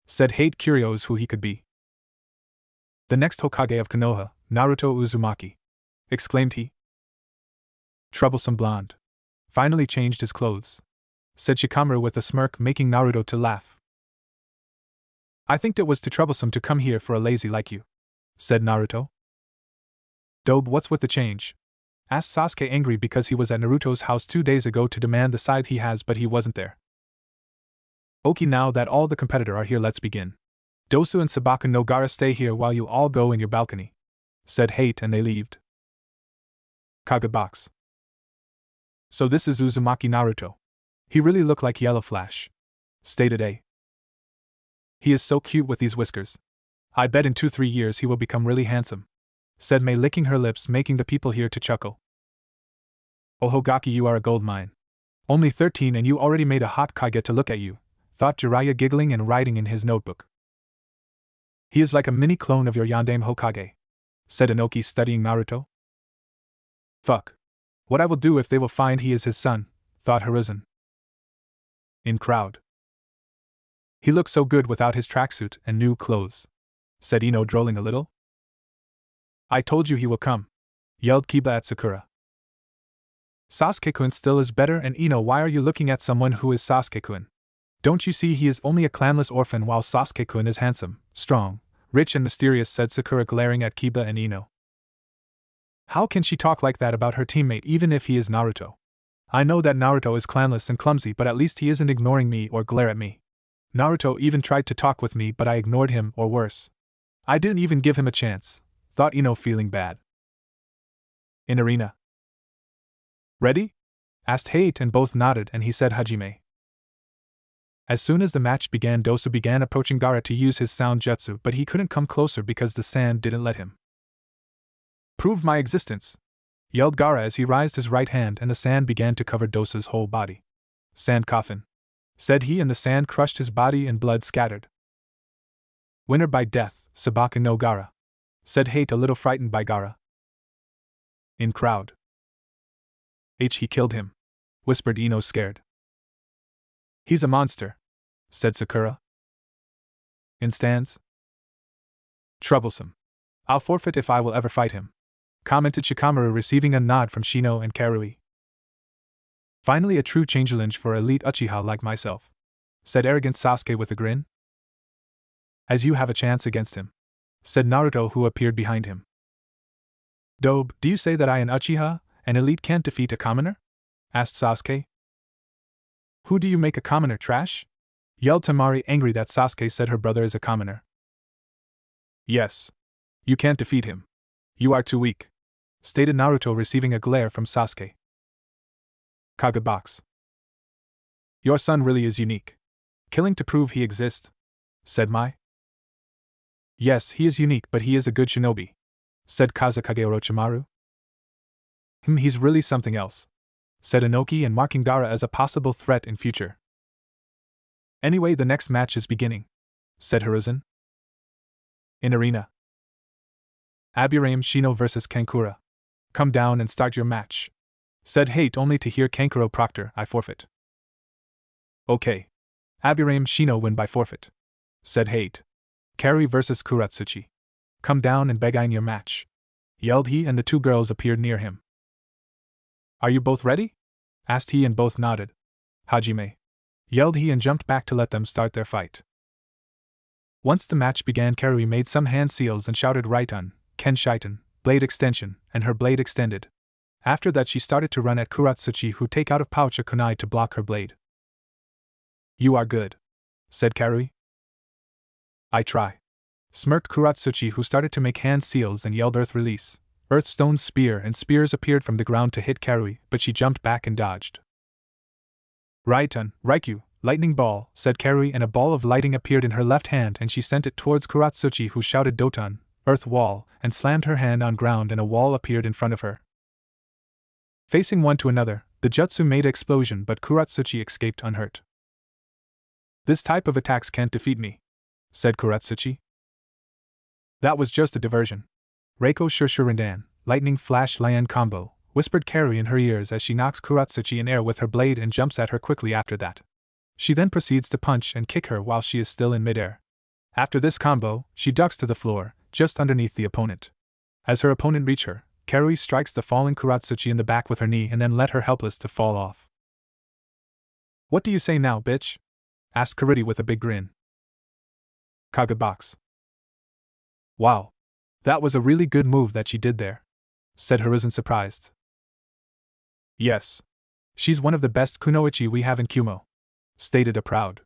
Said Hate, curious who he could be. The next Hokage of Konoha, Naruto Uzumaki, exclaimed he. Troublesome blonde. Finally changed his clothes, said Shikamaru with a smirk, making Naruto to laugh. I think it was too troublesome to come here for a lazy like you, said Naruto. Dobe, what's with the change? Asked Sasuke, angry because he was at Naruto's house 2 days ago to demand the scythe he has, but he wasn't there. Okay, now that all the competitors are here, let's begin. Dosu and Sabaku no Gara stay here while you all go in your balcony, said Hate, and they left. Kaga box. So this is Uzumaki Naruto. He really looked like Yellow Flash, stated A. He is so cute with these whiskers. I bet in 2-3 years he will become really handsome, said Mei, licking her lips, making the people here to chuckle. Oh Hogaki, you are a gold mine. Only 13 and you already made a hot Kage to look at you, thought Jiraiya giggling and writing in his notebook. He is like a mini clone of your Yandame Hokage, said Inoki studying Naruto. Fuck. What I will do if they will find he is his son, thought Hiruzen. In crowd. He looks so good without his tracksuit and new clothes, said Ino drolling a little. I told you he will come, yelled Kiba at Sakura. Sasuke-kun still is better, and Ino, why are you looking at someone who is Sasuke-kun? Don't you see he is only a clanless orphan while Sasuke-kun is handsome, strong, rich and mysterious, said Sakura glaring at Kiba and Ino. How can she talk like that about her teammate even if he is Naruto? I know that Naruto is clanless and clumsy, but at least he isn't ignoring me or glare at me. Naruto even tried to talk with me, but I ignored him, or worse. I didn't even give him a chance, thought Ino, feeling bad. In arena. Ready? Asked Hate, and both nodded, and he said Hajime. As soon as the match began, Dosa began approaching Gaara to use his sound jutsu, but he couldn't come closer because the sand didn't let him. Prove my existence, yelled Gaara as he raised his right hand, and the sand began to cover Dosa's whole body. Sand coffin, said he, and the sand crushed his body and blood scattered. Winner by death, Sabaka no Gaara, said Hate, a little frightened by Gaara. In crowd. He killed him, whispered Ino, scared. He's a monster, said Sakura. In stands. Troublesome. I'll forfeit if I will ever fight him, commented Shikamaru, receiving a nod from Shino and Karui. Finally a true changeling for elite Uchiha like myself, said arrogant Sasuke with a grin. As you have a chance against him, said Naruto, who appeared behind him. Dobe, do you say that I, an Uchiha, an elite, can't defeat a commoner? Asked Sasuke. Who do you make a commoner, trash? Yelled Tamari, angry that Sasuke said her brother is a commoner. Yes. You can't defeat him. You are too weak, stated Naruto, receiving a glare from Sasuke. Kagebox. Your son really is unique. Killing to prove he exists, said Mai. Yes, he is unique, but he is a good shinobi, said Kazekage Orochimaru. He's really something else, said Inoki, and marking Gaara as a possible threat in future. Anyway, the next match is beginning, said Hiruzen. In arena. Aburame Shino vs Kankura. Come down and start your match, said Hate, only to hear Kankuro Proctor, I forfeit. Okay. Aburame Shino win by forfeit, said Hate. Kari vs Kuratsuchi. Come down and begin your match, yelled he, and the two girls appeared near him. Are you both ready? Asked he, and both nodded. Hajime, yelled he, and jumped back to let them start their fight. Once the match began, Karui made some hand seals and shouted Raiton, Ken Shaitan, blade extension, and her blade extended. After that she started to run at Kuratsuchi, who take out of pouch a kunai to block her blade. You are good, said Karui. I try, smirked Kuratsuchi, who started to make hand seals and yelled Earth Release. Earth Stone Spear and spears appeared from the ground to hit Karui, but she jumped back and dodged. Raiton, Raikyu, lightning ball, said Karui, and a ball of lighting appeared in her left hand and she sent it towards Kuratsuchi, who shouted Doton, Earth Wall, and slammed her hand on ground and a wall appeared in front of her. Facing one to another, the jutsu made an explosion, but Kuratsuchi escaped unhurt. This type of attacks can't defeat me, said Kuratsuchi. That was just a diversion. Reiko Shurshuridan, lightning flash Lian combo, whispered Karui in her ears as she knocks Kuratsuchi in air with her blade and jumps at her quickly after that. She then proceeds to punch and kick her while she is still in midair. After this combo, she ducks to the floor, just underneath the opponent. As her opponent reaches her, Karui strikes the falling Kuratsuchi in the back with her knee and then let her helpless to fall off. What do you say now, bitch? Asked Karudi with a big grin. Kagebox. Wow. That was a really good move that she did there, said Hiruzen, surprised. Yes. She's one of the best kunoichi we have in Kumo, stated a proud.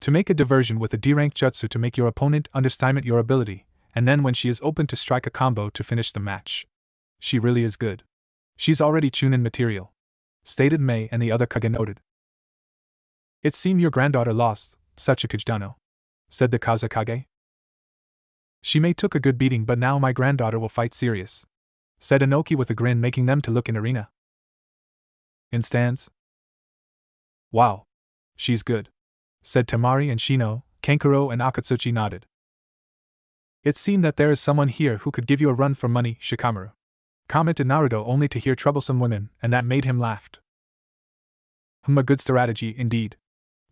To make a diversion with a D-rank jutsu to make your opponent underestimate your ability, and then when she is open to strike a combo to finish the match. She really is good. She's already Chunin material, stated Mei, and the other Kage noted. It seemed your granddaughter lost, Sachikujidano, said the Kazekage. She may took a good beating, but now my granddaughter will fight serious, said Inoki with a grin, making them to look in arena. In stands? Wow. She's good, said Temari, and Shino, Kankuro, and Akatsuchi nodded. It seemed that there is someone here who could give you a run for money, Shikamaru, commented Naruto, only to hear troublesome women, and that made him laugh. A good strategy, indeed.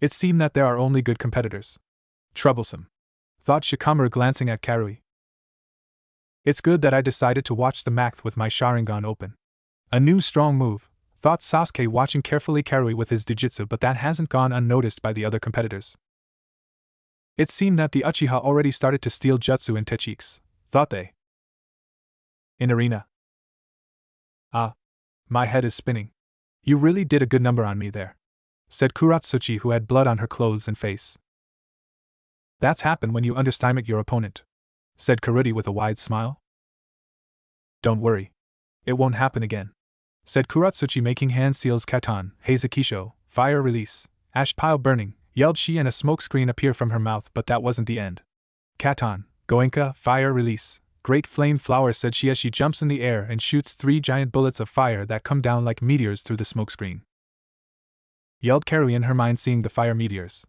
It seemed that there are only good competitors. Troublesome, thought Shikamaru, glancing at Karui. It's good that I decided to watch the math with my Sharingan open. A new strong move, thought Sasuke, watching carefully Karui with his Jujutsu, but that hasn't gone unnoticed by the other competitors. It seemed that the Uchiha already started to steal jutsu and techniques, thought they. In arena. Ah. My head is spinning. You really did a good number on me there, said Kuratsuchi, who had blood on her clothes and face. That's happened when you underestimate your opponent, said Karuti with a wide smile. Don't worry. It won't happen again, said Kuratsuchi, making hand seals. Katan, Hazakisho, fire release, ash pile burning, yelled she, and a smoke screen appeared from her mouth, but that wasn't the end. Katan, Goenka, fire release, great flame flower, said she as she jumps in the air and shoots 3 giant bullets of fire that come down like meteors through the smoke screen. Yelled Karui, in her mind seeing the fire meteors.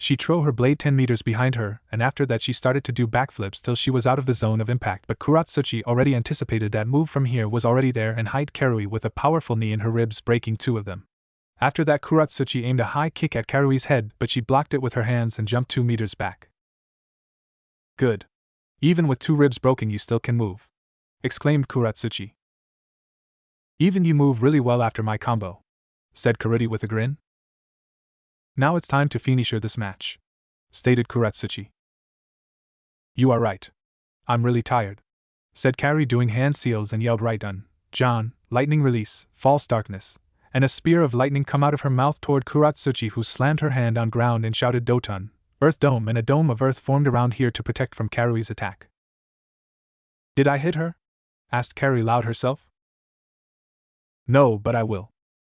She threw her blade 10 meters behind her, and after that she started to do backflips till she was out of the zone of impact, but Kuratsuchi already anticipated that move from here was already there and hit Karui with a powerful knee in her ribs, breaking 2 of them. After that Kuratsuchi aimed a high kick at Karui's head, but she blocked it with her hands and jumped 2 meters back. Good. Even with 2 ribs broken you still can move, exclaimed Kuratsuchi. Even you move really well after my combo, said Karuti with a grin. Now it's time to finish this match, stated Kuratsuchi. You are right. I'm really tired, said Karui, doing hand seals, and yelled right on, John, lightning release, false darkness, and a spear of lightning come out of her mouth toward Kuratsuchi, who slammed her hand on ground and shouted Doton, earth dome, and a dome of earth formed around here to protect from Karui's attack. Did I hit her? Asked Karui loud herself. No, but I will,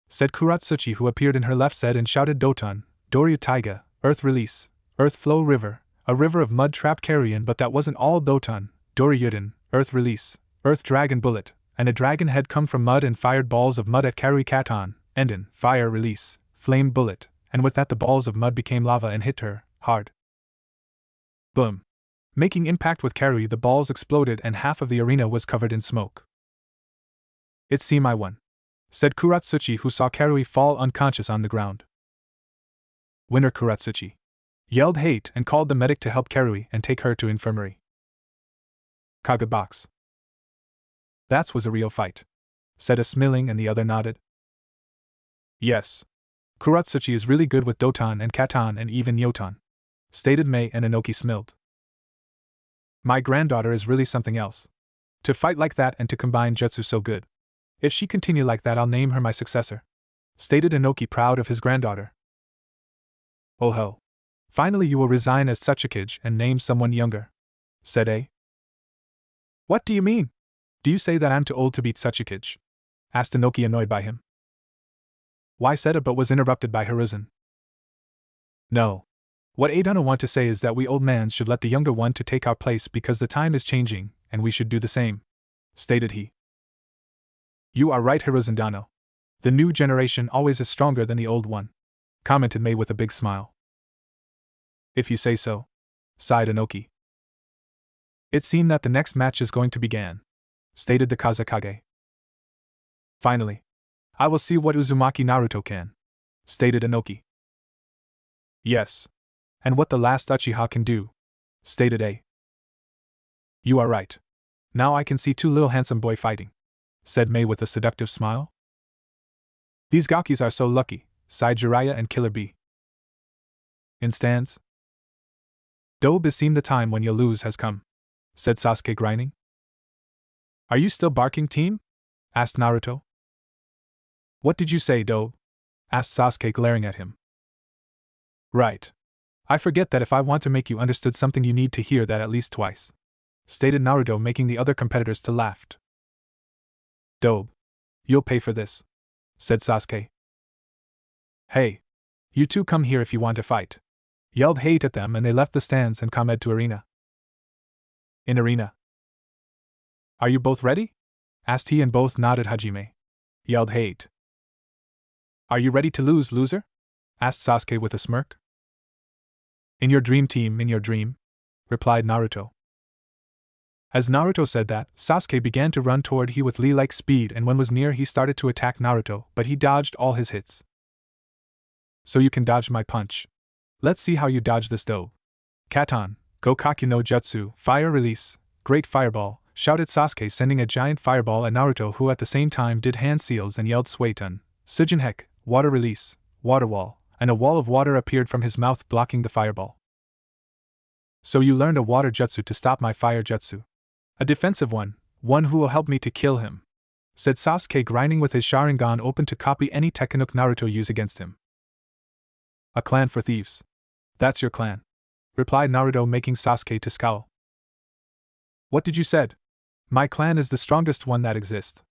said Kuratsuchi, who appeared in her left side and shouted Doton, Doryu Taiga, earth release, earth flow river, a river of mud trapped Karui in, but that wasn't all. Doton, Doryuden, earth release, earth dragon bullet, and a dragon head come from mud and fired balls of mud at Karui. Katan, Enden, fire release, flame bullet, and with that the balls of mud became lava and hit her, hard. Boom. Making impact with Karui, the balls exploded and half of the arena was covered in smoke. It seemed I won, said Kuratsuchi, who saw Karui fall unconscious on the ground. Winner Kuratsuchi, yelled Hate, and called the medic to help Karui and take her to infirmary. Kaga box. That was a real fight, said a Smiling, and the other nodded. Yes. Kuratsuchi is really good with Doton and Katan and even Yoton, stated Mei, and Inoki smiled. My granddaughter is really something else. To fight like that and to combine jutsu so good. If she continue like that I'll name her my successor, stated Inoki, proud of his granddaughter. Oh ho. Finally you will resign as Tsuchikage and name someone younger, said A. What do you mean? Do you say that I'm too old to beat Tsuchikage? Asked Inoki, annoyed by him. Why, said A, but was interrupted by Hiruzen. No. What I don't want to say is that we old mans should let the younger one to take our place because the time is changing, and we should do the same, stated he. You are right, Hiruzen Dano. The new generation always is stronger than the old one, commented Mei with a big smile. If you say so, sighed Inoki. It seemed that the next match is going to begin, stated the Kazekage. Finally, I will see what Uzumaki Naruto can, stated Inoki. Yes. And what the last Uchiha can do, stated A. You are right. Now I can see 2 little handsome boy fighting, said Mei with a seductive smile. These Gakis are so lucky, sighed Jiraiya and Killer Bee. In stands. Dobe, it seemed the time when you'll lose has come, said Sasuke, grinding. Are you still barking, team? Asked Naruto. What did you say, Dobe? Asked Sasuke, glaring at him. Right. I forget that if I want to make you understood something you need to hear that at least twice, stated Naruto, making the other competitors to laugh. Dobe, you'll pay for this, said Sasuke. Hey, you two come here if you want to fight, yelled Hate at them, and they left the stands and come to arena. In arena. Are you both ready? Asked he, and both nodded. Hajime, yelled Hate. Are you ready to lose, loser? Asked Sasuke with a smirk. In your dream team, in your dream, replied Naruto. As Naruto said that, Sasuke began to run toward he with Lee-like speed, and when was near he started to attack Naruto, but he dodged all his hits. So you can dodge my punch. Let's see how you dodge this dough. Katon, Gokaku no Jutsu, fire release, great fireball, shouted Sasuke, sending a giant fireball at Naruto, who at the same time did hand seals and yelled Suiton, Sujin Heck, water release, water wall, and a wall of water appeared from his mouth blocking the fireball. So you learned a water jutsu to stop my fire jutsu. A defensive one who will help me to kill him, said Sasuke, grinding with his Sharingan open to copy any technique Naruto use against him. A clan for thieves. That's your clan, replied Naruto, making Sasuke to scowl. What did you said? My clan is the strongest one that exists.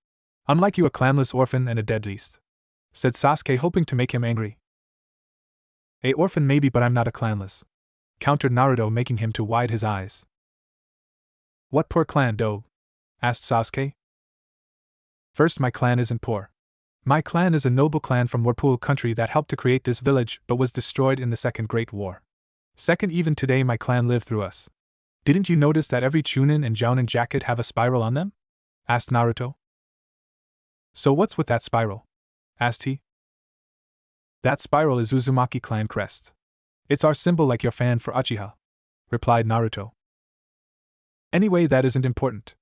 Unlike you, a clanless orphan and a dead beast, said Sasuke, hoping to make him angry. A orphan maybe, but I'm not a clanless, countered Naruto, making him to wide his eyes. What poor clan, doe? Asked Sasuke. First, my clan isn't poor. My clan is a noble clan from Whirlpool country that helped to create this village but was destroyed in the Second Great War. Second, even today my clan lived through us. Didn't you notice that every Chunin and Jounin jacket have a spiral on them? Asked Naruto. So what's with that spiral? Asked he. That spiral is Uzumaki clan crest. It's our symbol, like your fan for Uchiha, replied Naruto. Anyway, that isn't important.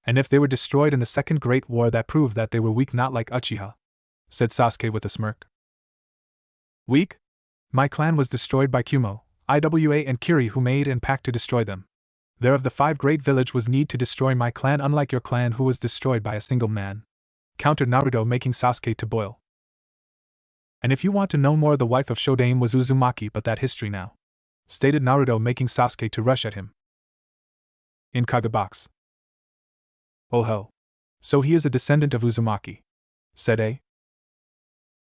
And if they were destroyed in the Second Great War, that proved that they were weak, not like Uchiha, said Sasuke with a smirk. Weak? My clan was destroyed by Kumo, Iwa and Kiri, who made and packed to destroy them. There of the 5 great village was need to destroy my clan, unlike your clan who was destroyed by a single man, countered Naruto, making Sasuke to boil. And if you want to know more, the wife of Shodaime was Uzumaki, but that history now, stated Naruto, making Sasuke to rush at him. In Kagebox. Oh ho. So he is a descendant of Uzumaki, said A.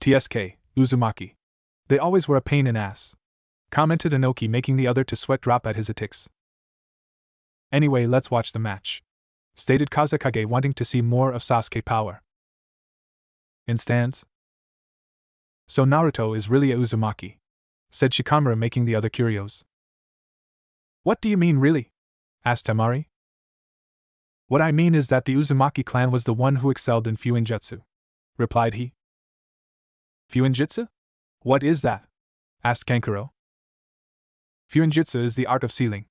TSK, Uzumaki. They always were a pain in ass, commented Inoki, making the other to sweat drop at his attacks. Anyway, let's watch the match, stated Kazekage, wanting to see more of Sasuke power. In stands. So Naruto is really a Uzumaki, said Shikamaru, making the other curious. What do you mean, really? Asked Temari. What I mean is that the Uzumaki clan was the one who excelled in Fuinjutsu, replied he. Fuinjutsu? What is that? Asked Kankuro. Fuinjutsu is the art of sealing.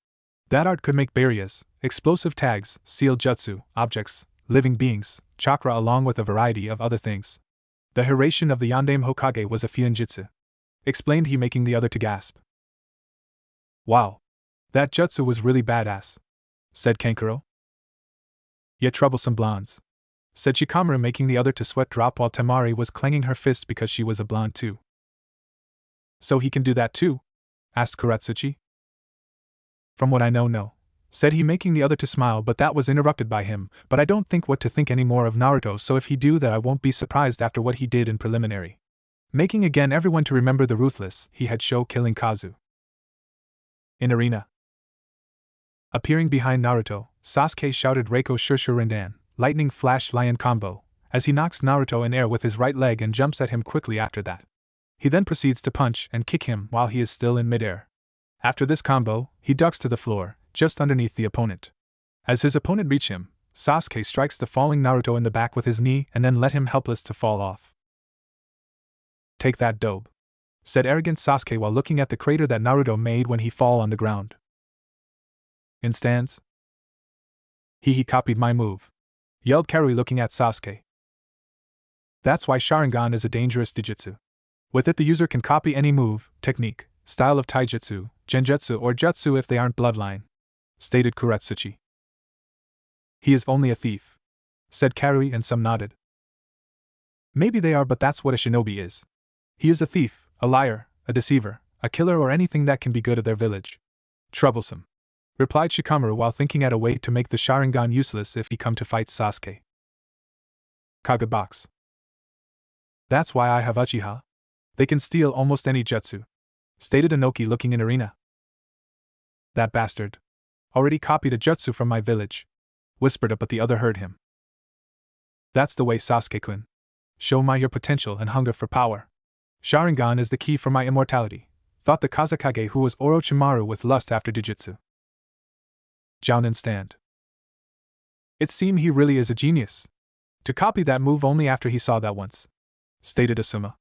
That art could make barriers, explosive tags, seal jutsu, objects, living beings, chakra, along with a variety of other things. The Hiraishin of the Yondaime Hokage was a Fuinjutsu, explained he, making the other to gasp. Wow. That jutsu was really badass, said Kankuro. Yet troublesome blondes, said Shikamaru, making the other to sweat drop, while Temari was clenching her fist because she was a blonde too. So he can do that too? Asked Kuratsuchi. From what I know, no, said he, making the other to smile, but that was interrupted by him. But I don't think what to think anymore of Naruto, so if he do that I won't be surprised after what he did in preliminary. Making again everyone to remember the ruthless he had show killing Kazu. In arena. Appearing behind Naruto, Sasuke shouted Reiko Shurshurinden, lightning flash lion combo, as he knocks Naruto in air with his right leg and jumps at him quickly after that. He then proceeds to punch and kick him while he is still in midair. After this combo, he ducks to the floor, just underneath the opponent. As his opponent reaches him, Sasuke strikes the falling Naruto in the back with his knee and then let him helpless to fall off. Take that, dope, said arrogant Sasuke while looking at the crater that Naruto made when he fall on the ground. In stands. He copied my move, yelled Karui, looking at Sasuke. That's why Sharingan is a dangerous dijutsu. With it the user can copy any move, technique, style of taijutsu, genjutsu or jutsu if they aren't bloodline, stated Kuratsuchi. He is only a thief, said Karui, and some nodded. Maybe they are, but that's what a shinobi is. He is a thief, a liar, a deceiver, a killer, or anything that can be good of their village. Troublesome, replied Shikamaru while thinking at a way to make the Sharingan useless if he come to fight Sasuke. Kagebox. That's why I have Uchiha. They can steal almost any jutsu, stated Inoki, looking in arena. That bastard already copied a jutsu from my village, whispered up, but the other heard him. That's the way, Sasuke-kun. Show your potential and hunger for power, Sharingan is the key for my immortality, thought the Kazekage who was Orochimaru with lust after Jujutsu. Jounin stand. It seemed he really is a genius. To copy that move only after he saw that once, stated Asuma.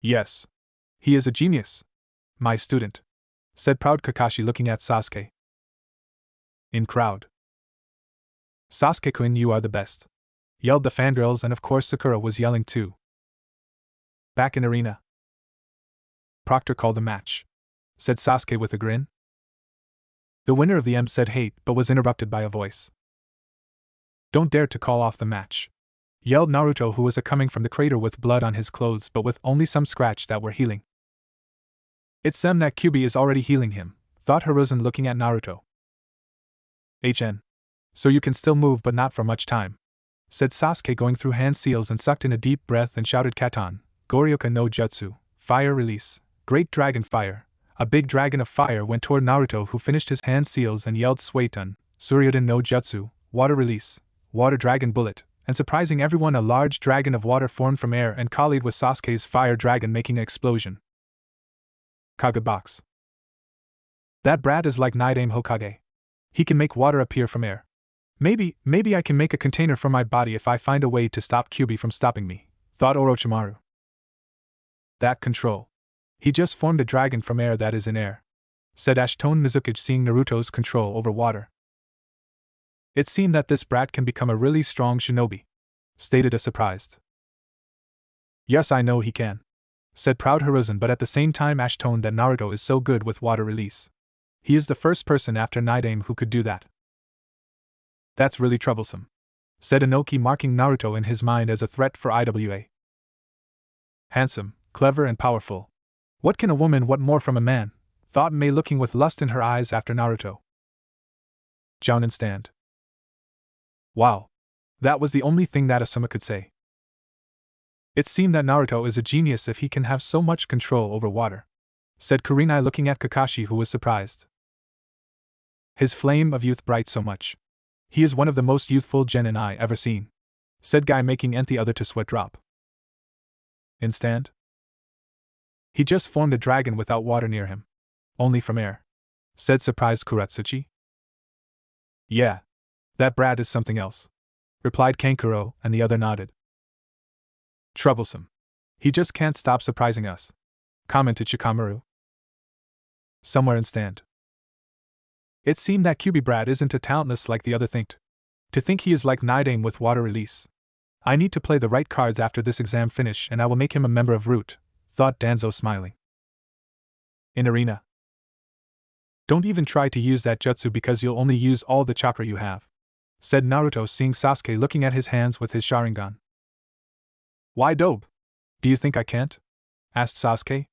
Yes. He is a genius. My student, said proud Kakashi looking at Sasuke. In crowd. Sasuke-kun, you are the best, yelled the fangirls, and of course Sakura was yelling too. Back in arena. Proctor called the match, said Sasuke with a grin. The winner of the M said hate but was interrupted by a voice. Don't dare to call off the match, yelled Naruto, who was coming from the crater with blood on his clothes but with only some scratch that were healing. It's Sem that Kyuubi is already healing him, thought Hiruzen looking at Naruto. HN. So you can still move but not for much time, said Sasuke, going through hand seals and sucked in a deep breath and shouted Katan, Goryoka no Jutsu, fire release, great dragon fire. A big dragon of fire went toward Naruto, who finished his hand seals and yelled Suiton, Suryuden no Jutsu, water release, water dragon bullet, and surprising everyone, a large dragon of water formed from air and collied with Sasuke's fire dragon, making an explosion. Kage box. That brat is like Nidaime Hokage. He can make water appear from air. Maybe I can make a container for my body if I find a way to stop Kyuubi from stopping me, thought Orochimaru. That control. He just formed a dragon from air that is in air, said Ashton Mizuki, seeing Naruto's control over water. It seemed that this brat can become a really strong shinobi, stated a surprised. Yes, I know he can, said proud Hiruzen, but at the same time Ashton that Naruto is so good with water release. He is the first person after Nidaime who could do that. That's really troublesome, said Inoki, marking Naruto in his mind as a threat for IWA. Handsome, clever and powerful. What can a woman want more from a man? Thought Mei, looking with lust in her eyes after Naruto. Jounin stand. Wow. That was the only thing that Asuma could say. It seemed that Naruto is a genius if he can have so much control over water, said Kurenai, looking at Kakashi, who was surprised. His flame of youth bright so much. He is one of the most youthful genin I ever seen, said Guy, making the other to sweat drop. Instand? He just formed a dragon without water near him. Only from air, said surprised Kuratsuchi. Yeah. That brat is something else, replied Kankuro, and the other nodded. Troublesome. He just can't stop surprising us, commented Shikamaru. Somewhere in stand. It seemed that Kyuubi brat isn't a talentless like the other thinked. To think he is like Nidaime with water release. I need to play the right cards after this exam finish and I will make him a member of Root, thought Danzo, smiling. In arena. Don't even try to use that jutsu because you'll only use all the chakra you have, said Naruto, seeing Sasuke looking at his hands with his Sharingan. Why, Dobe? Do you think I can't? Asked Sasuke.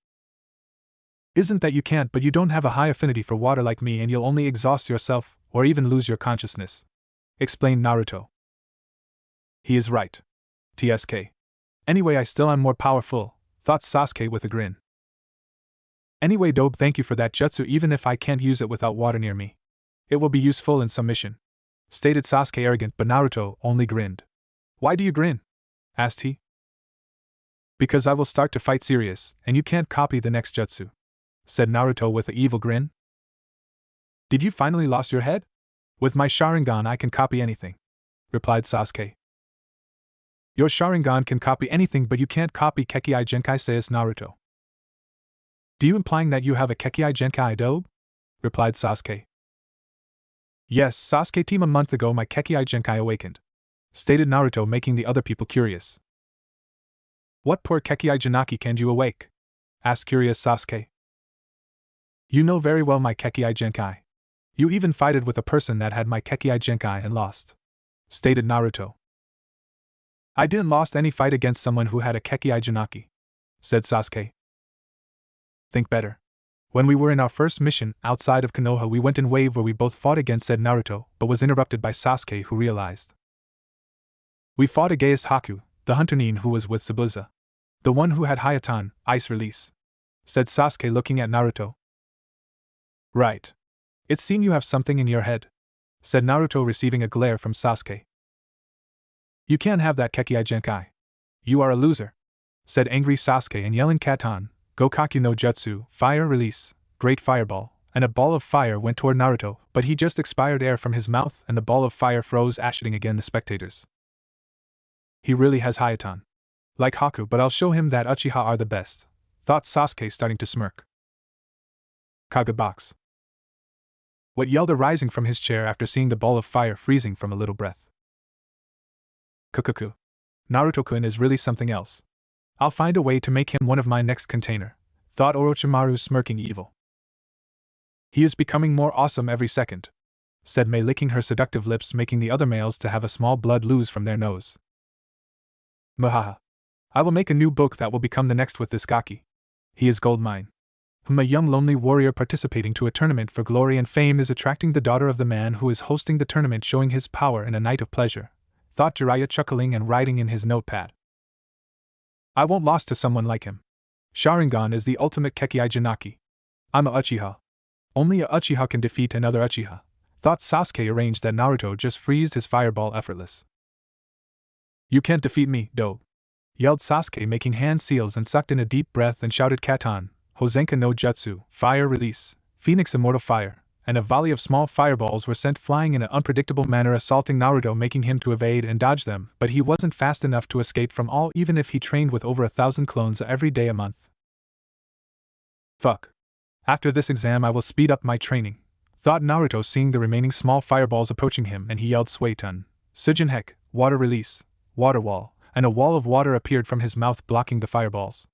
Isn't that you can't, but you don't have a high affinity for water like me and you'll only exhaust yourself, or even lose your consciousness, explained Naruto. He is right. TSK. Anyway, I still am more powerful, thought Sasuke with a grin. Anyway, Dobe, thank you for that jutsu even if I can't use it without water near me. It will be useful in some mission, stated Sasuke arrogant, but Naruto only grinned. Why do you grin? Asked he. Because I will start to fight serious, and you can't copy the next jutsu, said Naruto with an evil grin. Did you finally lost your head? With my Sharingan I can copy anything, replied Sasuke. Your Sharingan can copy anything but you can't copy Kekkei Genkai, says Naruto. Do you implying that you have a Kekkei Genkai, Dobe? Replied Sasuke. Yes, Sasuke team, a month ago my Kekkei Genkai awakened, stated Naruto, making the other people curious. What poor Kekkei Janaki can you awake? Asked curious Sasuke. You know very well my Kekkei Genkai. You even fighted with a person that had my Kekkei Genkai and lost, stated Naruto. I didn't lost any fight against someone who had a Kekkei Janaki, said Sasuke. Think better. When we were in our first mission outside of Konoha, we went in wave where we both fought against, said Naruto, but was interrupted by Sasuke, who realized. We fought against Haku, the Hunter-nin who was with Sabuza. The one who had Hayatan, ice release, said Sasuke, looking at Naruto. Right. It seems you have something in your head, said Naruto, receiving a glare from Sasuke. You can't have that Kekkei Genkai. You are a loser, said angry Sasuke and yelling Katan, Gokaku no Jutsu, fire release, great fireball, and a ball of fire went toward Naruto, but he just expired air from his mouth and the ball of fire froze, ashing again the spectators. He really has Hayatan. Like Haku, but I'll show him that Uchiha are the best, thought Sasuke, starting to smirk. Kagebox. What yelled, arising from his chair after seeing the ball of fire freezing from a little breath. Kukuku. Naruto-kun is really something else. I'll find a way to make him one of my next container, thought Orochimaru, smirking evil. He is becoming more awesome every second, said Mei, licking her seductive lips, making the other males to have a small blood ooze from their nose. Muhaha. I will make a new book that will become the next with this Gaki. He is gold mine. A young lonely warrior participating to a tournament for glory and fame is attracting the daughter of the man who is hosting the tournament, showing his power in a night of pleasure, thought Jiraiya, chuckling and writing in his notepad. I won't lose to someone like him. Sharingan is the ultimate Kekkei Jinaki. I'm a Uchiha. Only a Uchiha can defeat another Uchiha, thought Sasuke, arranged that Naruto just freezed his fireball effortless. You can't defeat me, dope, yelled Sasuke, making hand seals and sucked in a deep breath and shouted Katan, Hozenka no Jutsu, fire release, Phoenix immortal fire, and a volley of small fireballs were sent flying in an unpredictable manner, assaulting Naruto, making him to evade and dodge them, but he wasn't fast enough to escape from all, even if he trained with over 1,000 clones every day a month. Fuck. After this exam I will speed up my training, thought Naruto, seeing the remaining small fireballs approaching him, and he yelled Suiton, Sujin Heck, water release, water wall, and a wall of water appeared from his mouth, blocking the fireballs.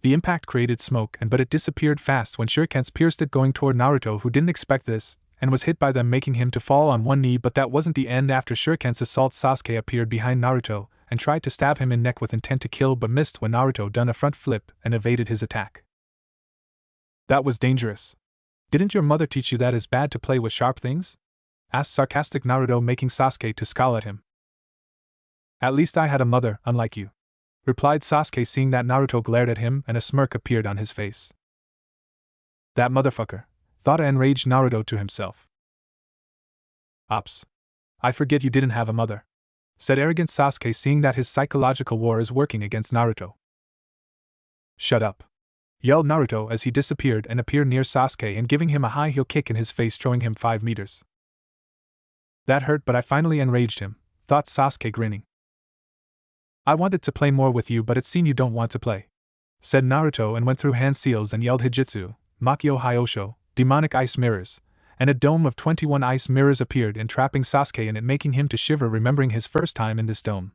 The impact created smoke, but it disappeared fast when shurikens pierced it, going toward Naruto, who didn't expect this, and was hit by them, making him to fall on one knee. But that wasn't the end. After shuriken's assault, Sasuke appeared behind Naruto, and tried to stab him in neck with intent to kill, but missed when Naruto done a front flip and evaded his attack. That was dangerous. Didn't your mother teach you that it's bad to play with sharp things? Asked sarcastic Naruto, making Sasuke to scowl at him. At least I had a mother, unlike you, replied Sasuke, seeing that Naruto glared at him, and a smirk appeared on his face. That motherfucker, thought enraged Naruto to himself. Ops. I forget you didn't have a mother, said arrogant Sasuke, seeing that his psychological war is working against Naruto. Shut up, yelled Naruto as he disappeared and appeared near Sasuke and giving him a high heel kick in his face, throwing him 5 meters. That hurt, but I finally enraged him, thought Sasuke, grinning. I wanted to play more with you, but it seems you don't want to play, said Naruto, and went through hand seals and yelled Hijitsu, Makio Hyosho, demonic ice mirrors, and a dome of 21 ice mirrors appeared, entrapping Sasuke in it, making him to shiver, remembering his first time in this dome.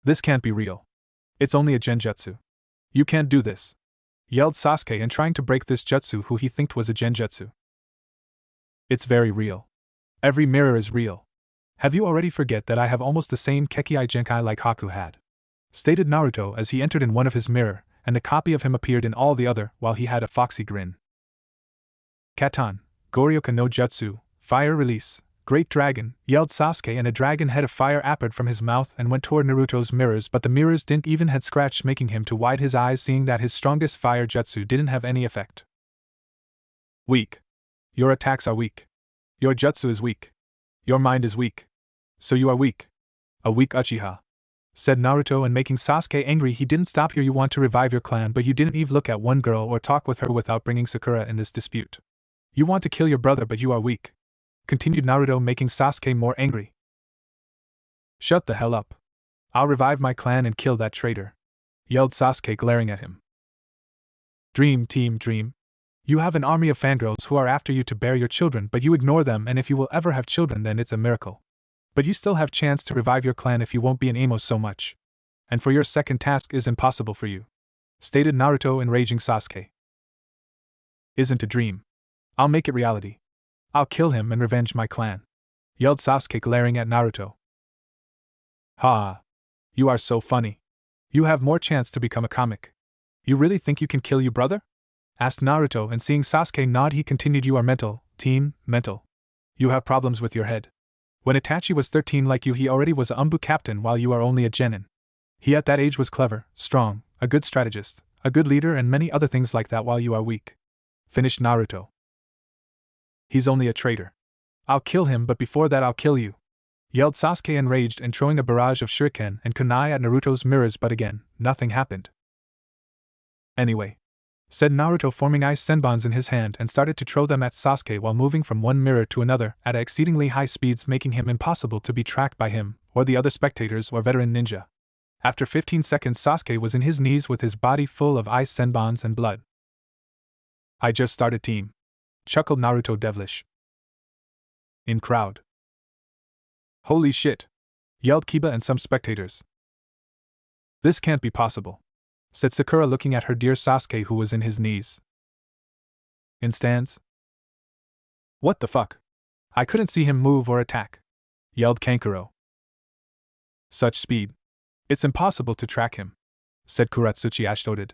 This can't be real. It's only a genjutsu. You can't do this, yelled Sasuke, and trying to break this jutsu who he thinked was a genjutsu. It's very real. Every mirror is real. Have you already forget that I have almost the same Kekkei Genkai like Haku had? Stated Naruto as he entered in one of his mirror, and a copy of him appeared in all the other, while he had a foxy grin. Katan, Goryoka no Jutsu, fire release, great dragon, yelled Sasuke, and a dragon head of fire appeared from his mouth and went toward Naruto's mirrors, but the mirrors didn't even head scratch, making him to wide his eyes, seeing that his strongest fire jutsu didn't have any effect. Weak. Your attacks are weak. Your jutsu is weak. Your mind is weak. So you are weak. A weak Uchiha, said Naruto, and making Sasuke angry. He didn't stop here. You want to revive your clan, but you didn't even look at one girl or talk with her without bringing Sakura in this dispute. You want to kill your brother, but you are weak, continued Naruto, making Sasuke more angry. Shut the hell up. I'll revive my clan and kill that traitor, yelled Sasuke, glaring at him. Dream team, dream. You have an army of fangirls who are after you to bear your children, but you ignore them, and if you will ever have children, then it's a miracle. But you still have chance to revive your clan if you won't be an emo so much. And for your second task is impossible for you, stated Naruto, enraging Sasuke. Isn't a dream. I'll make it reality. I'll kill him and revenge my clan, yelled Sasuke, glaring at Naruto. Ha! You are so funny. You have more chance to become a comic. You really think you can kill your brother? Asked Naruto, and seeing Sasuke nod, he continued, You are mental, team, mental. You have problems with your head. When Itachi was 13 like you, he already was a Umbu captain while you are only a genin. He at that age was clever, strong, a good strategist, a good leader, and many other things like that while you are weak. Finished Naruto. He's only a traitor. I'll kill him, but before that I'll kill you, yelled Sasuke enraged and throwing a barrage of shuriken and kunai at Naruto's mirrors, but again, nothing happened. Anyway, said Naruto, forming ice senbons in his hand and started to throw them at Sasuke while moving from one mirror to another at exceedingly high speeds, making him impossible to be tracked by him, or the other spectators or veteran ninja. After 15 seconds, Sasuke was in his knees with his body full of ice senbons and blood. I just started, team, chuckled Naruto devilish. In crowd. Holy shit, yelled Kiba and some spectators. This can't be possible, said Sakura, looking at her dear Sasuke, who was in his knees. In stands? What the fuck? I couldn't see him move or attack, yelled Kankuro. Such speed. It's impossible to track him, said Kuratsuchi Ashdoded.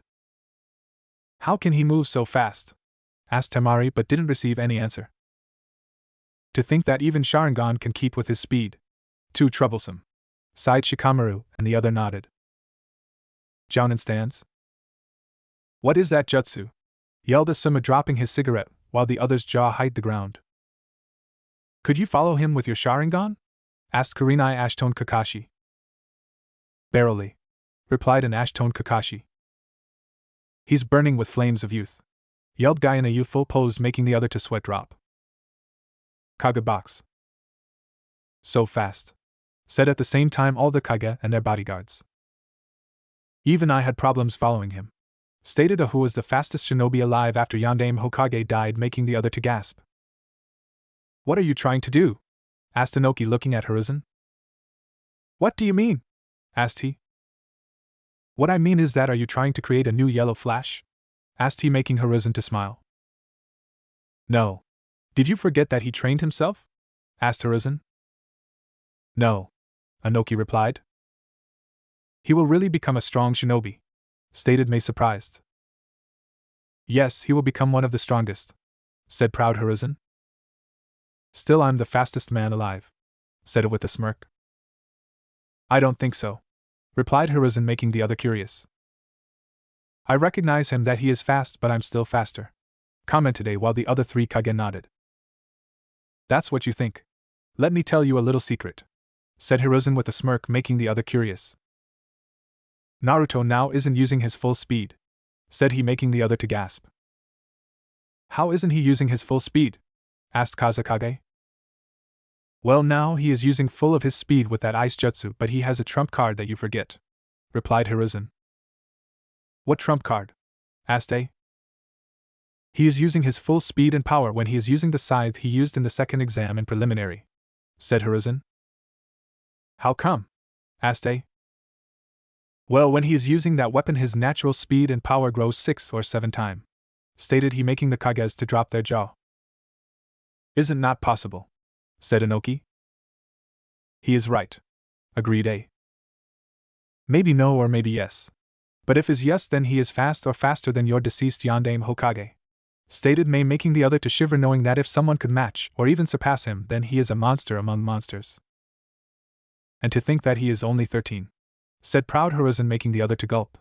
How can he move so fast? Asked Temari, but didn't receive any answer. To think that even Sharingan can keep with his speed. Too troublesome, sighed Shikamaru, and the other nodded. Jounin stands? What is that jutsu? Yelled Asuma, dropping his cigarette, while the other's jaw hit the ground. Could you follow him with your Sharingan? Asked Kurenai Ashtone Kakashi. Barely, replied an Ashtone Kakashi. He's burning with flames of youth, yelled Guy in a youthful pose, making the other to sweat drop. Kage box. So fast, said at the same time all the Kage and their bodyguards. Even I had problems following him, stated who was the fastest shinobi alive after Yondaime Hokage died, making the other to gasp. What are you trying to do? Asked Inoki, looking at Hiruzen. What do you mean? Asked he. What I mean is that, are you trying to create a new yellow flash? Asked he, making Hiruzen to smile. No. Did you forget that he trained himself? Asked Hiruzen. No, Inoki replied. He will really become a strong shinobi, stated Mei, surprised. Yes, he will become one of the strongest, said proud Hiruzen. Still, I'm the fastest man alive, said it with a smirk. I don't think so, replied Hiruzen, making the other curious. I recognize him that he is fast, but I'm still faster, commented A, while the other three Kage nodded. That's what you think. Let me tell you a little secret, said Hiruzen with a smirk, making the other curious. Naruto now isn't using his full speed, said he, making the other to gasp. How isn't he using his full speed? Asked Kazekage. Well, now he is using full of his speed with that ice jutsu, but he has a trump card that you forget, replied Hiruzen. What trump card? Asked A. He is using his full speed and power when he is using the scythe he used in the second exam and preliminary, said Hiruzen. How come? Asked A. Well, when he is using that weapon, his natural speed and power grows 6 or 7 times, stated he, making the Kages to drop their jaw. Isn't not possible, said Inoki. He is right, agreed A. Maybe no or maybe yes. But if is yes, then he is fast or faster than your deceased Yondaime Hokage, stated Mei, making the other to shiver, knowing that if someone could match or even surpass him, then he is a monster among monsters. And to think that he is only 13, said proud Hiruzen, making the other to gulp.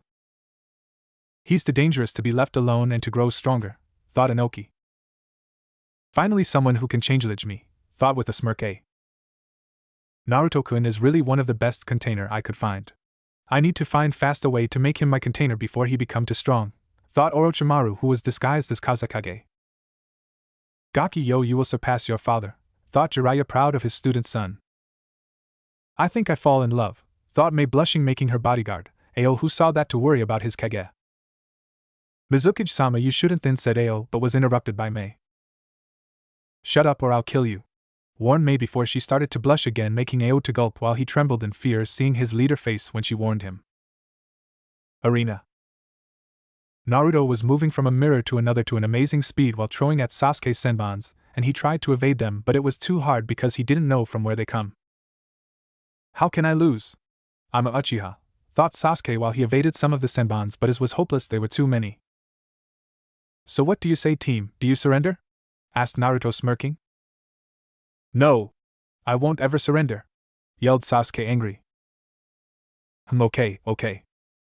He's too dangerous to be left alone and to grow stronger, thought Inoki. Finally someone who can changelage me, thought with a smirk A. Naruto-kun is really one of the best container I could find. I need to find fast a way to make him my container before he become too strong, thought Orochimaru, who was disguised as Kazekage. Gaki yo, you will surpass your father, thought Jiraiya, proud of his student son. I think I fall in love, thought Mei, blushing, making her bodyguard, Ao, who saw that to worry about his Kage. Mizukage-sama, you shouldn't, then said Ao, but was interrupted by Mei. Shut up or I'll kill you, warned Mei before she started to blush again, making Ao to gulp while he trembled in fear seeing his leader face when she warned him. Arena. Naruto was moving from a mirror to another to an amazing speed while throwing at Sasuke's senbons, and he tried to evade them, but it was too hard because he didn't know from where they come. How can I lose? I'm a Uchiha, thought Sasuke while he evaded some of the senbons, but it was hopeless, there were too many. So what do you say, team, do you surrender? Asked Naruto, smirking. No, I won't ever surrender, yelled Sasuke, angry. Okay.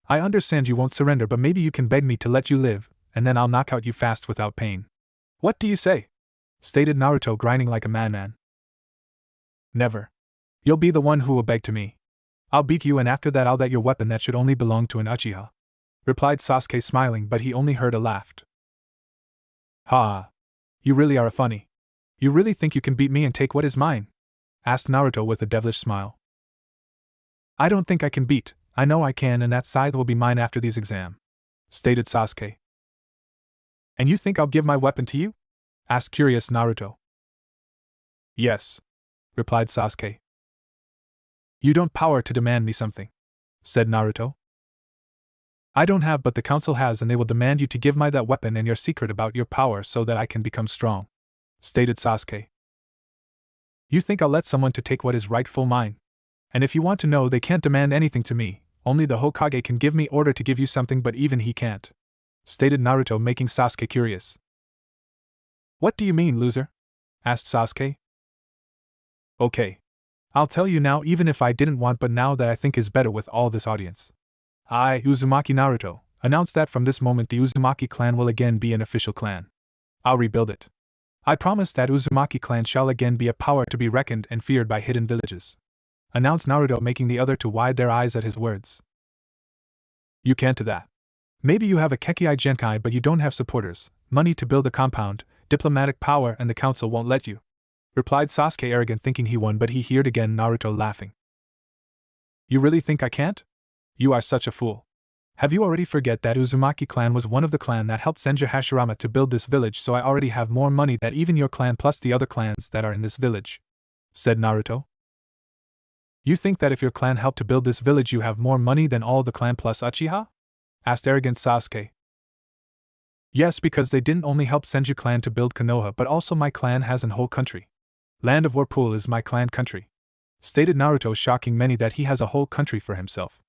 I understand you won't surrender, but maybe you can beg me to let you live, and then I'll knock out you fast without pain. What do you say? Stated Naruto, grinding like a madman. Never, You'll be the one who will beg to me. I'll beat you and after that I'll let your weapon that should only belong to an Uchiha," replied Sasuke smiling, but he only heard a laugh. "Ha! You really are a funny. You really think you can beat me and take what is mine?" asked Naruto with a devilish smile. "I don't think I can beat, I know I can, and that scythe will be mine after these exam," stated Sasuke. "And you think I'll give my weapon to you?" asked curious Naruto. "Yes," replied Sasuke. "You don't power to demand me something," said Naruto. "I don't have, but the council has, and they will demand you to give me that weapon and your secret about your power so that I can become strong," stated Sasuke. "You think I'll let someone to take what is rightful mine? And if you want to know, they can't demand anything to me, only the Hokage can give me order to give you something, but even he can't," stated Naruto, making Sasuke curious. "What do you mean, loser?" asked Sasuke. "Okay. I'll tell you now, even if I didn't want, but now that I think is better with all this audience. I, Uzumaki Naruto, announce that from this moment the Uzumaki clan will again be an official clan. I'll rebuild it. I promise that Uzumaki clan shall again be a power to be reckoned and feared by hidden villages," announced Naruto, making the other to wide their eyes at his words. "You can't do that. Maybe you have a Kekkei Genkai, but you don't have supporters, money to build a compound, diplomatic power, and the council won't let you," replied Sasuke, arrogant, thinking he won, but he heard again Naruto laughing. "You really think I can't? You are such a fool. Have you already forget that Uzumaki clan was one of the clan that helped Senju Hashirama to build this village, so I already have more money than even your clan plus the other clans that are in this village," said Naruto. "You think that if your clan helped to build this village you have more money than all the clan plus Uchiha?" asked arrogant Sasuke. "Yes, because they didn't only help Senju clan to build Konoha, but also my clan has an whole country. Land of Whirlpool is my clan country," stated Naruto, shocking many that he has a whole country for himself.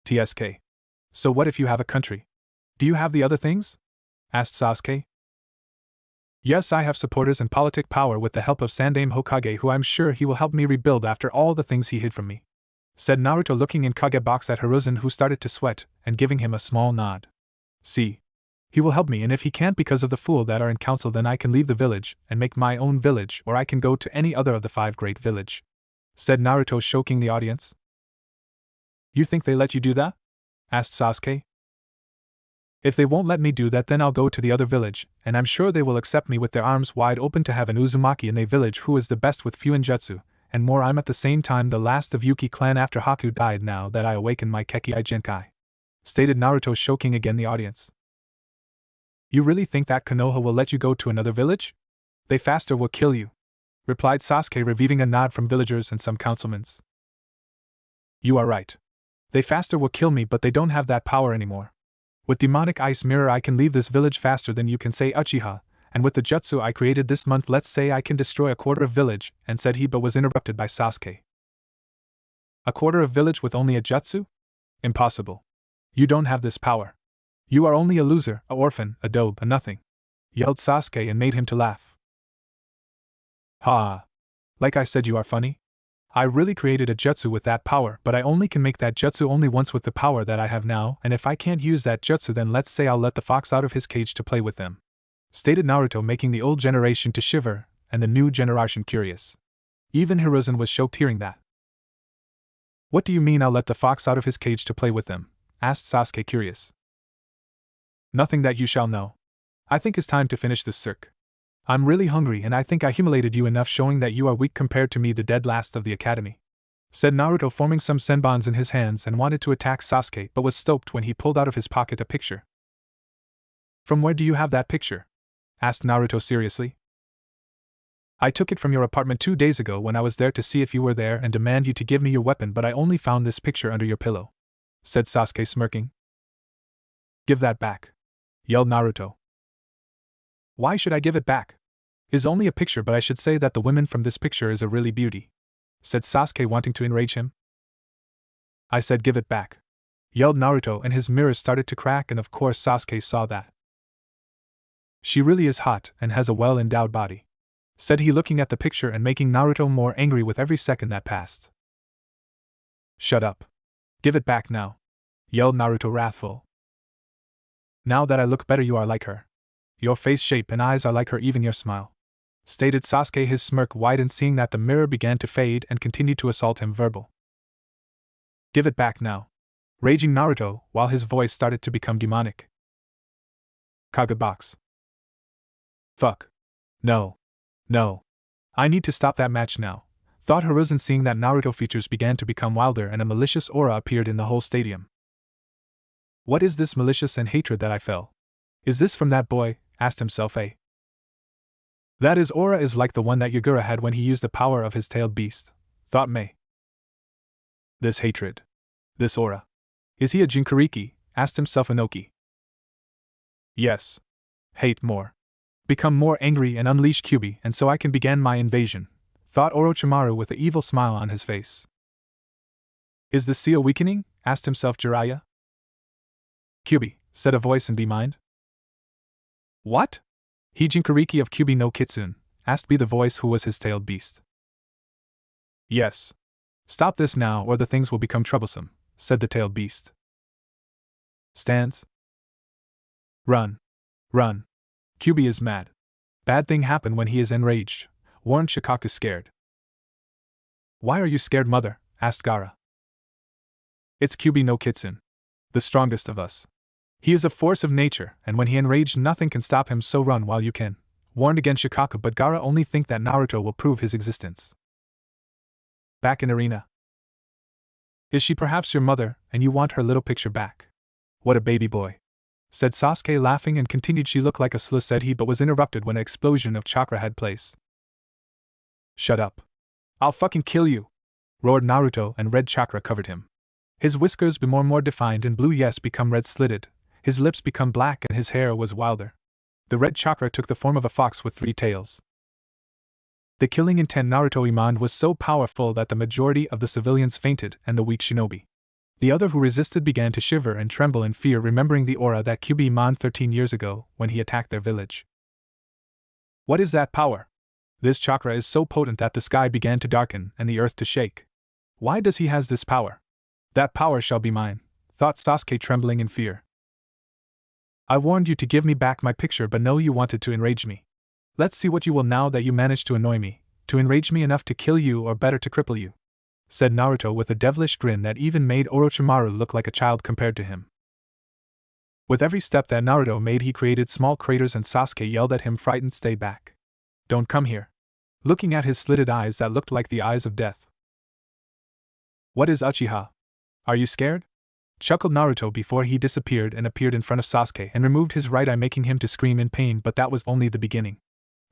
"TSK. So what if you have a country? Do you have the other things?" asked Sasuke. "Yes, I have supporters and politic power with the help of Sandaime Hokage, who I'm sure he will help me rebuild after all the things he hid from me," said Naruto, looking in Kage box at Hiruzen, who started to sweat, and giving him a small nod. "See. He will help me, and if he can't because of the fool that are in council, then I can leave the village and make my own village, or I can go to any other of the 5 great village," said Naruto, choking the audience. "You think they let you do that?" asked Sasuke. "If they won't let me do that, then I'll go to the other village, and I'm sure they will accept me with their arms wide open to have an Uzumaki in a village who is the best with Fuinjutsu, and more. I'm at the same time the last of Yuki clan after Haku died now that I awaken my Kekkei Genkai," stated Naruto, choking again the audience. "You really think that Konoha will let you go to another village? They faster will kill you," replied Sasuke, receiving a nod from villagers and some councilmen. "You are right. They faster will kill me, but they don't have that power anymore. With demonic ice mirror I can leave this village faster than you can say Uchiha, and with the jutsu I created this month let's say I can destroy a quarter of village," and said he, but was interrupted by Sasuke. "A quarter of village with only a jutsu? Impossible. You don't have this power. You are only a loser, a orphan, a dope, a nothing," yelled Sasuke and made him to laugh. "Ha! Like I said, you are funny. I really created a jutsu with that power, but I only can make that jutsu only once with the power that I have now, and if I can't use that jutsu, then let's say I'll let the fox out of his cage to play with them," stated Naruto, making the old generation to shiver, and the new generation curious. Even Hiruzen was shocked hearing that. "What do you mean I'll let the fox out of his cage to play with them?" asked Sasuke, curious. "Nothing that you shall know. I think it's time to finish this cirque. I'm really hungry and I think I humiliated you enough showing that you are weak compared to me, the dead last of the academy," said Naruto, forming some senbons in his hands and wanted to attack Sasuke but was stopped when he pulled out of his pocket a picture. "From where do you have that picture?" asked Naruto seriously. "I took it from your apartment 2 days ago when I was there to see if you were there and demand you to give me your weapon, but I only found this picture under your pillow," said Sasuke, smirking. "Give that back," yelled Naruto. "Why should I give it back? It's only a picture, but I should say that the woman from this picture is a really beauty," said Sasuke, wanting to enrage him. "I said give it back," yelled Naruto, and his mirrors started to crack, and of course Sasuke saw that. "She really is hot and has a well-endowed body," said he, looking at the picture and making Naruto more angry with every second that passed. "Shut up. Give it back now," yelled Naruto, wrathful. "Now that I look better you are like her. Your face shape and eyes are like her, even your smile," stated Sasuke, his smirk widened seeing that the mirror began to fade and continued to assault him verbal. Give it back now. Raging Naruto, while his voice started to become demonic. Kagebox. Fuck. No. No. I need to stop that match now, thought Hiruzen, seeing that Naruto features began to become wilder and a malicious aura appeared in the whole stadium. What is this malicious and hatred that I felt? Is this from that boy? Asked himself A. That his aura is like the one that Yagura had when he used the power of his tailed beast, thought May. This hatred. This aura. Is he a Jinchuriki? Asked himself Inoki. Yes. Hate more. Become more angry and unleash Kyuubi, and so I can begin my invasion, thought Orochimaru with an evil smile on his face. Is the seal weakening? Asked himself Jiraiya. Kyuubi, said a voice in B mind. What? He Jinchuriki of Kyuubi no Kitsune, asked B the voice who was his tailed beast. Yes. Stop this now or the things will become troublesome, said the tailed beast. Stands. Run. Run. Kyuubi is mad. Bad thing happen when he is enraged, warned Shikaku scared. Why are you scared, mother? Asked Gaara. It's Kyuubi no Kitsune. The strongest of us. He is a force of nature, and when he enraged nothing can stop him, so run while you can, warned again Shikaku, but Gaara only think that Naruto will prove his existence. Back in arena. Is she perhaps your mother, and you want her little picture back? What a baby boy, said Sasuke laughing, and continued, she looked like a slush, said he, but was interrupted when an explosion of chakra had place. Shut up. I'll fucking kill you, roared Naruto, and red chakra covered him. His whiskers become more defined and blue, yes, become red slitted, his lips become black and his hair was wilder. The red chakra took the form of a fox with 3 tails. The killing intent Naruto imagined was so powerful that the majority of the civilians fainted and the weak shinobi. The other who resisted began to shiver and tremble in fear, remembering the aura that Kyuubi imagined 13 years ago when he attacked their village. What is that power? This chakra is so potent that the sky began to darken and the earth to shake. Why does he has this power? That power shall be mine, thought Sasuke, trembling in fear. I warned you to give me back my picture, but no, you wanted to enrage me. Let's see what you will now that you managed to annoy me, to enrage me enough to kill you, or better to cripple you, said Naruto with a devilish grin that even made Orochimaru look like a child compared to him. With every step that Naruto made, he created small craters, and Sasuke yelled at him, frightened, stay back. Don't come here. Looking at his slitted eyes that looked like the eyes of death. What is Uchiha? Are you scared? Chuckled Naruto before he disappeared and appeared in front of Sasuke and removed his right eye, making him to scream in pain, but that was only the beginning.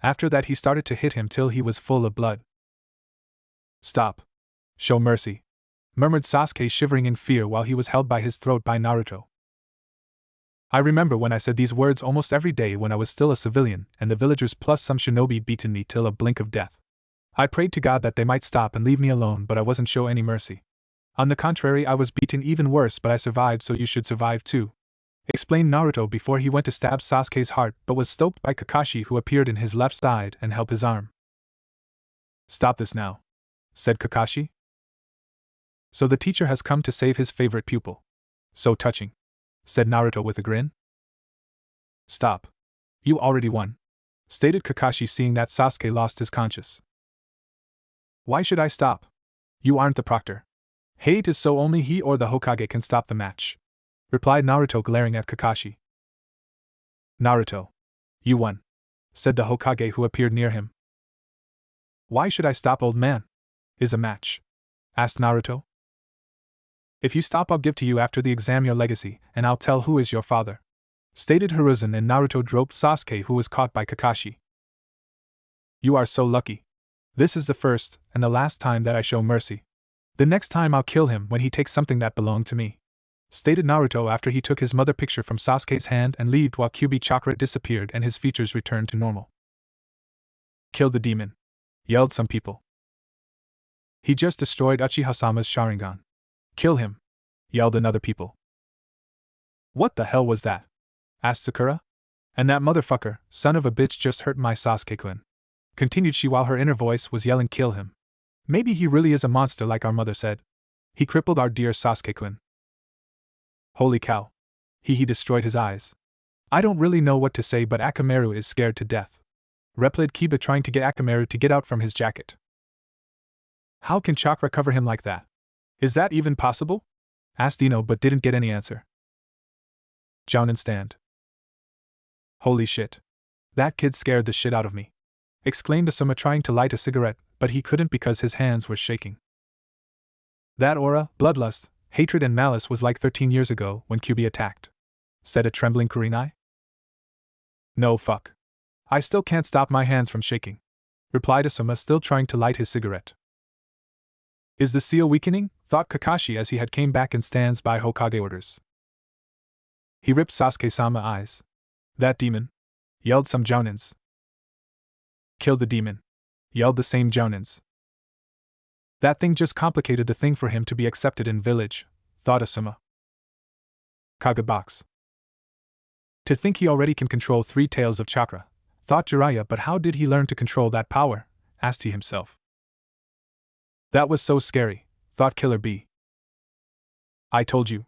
After that he started to hit him till he was full of blood. Stop. Show mercy, murmured Sasuke, shivering in fear while he was held by his throat by Naruto. I remember when I said these words almost every day when I was still a civilian, and the villagers plus some shinobi beaten me till a blink of death. I prayed to God that they might stop and leave me alone, but I wasn't show any mercy. On the contrary, I was beaten even worse, but I survived, so you should survive too, explained Naruto before he went to stab Sasuke's heart, but was stopped by Kakashi, who appeared in his left side and held his arm. Stop this now, said Kakashi. So the teacher has come to save his favorite pupil. So touching, said Naruto with a grin. Stop. You already won, stated Kakashi, seeing that Sasuke lost his conscience. Why should I stop? You aren't the proctor. Hate is so only he or the Hokage can stop the match, replied Naruto, glaring at Kakashi. Naruto. You won, said the Hokage, who appeared near him. Why should I stop, old man? Is a match? Asked Naruto. If you stop, I'll give to you after the exam your legacy, and I'll tell who is your father, stated Hiruzen, and Naruto dropped Sasuke, who was caught by Kakashi. You are so lucky. This is the first and the last time that I show mercy. The next time I'll kill him when he takes something that belonged to me, stated Naruto after he took his mother picture from Sasuke's hand and left while Kyuubi chakra disappeared and his features returned to normal. Kill the demon, yelled some people. He just destroyed Uchiha-sama's Sharingan. Kill him, yelled another people. What the hell was that? Asked Sakura. And that motherfucker, son of a bitch, just hurt my Sasuke-kun, continued she while her inner voice was yelling, kill him. Maybe he really is a monster like our mother said. He crippled our dear Sasuke-kun. Holy cow. He destroyed his eyes. I don't really know what to say, but Akamaru is scared to death. replied Kiba, trying to get Akamaru to get out from his jacket. How can chakra cover him like that? Is that even possible? Asked Ino, but didn't get any answer. Jounin stand. Holy shit. That kid scared the shit out of me, exclaimed Asuma, trying to light a cigarette, but he couldn't because his hands were shaking. That aura, bloodlust, hatred and malice was like 13 years ago when Kyuubi attacked, said a trembling Kurenai. No fuck. I still can't stop my hands from shaking, replied Asuma, still trying to light his cigarette. Is the seal weakening? Thought Kakashi as he had came back and stands by Hokage orders. He ripped Sasuke-sama eyes. That demon, yelled some Jounins. Kill the demon, yelled the same Jounins. That thing just complicated the thing for him to be accepted in village, thought Asuma. Kagebox. To think he already can control 3 tails of chakra, thought Jiraiya, but how did he learn to control that power, asked he himself. That was so scary, thought Killer B. I told you.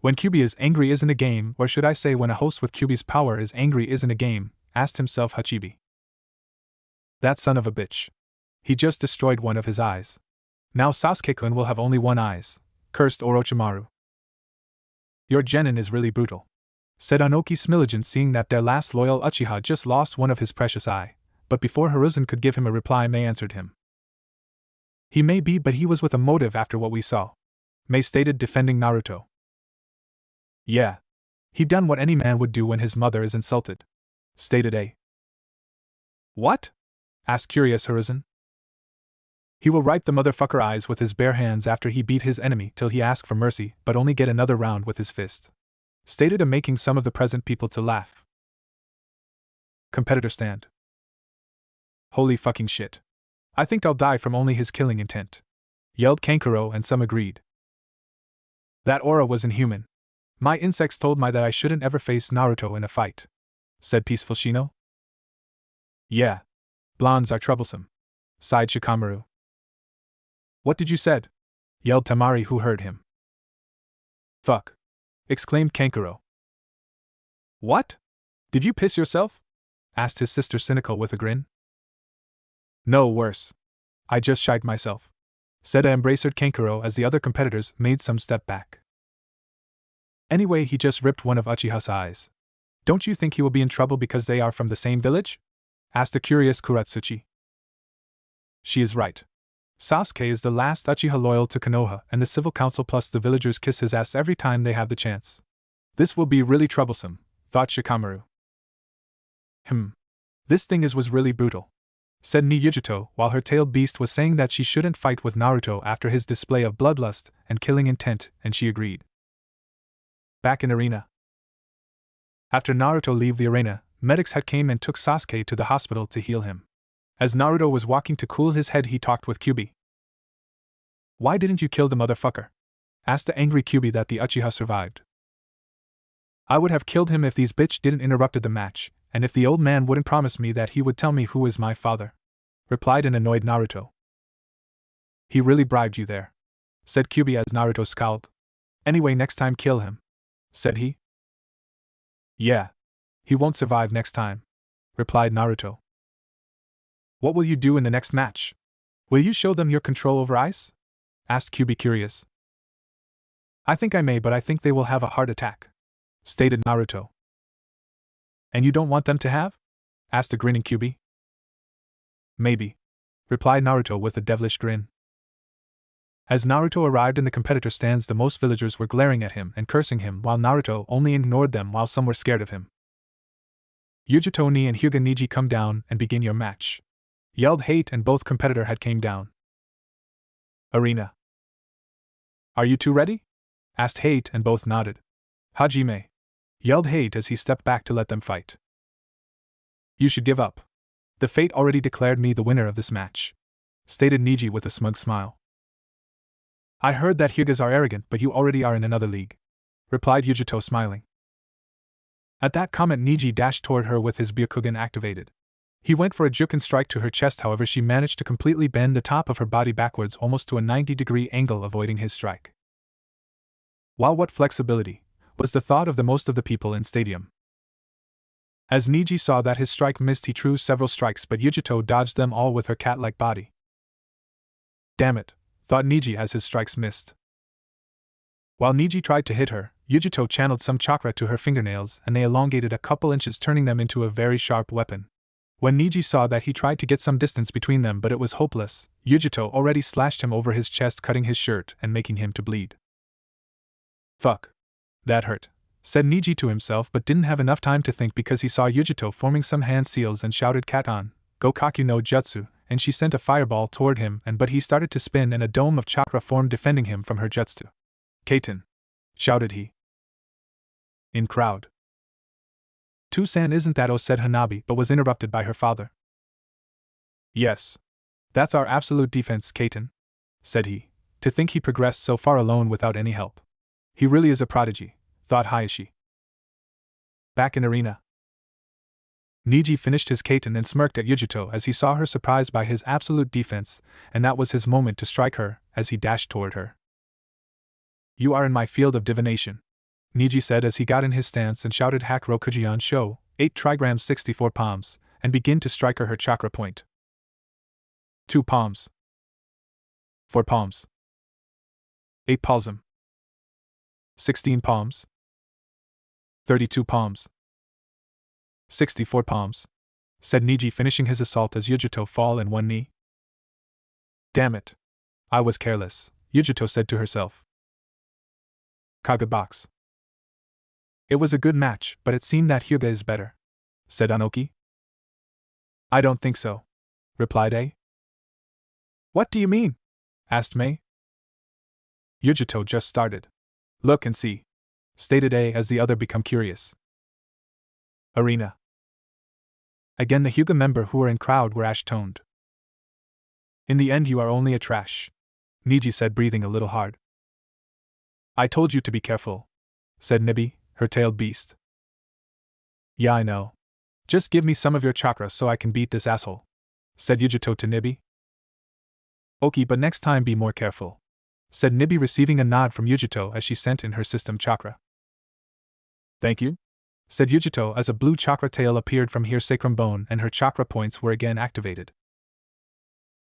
When Kyuubi is angry isn't a game, or should I say when a host with Kyuubi's power is angry isn't a game, asked himself Hachibi. That son of a bitch. He just destroyed one of his eyes. Now Sasuke-kun will have only 1 eye, cursed Orochimaru. Your genin is really brutal, said Anoki Smilligen, seeing that their last loyal Uchiha just lost one of his precious eye, but before Hiruzen could give him a reply, Mei answered him. He may be, but he was with a motive after what we saw, Mei stated, defending Naruto. Yeah. He done what any man would do when his mother is insulted, stated A. What? Asked curious Hiruzen. He will wipe the motherfucker eyes with his bare hands after he beat his enemy till he ask for mercy, but only get another round with his fist, stated A, making some of the present people to laugh. Competitor stand. Holy fucking shit. I think I'll die from only his killing intent, yelled Kankuro, and some agreed. That aura was inhuman. My insects told me that I shouldn't ever face Naruto in a fight, said Peaceful Shino. Yeah. Blondes are troublesome, sighed Shikamaru. What did you said? Yelled Tamari, who heard him. Fuck, exclaimed Kankuro. What? Did you piss yourself? Asked his sister cynical with a grin. No, worse. I just shied myself, said a embracered Kankuro as the other competitors made some step back. Anyway, he just ripped one of Uchiha's eyes. Don't you think he will be in trouble because they are from the same village? Asked the curious Kuratsuchi. She is right. Sasuke is the last Uchiha loyal to Konoha, and the civil council plus the villagers kiss his ass every time they have the chance. This will be really troublesome, thought Shikamaru. This thing was really brutal, said Niyujuto, while her tailed beast was saying that she shouldn't fight with Naruto after his display of bloodlust and killing intent, and she agreed. Back in arena. After Naruto leave the arena, medics had came and took Sasuke to the hospital to heal him. As Naruto was walking to cool his head, he talked with Kyuubi. Why didn't you kill the motherfucker? Asked the angry Kyuubi that the Uchiha survived. I would have killed him if these bitch didn't interrupted the match, and if the old man wouldn't promise me that he would tell me who is my father, replied an annoyed Naruto. He really bribed you there, said Kyuubi as Naruto scowled. Anyway, next time kill him, said he. Yeah. He won't survive next time, replied Naruto. What will you do in the next match? Will you show them your control over ice? Asked Kyuubi, curious. I think I may, but I think they will have a heart attack, stated Naruto. And you don't want them to have? Asked the grinning Kyuubi. Maybe, replied Naruto with a devilish grin. As Naruto arrived in the competitor stands, the most villagers were glaring at him and cursing him, while Naruto only ignored them, while some were scared of him. Yujuto ni and Hyuga Niji, come down and begin your match, yelled Hate, and both competitor had came down. Arena. Are you two ready? Asked Hate, and both nodded. Hajime, yelled Hate as he stepped back to let them fight. You should give up. The fate already declared me the winner of this match, stated Niji with a smug smile. I heard that Hyugas are arrogant, but you already are in another league, replied Yujuto, smiling. At that comment, Niji dashed toward her with his Byakugan activated. He went for a Juken strike to her chest, however she managed to completely bend the top of her body backwards almost to a 90-degree angle, avoiding his strike. Wow, what flexibility, was the thought of the most of the people in stadium. As Niji saw that his strike missed, he threw several strikes, but Yujito dodged them all with her cat-like body. Damn it, thought Niji as his strikes missed. While Niji tried to hit her, Yujito channeled some chakra to her fingernails and they elongated a couple inches, turning them into a very sharp weapon. When Niji saw that, he tried to get some distance between them, but it was hopeless. Yujito already slashed him over his chest, cutting his shirt and making him to bleed. Fuck. That hurt, said Niji to himself, but didn't have enough time to think because he saw Yujito forming some hand seals and shouted Kat-on, Gokaku no Jutsu, and she sent a fireball toward him, but he started to spin and a dome of chakra formed defending him from her jutsu. Kaiten! Shouted he. In crowd. Tusan isn't that, said Hanabi, but was interrupted by her father. Yes. That's our absolute defense, Kaiten, said he. To think he progressed so far alone without any help. He really is a prodigy, thought Hayashi. Back in arena. Niji finished his Kaiten and smirked at Yujito as he saw her surprised by his absolute defense, and that was his moment to strike her, as he dashed toward her. You are in my field of divination, Niji said as he got in his stance and shouted Hack Rokujion Sho, 8 trigrams 64 palms, and begin to strike her chakra point. 2 palms. 4 palms. 8 palsum. 16 palms. 32 palms. 64 palms, said Niji, finishing his assault as Yujito fell in one knee. Damn it. I was careless, Yujito said to herself. Kagebox. It was a good match, but it seemed that Hyuga is better, said Anoki. I don't think so, replied A. What do you mean? asked Mei. Yujito just started. Look and see, stated A as the other became curious. Arena. Again the Hyuga member who were in crowd were ash-toned. In the end you are only a trash, Niji said, breathing a little hard. I told you to be careful, said Nibi, her tailed beast. Yeah, I know. Just give me some of your chakra so I can beat this asshole, said Yujito to Nibi. Okay, but next time be more careful, said Nibi, receiving a nod from Yujito as she sent in her system chakra. Thank you, said Yujito as a blue chakra tail appeared from her sacrum bone and her chakra points were again activated.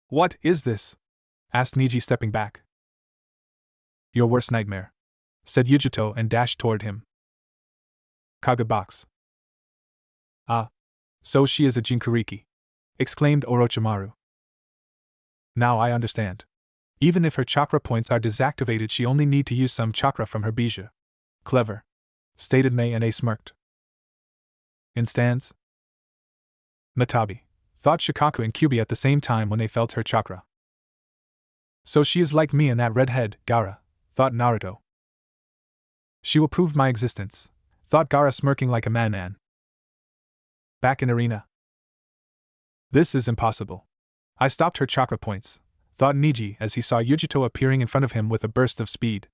What is this? asked Niji, stepping back. Your worst nightmare, said Yujito and dashed toward him. Kagebox. Ah. So she is a Jinkuriki, exclaimed Orochimaru. Now I understand. Even if her chakra points are deactivated, she only need to use some chakra from her bija. Clever, stated Mei, and A smirked. Instance? Matabi, thought Shikaku and Kyubi at the same time when they felt her chakra. So she is like me and that redhead, Gaara, thought Naruto. She will prove my existence, thought Gaara, smirking like a madman. Back in arena. This is impossible. I stopped her chakra points, thought Niji as he saw Yujito appearing in front of him with a burst of speed.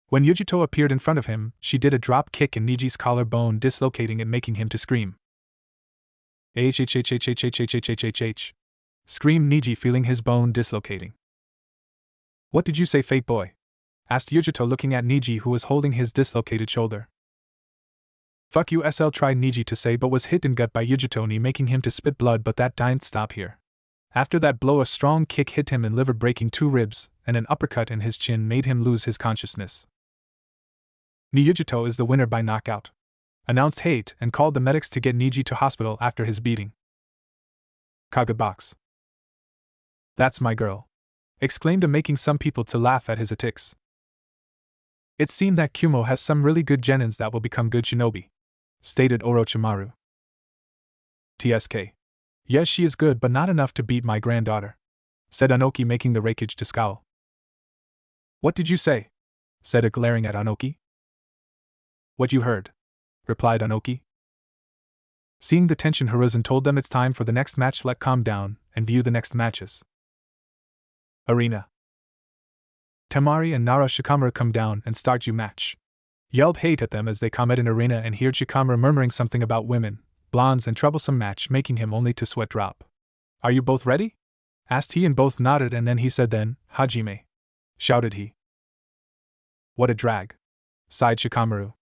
When Yujito appeared in front of him, she did a drop kick in Niji's collarbone, dislocating it, making him to scream. H. Screamed Niji, feeling his bone dislocating. What did you say, fake boy? Asked Yujito, looking at Niji, who was holding his dislocated shoulder. Fuck you, SL, tried Niji to say, but was hit in gut by Yujito, making him to spit blood, but that didn't stop here. After that blow, a strong kick hit him in liver, breaking 2 ribs, and an uppercut in his chin made him lose his consciousness. Yujito is the winner by knockout, announced Hate, and called the medics to get Niji to hospital after his beating. Kagebox. That's my girl, exclaimed A, making some people to laugh at his antics. It seemed that Kumo has some really good genins that will become good shinobi, stated Orochimaru. TSK. Yes, she is good, but not enough to beat my granddaughter, said Anoki, making the Reikage to scowl. What did you say? Said A, glaring at Anoki. What you heard, replied Anoki. Seeing the tension, Hiruzen told them it's time for the next match. Let calm down and view the next matches. Arena. Temari and Nara Shikamaru come down and start you match. Yelled Hate at them as they come at an arena and heard Shikamaru murmuring something about women, blondes, and troublesome match, making him only to sweat drop. Are you both ready? Asked he, and both nodded, and then he said, then, Hajime. Shouted he. What a drag, sighed Shikamaru.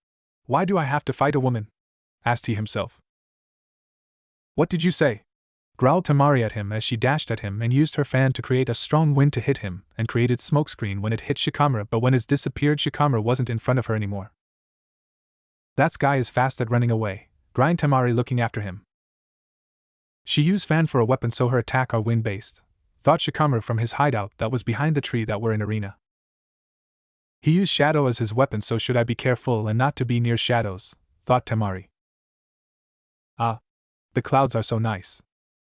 Why do I have to fight a woman? Asked he himself. What did you say? Growled Temari at him as she dashed at him and used her fan to create a strong wind to hit him, and created smokescreen when it hit Shikamaru, but when it disappeared Shikamaru wasn't in front of her anymore. That guy is fast at running away, grinned Temari looking after him. She used fan for a weapon so her attack are wind-based, thought Shikamaru from his hideout that was behind the tree that were in arena. He used shadow as his weapon, so should I be careful and not to be near shadows, thought Temari. Ah. The clouds are so nice.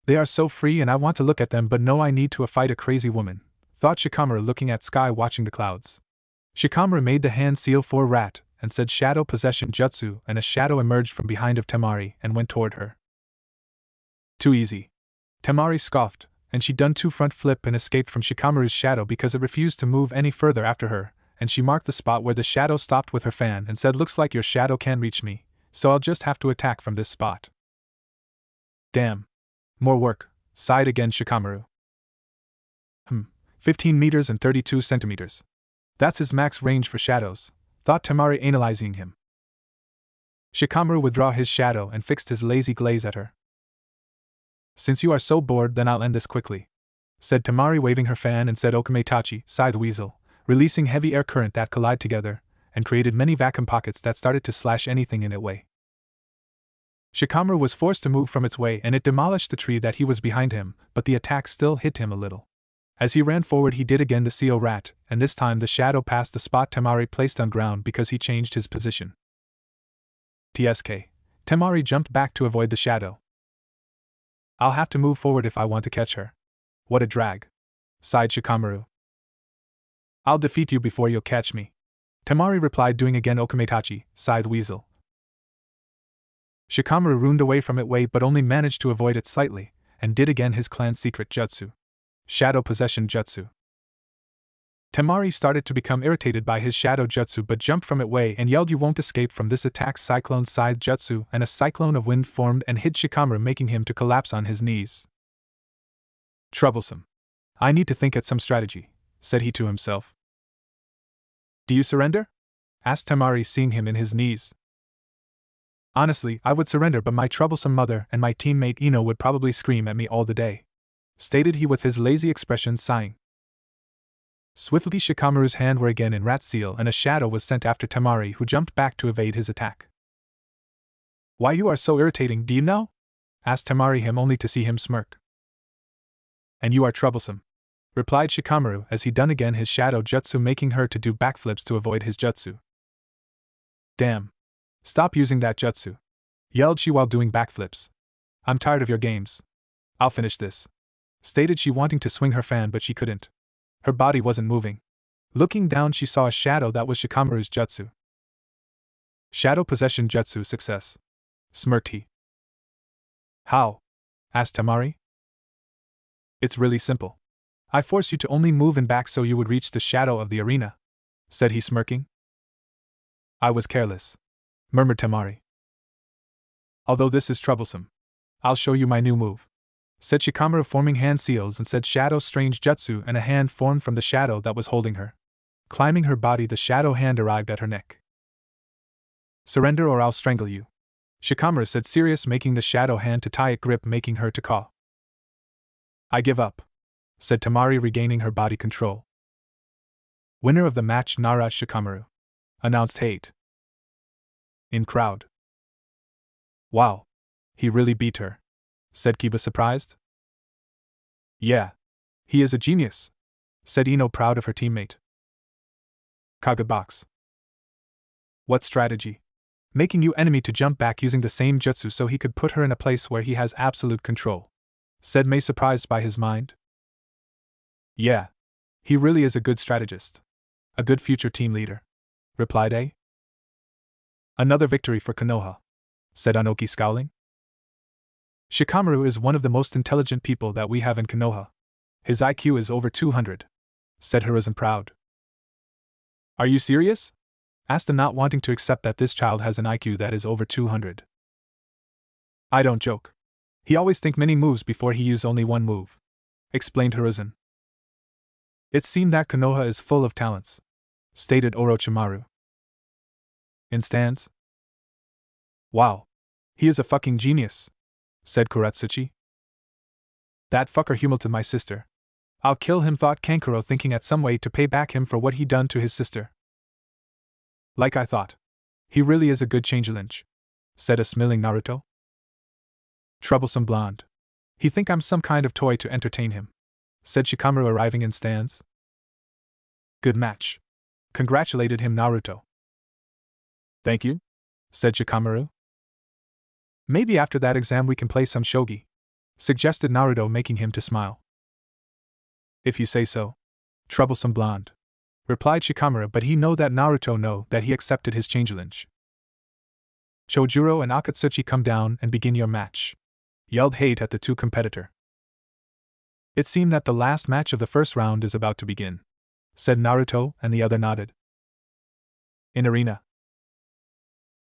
They are so free and I want to look at them, but no, I need to fight a crazy woman, thought Shikamaru looking at sky watching the clouds. Shikamaru made the hand seal for rat and said shadow possession jutsu, and a shadow emerged from behind of Temari and went toward her. Too easy. Temari scoffed, and she done 2 front flip and escaped from Shikamaru's shadow because it refused to move any further after her, and she marked the spot where the shadow stopped with her fan and said, looks like your shadow can't reach me, so I'll just have to attack from this spot. Damn. More work, sighed again Shikamaru. 15 meters and 32 centimeters. That's his max range for shadows, thought Temari analyzing him. Shikamaru withdrew his shadow and fixed his lazy glaze at her. Since you are so bored, then I'll end this quickly, said Temari waving her fan, and said Okametachi, Scythe Weasel, releasing heavy air current that collide together, and created many vacuum pockets that started to slash anything in its way. Shikamaru was forced to move from its way and it demolished the tree that he was behind him, but the attack still hit him a little. As he ran forward he did again the CO rat, and this time the shadow passed the spot Temari placed on ground because he changed his position. TSK. Temari jumped back to avoid the shadow. I'll have to move forward if I want to catch her. What a drag, sighed Shikamaru. I'll defeat you before you'll catch me, Temari replied, doing again Okametachi, Scythe Weasel. Shikamaru ruined away from it way but only managed to avoid it slightly, and did again his clan's secret jutsu. Shadow Possession Jutsu. Temari started to become irritated by his shadow jutsu but jumped from it way and yelled, you won't escape from this attack. Cyclone Scythe Jutsu, and a cyclone of wind formed and hit Shikamaru, making him to collapse on his knees. Troublesome. I need to think at some strategy, said he to himself. Do you surrender? Asked Temari, seeing him in his knees. Honestly, I would surrender, but my troublesome mother and my teammate Ino would probably scream at me all the day, stated he with his lazy expression, sighing. Swiftly Shikamaru's hand were again in rat seal and a shadow was sent after Temari, who jumped back to evade his attack. Why you are so irritating, do you know? Asked Temari him, only to see him smirk. And you are troublesome, replied Shikamaru as he done again his shadow jutsu, making her to do backflips to avoid his jutsu. Damn. Stop using that jutsu, yelled she while doing backflips. I'm tired of your games. I'll finish this, stated she, wanting to swing her fan but she couldn't. Her body wasn't moving. Looking down she saw a shadow that was Shikamaru's jutsu. Shadow Possession Jutsu success, smirked he. How? Asked Temari. It's really simple. I force you to only move and back so you would reach the shadow of the arena, said he, smirking. I was careless, murmured Temari. Although this is troublesome, I'll show you my new move, said Shikamaru, forming hand seals, and said shadow strange jutsu, and a hand formed from the shadow that was holding her. Climbing her body, the shadow hand arrived at her neck. Surrender or I'll strangle you, Shikamaru said, serious, making the shadow hand to tie it grip, making her to caw. I give up, said Temari, regaining her body control. Winner of the match Nara Shikamaru, announced Hate. In crowd. Wow. He really beat her, said Kiba, surprised. Yeah. He is a genius, said Ino, proud of her teammate. Kagebox. What strategy? Making you enemy to jump back using the same jutsu so he could put her in a place where he has absolute control, said Mei, surprised by his mind. Yeah. He really is a good strategist. A good future team leader, replied A. Another victory for Konoha, said Anoki, scowling. Shikamaru is one of the most intelligent people that we have in Konoha. His IQ is over 200, said Hiruzen, proud. Are you serious? Asked the, not wanting to accept that this child has an IQ that is over 200. I don't joke. He always think many moves before he use only one move, explained Hiruzen. It seemed that Konoha is full of talents, stated Orochimaru. Instance? Wow. He is a fucking genius, said Kuratsuchi. That fucker humiliated my sister. I'll kill him, thought Kankuro, thinking at some way to pay back him for what he done to his sister. Like I thought. He really is a good changeling, said a smiling Naruto. Troublesome blonde. He think I'm some kind of toy to entertain him, said Shikamaru, arriving in stands. Good match. Congratulated him Naruto. Thank you, said Shikamaru. Maybe after that exam we can play some shogi, suggested Naruto, making him to smile. If you say so. Troublesome blonde, replied Shikamaru, but he know that Naruto know that he accepted his changeling. Chojuro and Akatsuchi, come down and begin your match, yelled Hate at the two competitor. It seemed that the last match of the first round is about to begin, said Naruto, and the other nodded. In arena.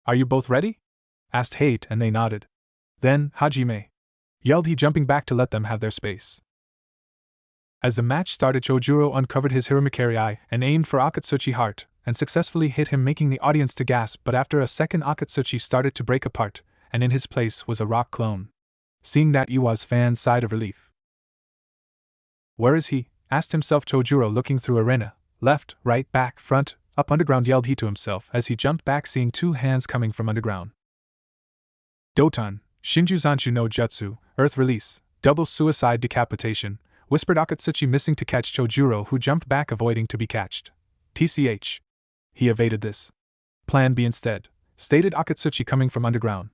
Are you both ready? Asked Hate, and they nodded. Then, Hajime, yelled he, jumping back to let them have their space. As the match started, Chojuro uncovered his Hiramikari and aimed for Akatsuchi's heart, and successfully hit him, making the audience to gasp, but after a second Akatsuchi started to break apart, and in his place was a rock clone. Seeing that, Iwa's fans sighed of relief. Where is he? Asked himself Chojuro, looking through arena, left, right, back, front, up, underground, yelled he to himself as he jumped back, seeing two hands coming from underground. Doton, Shinjuzanchu no Jutsu, Earth Release, Double Suicide Decapitation, whispered Akatsuchi, missing to catch Chojuro, who jumped back, avoiding to be catched. TCH. He evaded this. Plan B instead, stated Akatsuchi, coming from underground.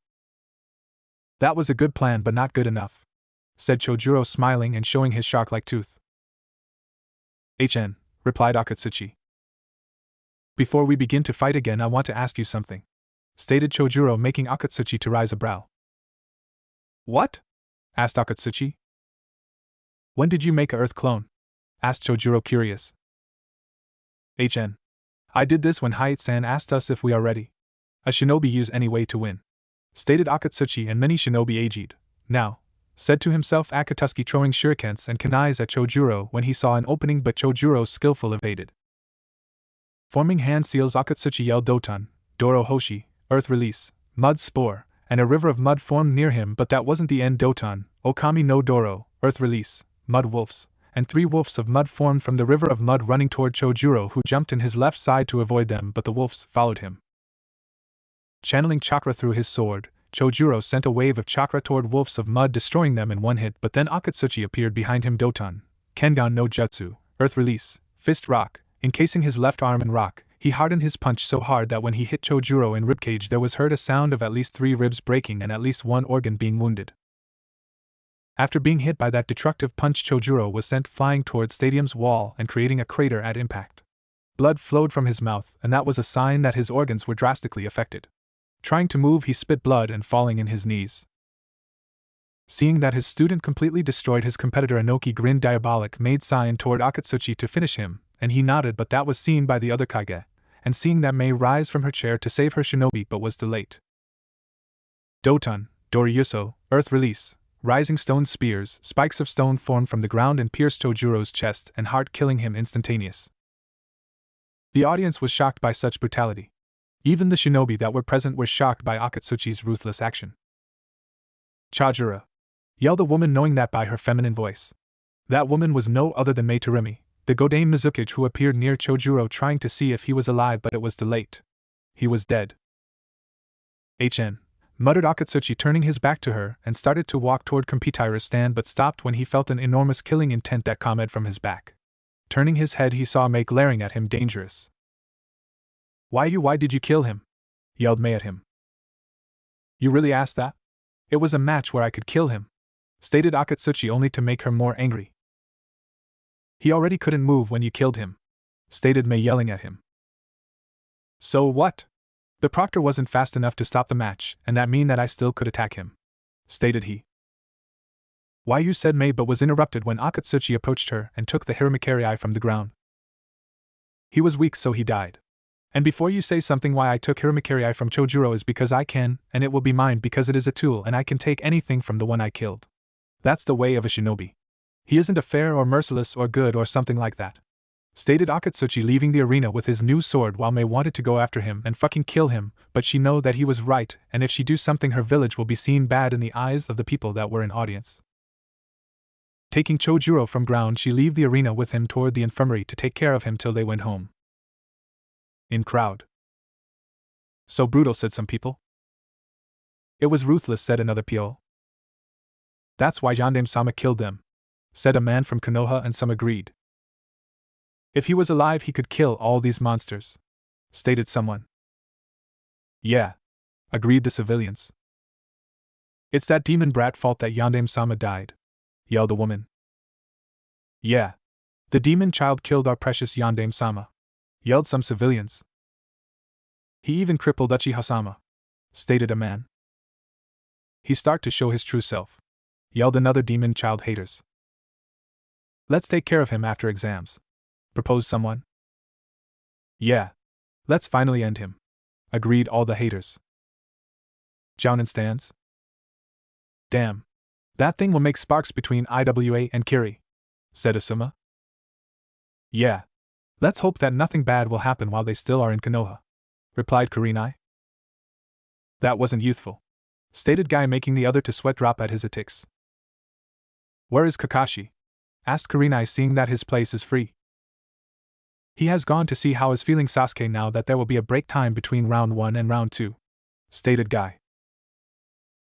That was a good plan, but not good enough, said Chojuro, smiling and showing his shark-like tooth. HN, replied Akatsuchi. Before we begin to fight again, I want to ask you something, stated Chojuro, making Akatsuchi to raise a brow. What? Asked Akatsuchi. When did you make a Earth clone? Asked Chojuro, curious. HN. I did this when Hayate-san asked us if we are ready. A shinobi use any way to win, stated Akatsuchi, and many shinobi aged. Now, said to himself Akatsuki, throwing shurikens and kunais at Chojuro when he saw an opening, but Chojuro skillful evaded. Forming hand seals, Akatsuchi yelled Doton, Doro Hoshi, Earth Release, Mud Spore, and a river of mud formed near him, but that wasn't the end. Doton, Okami no Doro, Earth Release, Mud Wolves, and 3 wolves of mud formed from the river of mud, running toward Chojuro, who jumped in his left side to avoid them, but the wolves followed him. Channeling chakra through his sword, Chojuro sent a wave of chakra toward wolves of mud, destroying them in one hit, but then Akatsuchi appeared behind him. Doton, Kengan no Jutsu, Earth Release, Fist Rock, encasing his left arm in rock. He hardened his punch so hard that when he hit Chojuro in ribcage, there was heard a sound of at least 3 ribs breaking and at least 1 organ being wounded. After being hit by that destructive punch, Chojuro was sent flying towards stadium's wall and creating a crater at impact. Blood flowed from his mouth, and that was a sign that his organs were drastically affected. Trying to move, he spit blood and falling in his knees. Seeing that his student completely destroyed his competitor, Inoki grinned diabolic, made sign toward Akatsuchi to finish him, and he nodded, but that was seen by the other Kage, and seeing that Mei rise from her chair to save her shinobi, but was too late. Doton, Doryuso, Earth Release, rising stone spears, spikes of stone formed from the ground and pierced Chojuro's chest and heart, killing him instantaneous. The audience was shocked by such brutality. Even the shinobi that were present were shocked by Akatsuchi's ruthless action. Chojuro, yelled a woman, knowing that by her feminine voice. That woman was no other than Mei Terumi, the Godame Mizukage, who appeared near Chojuro trying to see if he was alive, but it was too late. He was dead. HN, muttered Akatsuchi, turning his back to her, and started to walk toward Competitor's stand, but stopped when he felt an enormous killing intent that commented from his back. Turning his head, he saw Mei glaring at him, dangerous. Why did you kill him? Yelled Mei at him. You really asked that? It was a match where I could kill him, stated Akatsuchi, only to make her more angry. He already couldn't move when you killed him, stated Mei, yelling at him. So what? The proctor wasn't fast enough to stop the match, and that mean that I still could attack him, stated he. Why, you said Mei, but was interrupted when Akatsuchi approached her and took the Hiramikari from the ground. He was weak, so he died. And before you say something, why I took Hiramikari from Chojuro is because I can, and it will be mine because it is a tool and I can take anything from the one I killed. That's the way of a shinobi. He isn't a fair or merciless or good or something like that, stated Akatsuchi, leaving the arena with his new sword while Mei wanted to go after him and fucking kill him, but she know that he was right, and if she do something her village will be seen bad in the eyes of the people that were in audience. Taking Chojuro from ground, she leave the arena with him toward the infirmary to take care of him till they went home. In crowd. So brutal, said some people. It was ruthless, said another PO. That's why Yandame-sama killed them, said a man from Konoha, and some agreed. If he was alive he could kill all these monsters, stated someone. Yeah, agreed the civilians. It's that demon brat fault that Yandame-sama died, yelled a woman. Yeah, the demon child killed our precious Yandame-sama, yelled some civilians. He even crippled Uchiha-sama, stated a man. He start to show his true self, yelled another demon child haters. Let's take care of him after exams, proposed someone. Yeah, let's finally end him, agreed all the haters. Jounin stands. Damn, that thing will make sparks between IWA and Kiri, said Asuma. Yeah, let's hope that nothing bad will happen while they still are in Konoha, replied Kurenai. That wasn't youthful, stated Guy, making the other to sweat drop at his attacks. Where is Kakashi? Asked Kurenai, seeing that his place is free. He has gone to see how is feeling Sasuke now that there will be a break time between round 1 and round 2, stated Guy.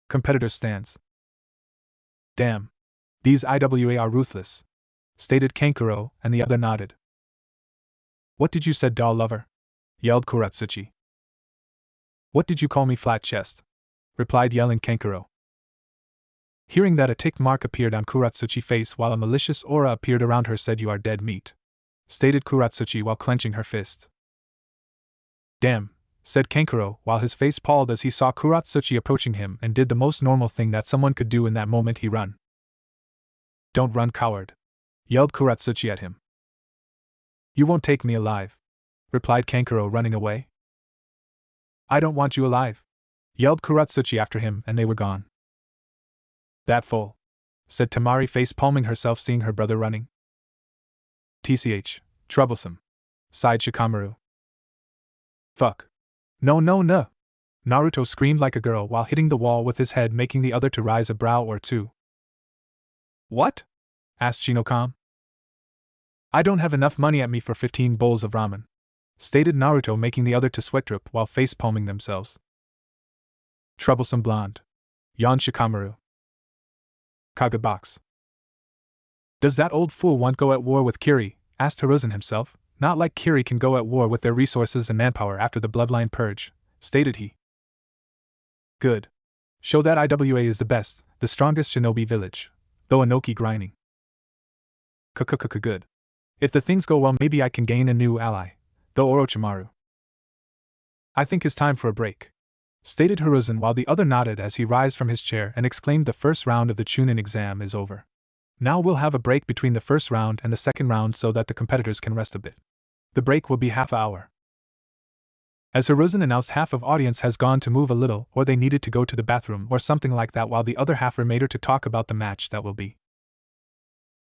Competitor stands. Damn, these IWA are ruthless, stated Kankuro, and the other nodded. What did you said, doll lover? Yelled Kuratsuchi. What did you call me, flat chest? Replied yelling Kankuro. Hearing that, a tick mark appeared on Kuratsuchi's face while a malicious aura appeared around her, said, you are dead meat, stated Kuratsuchi while clenching her fist. Damn, said Kankuro while his face palled as he saw Kuratsuchi approaching him, and did the most normal thing that someone could do in that moment: he run. Don't run, coward, yelled Kuratsuchi at him. You won't take me alive, replied Kankuro, running away. I don't want you alive, yelled Kuratsuchi after him, and they were gone. That fool, said Tamari, face palming herself seeing her brother running. TCH, troublesome, sighed Shikamaru. Fuck. No. Naruto screamed like a girl while hitting the wall with his head, making the other to rise a brow or two. What? Asked Shinokam. I don't have enough money at me for 15 bowls of ramen, stated Naruto, making the other to sweat drip while face palming themselves. Troublesome blonde, yawned Shikamaru. Kagebox. Does that old fool want go at war with Kiri? Asked Hiruzen himself. Not like Kiri can go at war with their resources and manpower after the bloodline purge, stated he. Good. Show that IWA is the best, the strongest shinobi village, though Inoki grinding. Good. If the things go well, maybe I can gain a new ally, though Orochimaru. I think it's time for a break, stated Hiruzen while the other nodded as he rose from his chair and exclaimed, the first round of the Chunin exam is over. Now we'll have a break between the first round and the second round so that the competitors can rest a bit. The break will be half an hour. As Hiruzen announced, half of audience has gone to move a little, or they needed to go to the bathroom or something like that, while the other half remained to talk about the match that will be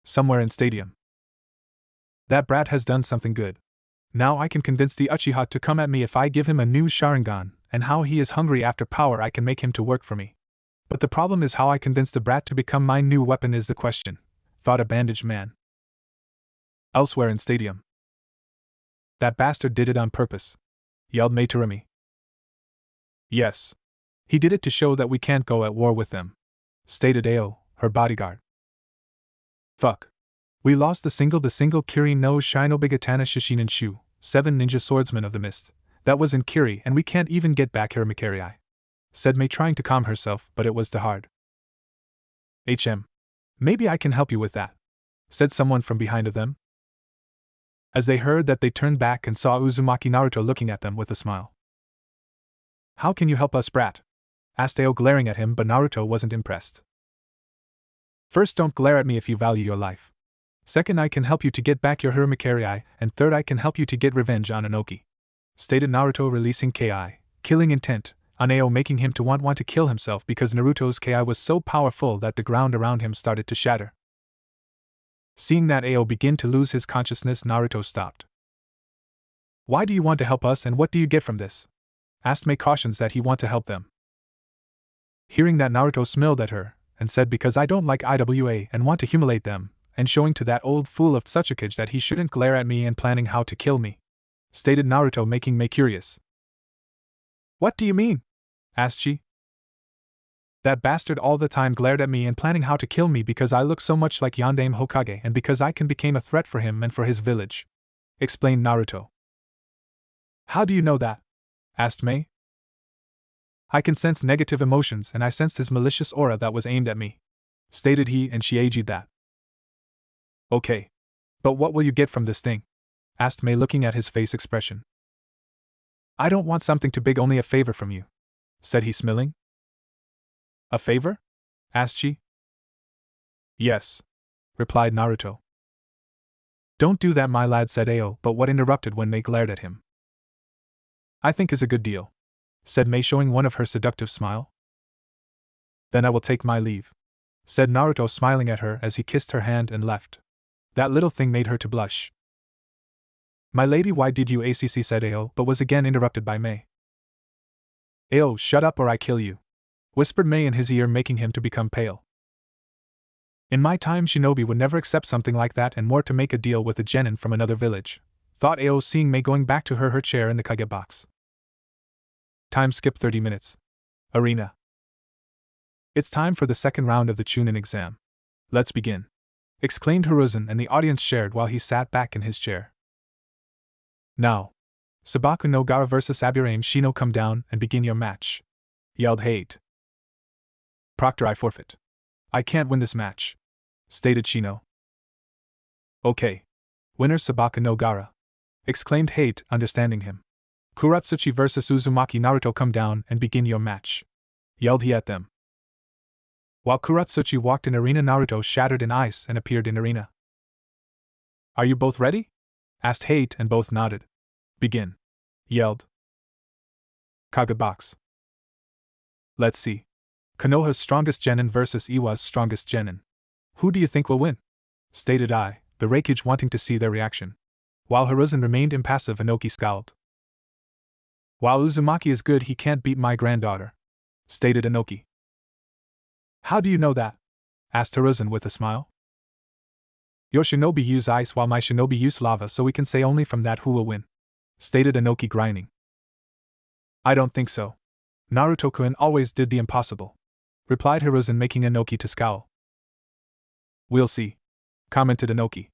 somewhere in stadium. That brat has done something good. Now I can convince the Uchiha to come at me if I give him a new Sharingan, and how he is hungry after power I can make him to work for me. But the problem is how I convince the brat to become my new weapon is the question, thought a bandaged man. Elsewhere in stadium. That bastard did it on purpose, yelled Meitarumi. Yes. He did it to show that we can't go at war with them, stated Ao, her bodyguard. Fuck. We lost the single Kiri no Shinobigatana Shishinin Shu, 7 ninja swordsmen of the mist, that was in Kiri, and we can't even get back Hiramakarei, said Mei, trying to calm herself, but it was too hard. Maybe I can help you with that, said someone from behind of them. As they heard that, they turned back and saw Uzumaki Naruto looking at them with a smile. How can you help us, brat? Asked Ao, glaring at him, but Naruto wasn't impressed. First, don't glare at me if you value your life. Second, I can help you to get back your Hiramakarei, and third, I can help you to get revenge on Inoki, stated Naruto, releasing Ki, killing intent, on Ao, making him to want to kill himself because Naruto's Ki was so powerful that the ground around him started to shatter. Seeing that Ao begin to lose his consciousness, Naruto stopped. Why do you want to help us and what do you get from this? Asked Mei, cautions that he want to help them. Hearing that, Naruto smiled at her, and said, because I don't like IWA and want to humiliate them, and showing to that old fool of Tsuchikage that he shouldn't glare at me and planning how to kill me. Stated Naruto, making Mei curious. What do you mean? Asked she. That bastard all the time glared at me and planning how to kill me because I look so much like Yondaime Hokage and because I can become a threat for him and for his village. Explained Naruto. How do you know that? Asked Mei. I can sense negative emotions and I sensed his malicious aura that was aimed at me. Stated he, and she agreed that. Okay. But what will you get from this thing? Asked Mei, looking at his face expression. I don't want something too big, only a favor from you. Said he, smiling. A favor? Asked she. Yes. Replied Naruto. Don't do that, my lad, said Ao, but what interrupted when Mei glared at him. I think is a good deal. Said Mei, showing one of her seductive smile. Then I will take my leave. Said Naruto, smiling at her as he kissed her hand and left. That little thing made her to blush. My lady, why did you ACC, said Ao, but was again interrupted by Mei. Ao, shut up or I kill you. Whispered Mei in his ear, making him to become pale. In my time, Shinobi would never accept something like that, and more to make a deal with a genin from another village, thought Ao, seeing Mei going back to her chair in the Kage box. Time skip 30 minutes. Arena. It's time for the second round of the Chunin exam. Let's begin. Exclaimed Hiruzen, and the audience shared while he sat back in his chair. Now. Sabaku no Gara vs Aburame Shino, come down and begin your match. Yelled Hate. Proctor, I forfeit. I can't win this match. Stated Shino. Okay. Winner Sabaku no Gara. Exclaimed Hate, understanding him. Kuratsuchi vs Uzumaki Naruto, come down and begin your match. Yelled he at them. While Kuratsuchi walked in arena, Naruto shattered in ice and appeared in arena. Are you both ready? Asked Hate, and both nodded. Begin. Yelled. Kage box. Let's see. Konoha's strongest genin versus Iwa's strongest genin. Who do you think will win? Stated I, the Raikage, wanting to see their reaction. While Hiruzen remained impassive, Inoki scowled. While Uzumaki is good, he can't beat my granddaughter. Stated Inoki. How do you know that? Asked Hiruzen with a smile. Your shinobi use ice while my shinobi use lava, so we can say only from that who will win. Stated Inoki, grinding. I don't think so. Naruto-kun always did the impossible. Replied Hiruzen, making Inoki to scowl. We'll see. Commented Inoki.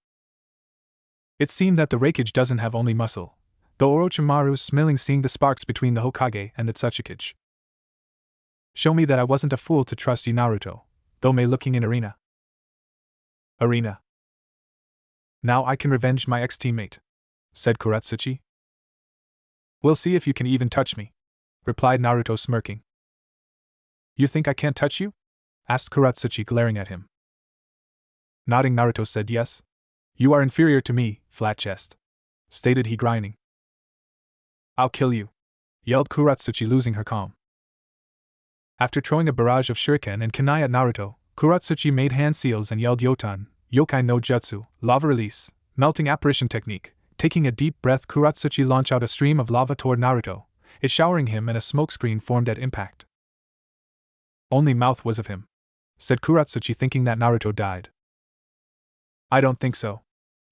It seemed that the Raikage doesn't have only muscle, though Orochimaru smiling, seeing the sparks between the Hokage and the Tsuchikage. Show me that I wasn't a fool to trust you, Naruto, though Mei looking in arena. Arena. Now I can revenge my ex-teammate, said Kuratsuchi. We'll see if you can even touch me, replied Naruto, smirking. You think I can't touch you? Asked Kuratsuchi, glaring at him. Nodding, Naruto said yes. You are inferior to me, flat chest. Stated he, grinding. I'll kill you, yelled Kuratsuchi, losing her calm. After throwing a barrage of shuriken and kunai at Naruto, Kuratsuchi made hand seals and yelled Yotan, Yokai no Jutsu, lava release, melting apparition technique. Taking a deep breath, Kuratsuchi launched out a stream of lava toward Naruto, it showering him, and a smokescreen formed at impact. Only mouth was of him, said Kuratsuchi, thinking that Naruto died. I don't think so,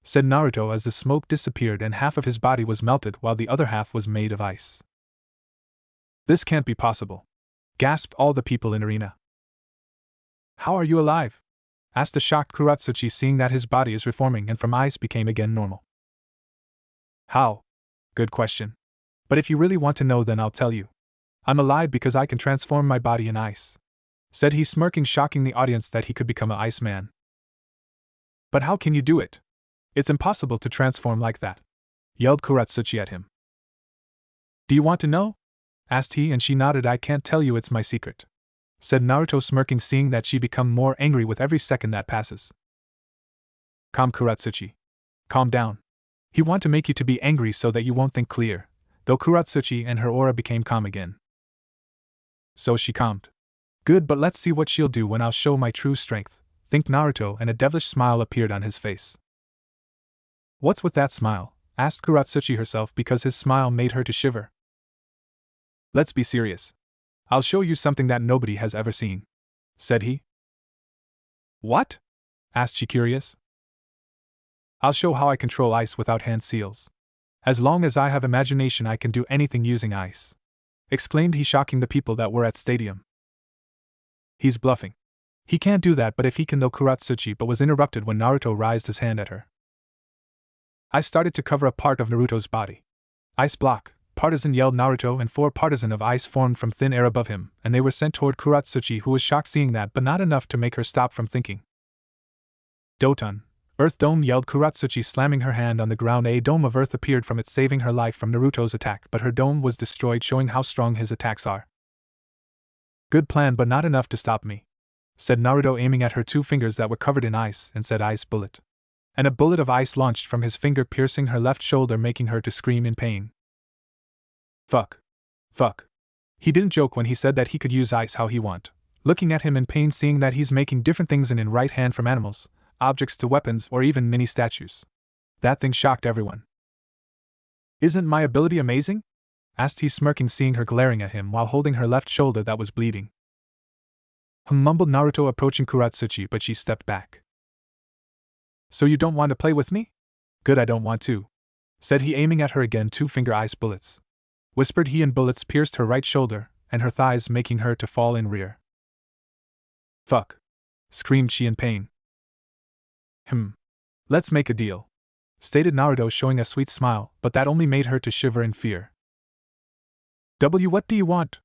said Naruto as the smoke disappeared and half of his body was melted while the other half was made of ice. This can't be possible, gasped all the people in arena. How are you alive? Asked the shocked Kuratsuchi, seeing that his body is reforming and from ice became again normal. How? Good question. But if you really want to know, then I'll tell you. I'm alive because I can transform my body in ice, said he, smirking, shocking the audience that he could become an ice man. But how can you do it? It's impossible to transform like that, yelled Kuratsuchi at him. Do you want to know? Asked he, and she nodded. I can't tell you, it's my secret, said Naruto, smirking, seeing that she become more angry with every second that passes. Calm, Kuratsuchi. Calm down. He want to make you to be angry so that you won't think clear, though Kuratsuchi and her aura became calm again. So she calmed. Good, but let's see what she'll do when I'll show my true strength, think Naruto, and a devilish smile appeared on his face. What's with that smile? Asked Kuratsuchi herself because his smile made her to shiver. Let's be serious. I'll show you something that nobody has ever seen, said he. What? Asked she, curious. I'll show how I control ice without hand seals. As long as I have imagination, I can do anything using ice, exclaimed he, shocking the people that were at stadium. He's bluffing. He can't do that, but if he can though, Kuratsuchi but was interrupted when Naruto raised his hand at her. I started to cover a part of Naruto's body. Ice block, partisan, yelled Naruto, and 4 partisan of ice formed from thin air above him, and they were sent toward Kuratsuchi, who was shocked seeing that, but not enough to make her stop from thinking. Doton, Earth Dome, yelled Kuratsuchi, slamming her hand on the ground. A dome of earth appeared from it, saving her life from Naruto's attack, but her dome was destroyed, showing how strong his attacks are. Good plan, but not enough to stop me, said Naruto, aiming at her 2 fingers that were covered in ice, and said, ice bullet. And a bullet of ice launched from his finger, piercing her left shoulder, making her to scream in pain. Fuck. Fuck. He didn't joke when he said that he could use ice how he want. Looking at him in pain, seeing that he's making different things in right hand, from animals, objects to weapons, or even mini statues. That thing shocked everyone. Isn't my ability amazing? Asked he, smirking, seeing her glaring at him while holding her left shoulder that was bleeding. Mumbled Naruto, approaching Kuratsuchi, but she stepped back. So you don't want to play with me? Good, I don't want to, said he, aiming at her again. 2-finger ice bullets, whispered he, and bullets pierced her right shoulder and her thighs, making her to fall in rear. Fuck, screamed she in pain. Let's make a deal, stated Naruto, showing a sweet smile, but that only made her to shiver in fear. What do you want?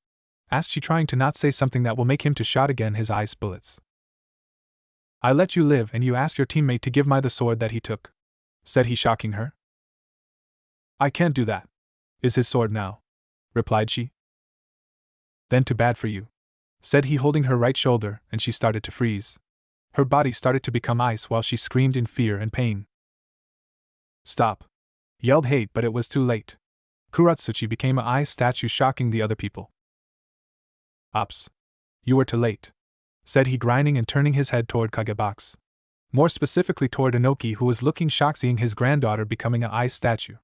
Asked she, trying to not say something that will make him to shot again his ice bullets. I let you live, and you asked your teammate to give me the sword that he took, said he, shocking her. I can't do that. Is his sword now, replied she. Then too bad for you, said he, holding her right shoulder, and she started to freeze. Her body started to become ice while she screamed in fear and pain. Stop, yelled Hate, but it was too late. Kuratsuchi became an ice statue, shocking the other people. Ops. You were too late, said he, grinding and turning his head toward Kagebox. More specifically toward Inoki, who was looking shocked seeing his granddaughter becoming an ice statue.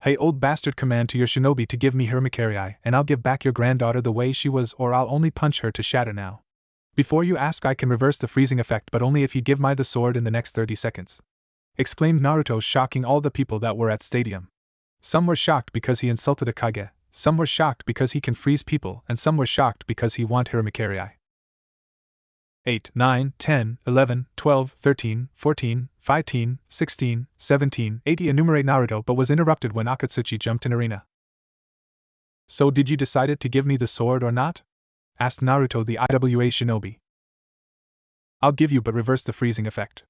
Hey old bastard, command to your shinobi to give me Hiramakari, and I'll give back your granddaughter the way she was, or I'll only punch her to shatter now. Before you ask, I can reverse the freezing effect, but only if you give me the sword in the next 30 seconds. Exclaimed Naruto, shocking all the people that were at stadium. Some were shocked because he insulted a Kage, some were shocked because he can freeze people, and some were shocked because he want Hiramakari. 8, 9, 10, 11, 12, 13, 14, 15, 16, 17, 80 enumerate Naruto, but was interrupted when Akatsuchi jumped in arena. So did you decide to give me the sword or not? Asked Naruto, the IWA shinobi. I'll give you, but reverse the freezing effect,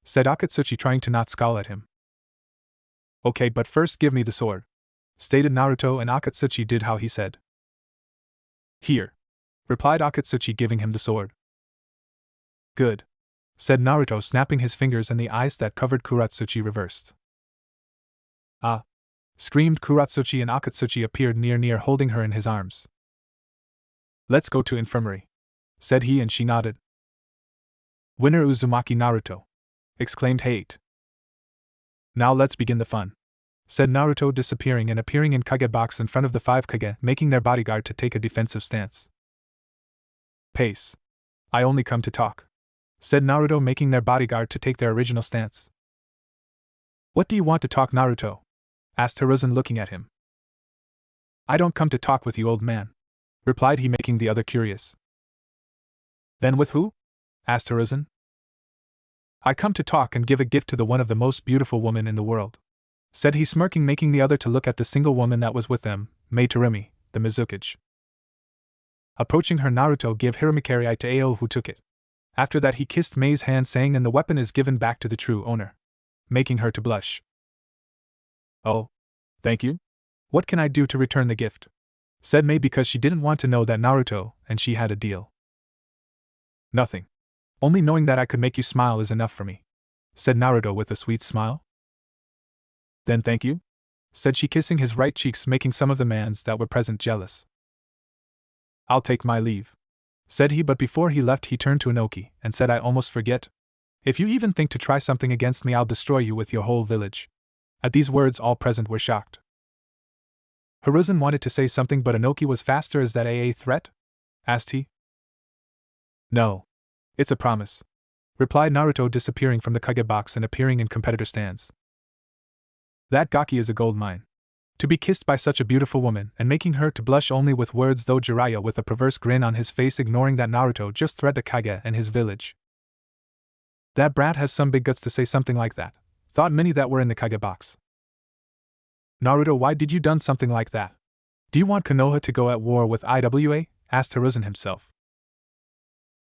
said Akatsuchi, trying to not scowl at him. Okay, but first give me the sword, stated Naruto, and Akatsuchi did how he said. Here, replied Akatsuchi, giving him the sword. Good, said Naruto, snapping his fingers, and the ice that covered Kuratsuchi reversed. Ah! Screamed Kuratsuchi, and Akatsuchi appeared near, holding her in his arms. Let's go to infirmary, said he, and she nodded. Winner Uzumaki Naruto, exclaimed Hate. Now let's begin the fun, said Naruto, disappearing and appearing in Kagebox in front of the 5 Kage, making their bodyguard to take a defensive stance. Pace. I only come to talk, said Naruto, making their bodyguard to take their original stance. What do you want to talk, Naruto? Asked Hiruzen, looking at him. I don't come to talk with you, old man, replied he, making the other curious. Then with who? Asked Hiruzen. I come to talk and give a gift to the one of the most beautiful women in the world, said he, smirking, making the other to look at the single woman that was with them, Mei Terumi, the Mizukage. Approaching her, Naruto gave Hiramakari to Ao, who took it. After that he kissed Mei's hand, saying, and the weapon is given back to the true owner, making her to blush. Oh, thank you? What can I do to return the gift? Said Mei, because she didn't want to know that Naruto and she had a deal. Nothing. Only knowing that I could make you smile is enough for me, said Naruto with a sweet smile. Then thank you, said she, kissing his right cheeks, making some of the mans that were present jealous. I'll take my leave, said he, but before he left he turned to Inoki and said, I almost forget. If you even think to try something against me, I'll destroy you with your whole village. At these words all present were shocked. Hiruzen wanted to say something, but Inoki was faster. Is that a threat? Asked he. No. It's a promise, replied Naruto, disappearing from the kage box and appearing in competitor stands. That gaki is a gold mine. To be kissed by such a beautiful woman and making her to blush only with words, though Jiraiya with a perverse grin on his face, ignoring that Naruto just threatened Kage and his village. That brat has some big guts to say something like that, thought many that were in the kage box. Naruto, why did you done something like that? Do you want Konoha to go at war with Iwa? Asked Hiruzen himself.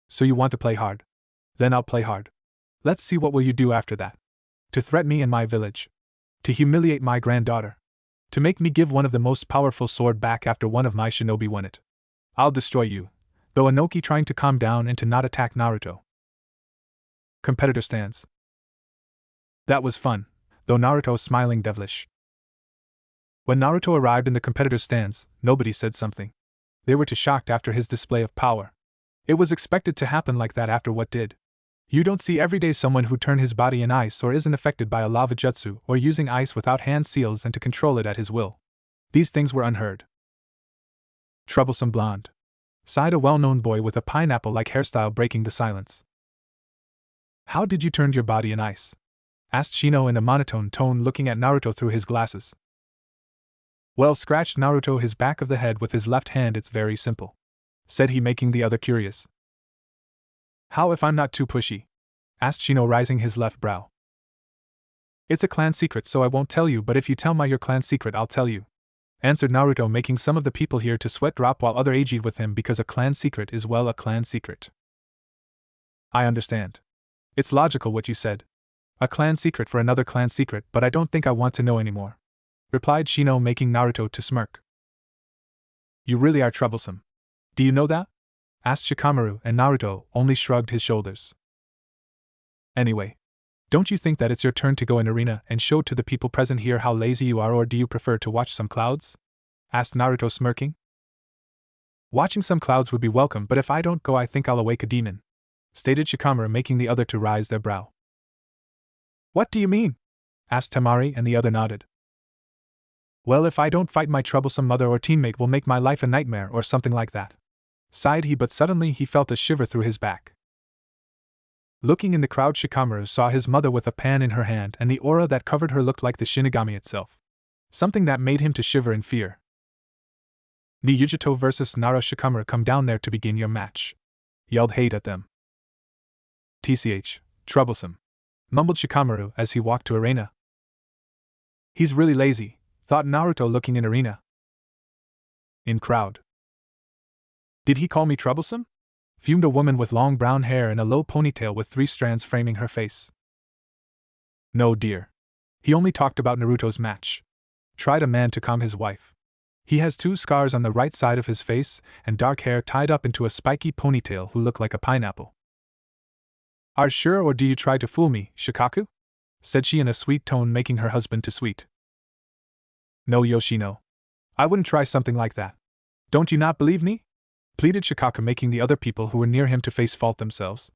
So you want to play hard? Then I'll play hard. Let's see what will you do after that. To threaten me and my village. To humiliate my granddaughter. To make me give one of the most powerful sword back after one of my shinobi won it. I'll destroy you. Though Inoki trying to calm down and to not attack Naruto. Competitor stands. That was fun, though Naruto smiling devilish. When Naruto arrived in the competitor stands, nobody said something. They were too shocked after his display of power. It was expected to happen like that after what did. You don't see every day someone who turn his body in ice or isn't affected by a lava jutsu or using ice without hand seals and to control it at his will. These things were unheard. Troublesome blonde, sighed a well-known boy with a pineapple-like hairstyle, breaking the silence. How did you turn your body in ice? Asked Shino in a monotone tone, looking at Naruto through his glasses. Well, scratched Naruto his back of the head with his left hand. It's very simple, said he, making the other curious. How if I'm not too pushy? Asked Shino, raising his left brow. It's a clan secret, so I won't tell you, but if you tell my your clan secret, I'll tell you, answered Naruto, making some of the people here to sweat drop while other aged with him, because a clan secret is, well, a clan secret. I understand. It's logical what you said. A clan secret for another clan secret, but I don't think I want to know anymore, replied Shino, making Naruto to smirk. You really are troublesome. Do you know that? Asked Shikamaru, and Naruto only shrugged his shoulders. Anyway, don't you think that it's your turn to go in arena and show to the people present here how lazy you are, or do you prefer to watch some clouds? Asked Naruto, smirking. Watching some clouds would be welcome, but if I don't go I think I'll awake a demon, stated Shikamaru, making the other to raise their brow. What do you mean? Asked Temari, and the other nodded. Well, if I don't fight, my troublesome mother or teammate will make my life a nightmare or something like that, sighed he, but suddenly he felt a shiver through his back. Looking in the crowd, Shikamaru saw his mother with a pan in her hand, and the aura that covered her looked like the Shinigami itself. Something that made him to shiver in fear. Niyujato vs Nara. Shikamaru, come down there to begin your match, yelled Hate at them. TCH, troublesome, mumbled Shikamaru as he walked to arena. He's really lazy, thought Naruto, looking in arena. In crowd. Did he call me troublesome? Fumed a woman with long brown hair and a low ponytail with 3 strands framing her face. No, dear. He only talked about Naruto's match. Tried a man to calm his wife. He has 2 scars on the right side of his face and dark hair tied up into a spiky ponytail who look like a pineapple. Are sure, or do you try to fool me, Shikaku? Said she in a sweet tone, making her husband to sweet. No, Yoshino. I wouldn't try something like that. Don't you not believe me? Pleaded Shikaku, making the other people who were near him to face fault themselves.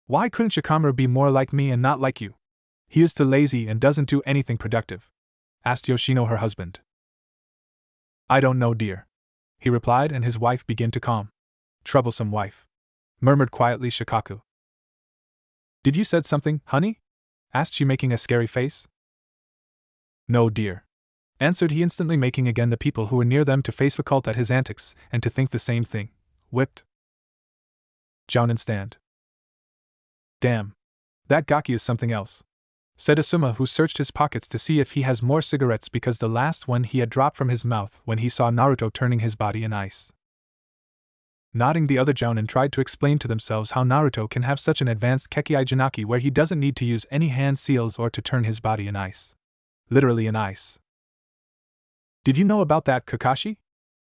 Why couldn't Shikamaru be more like me and not like you? He is too lazy and doesn't do anything productive, asked Yoshino, her husband. I don't know, dear, he replied, and his wife began to calm. Troublesome wife, murmured quietly Shikaku. Did you said something, honey? Asked she, making a scary face. No, dear, answered he, instantly making again the people who were near them to face Fakult at his antics and to think the same thing. Whipped. Jounin stand. Damn. That gaki is something else, said Asuma, who searched his pockets to see if he has more cigarettes, because the last one he had dropped from his mouth when he saw Naruto turning his body in ice. Nodding, the other Jounin tried to explain to themselves how Naruto can have such an advanced Kekkai Jinaki where he doesn't need to use any hand seals or to turn his body in ice. Literally in ice. Did you know about that, Kakashi?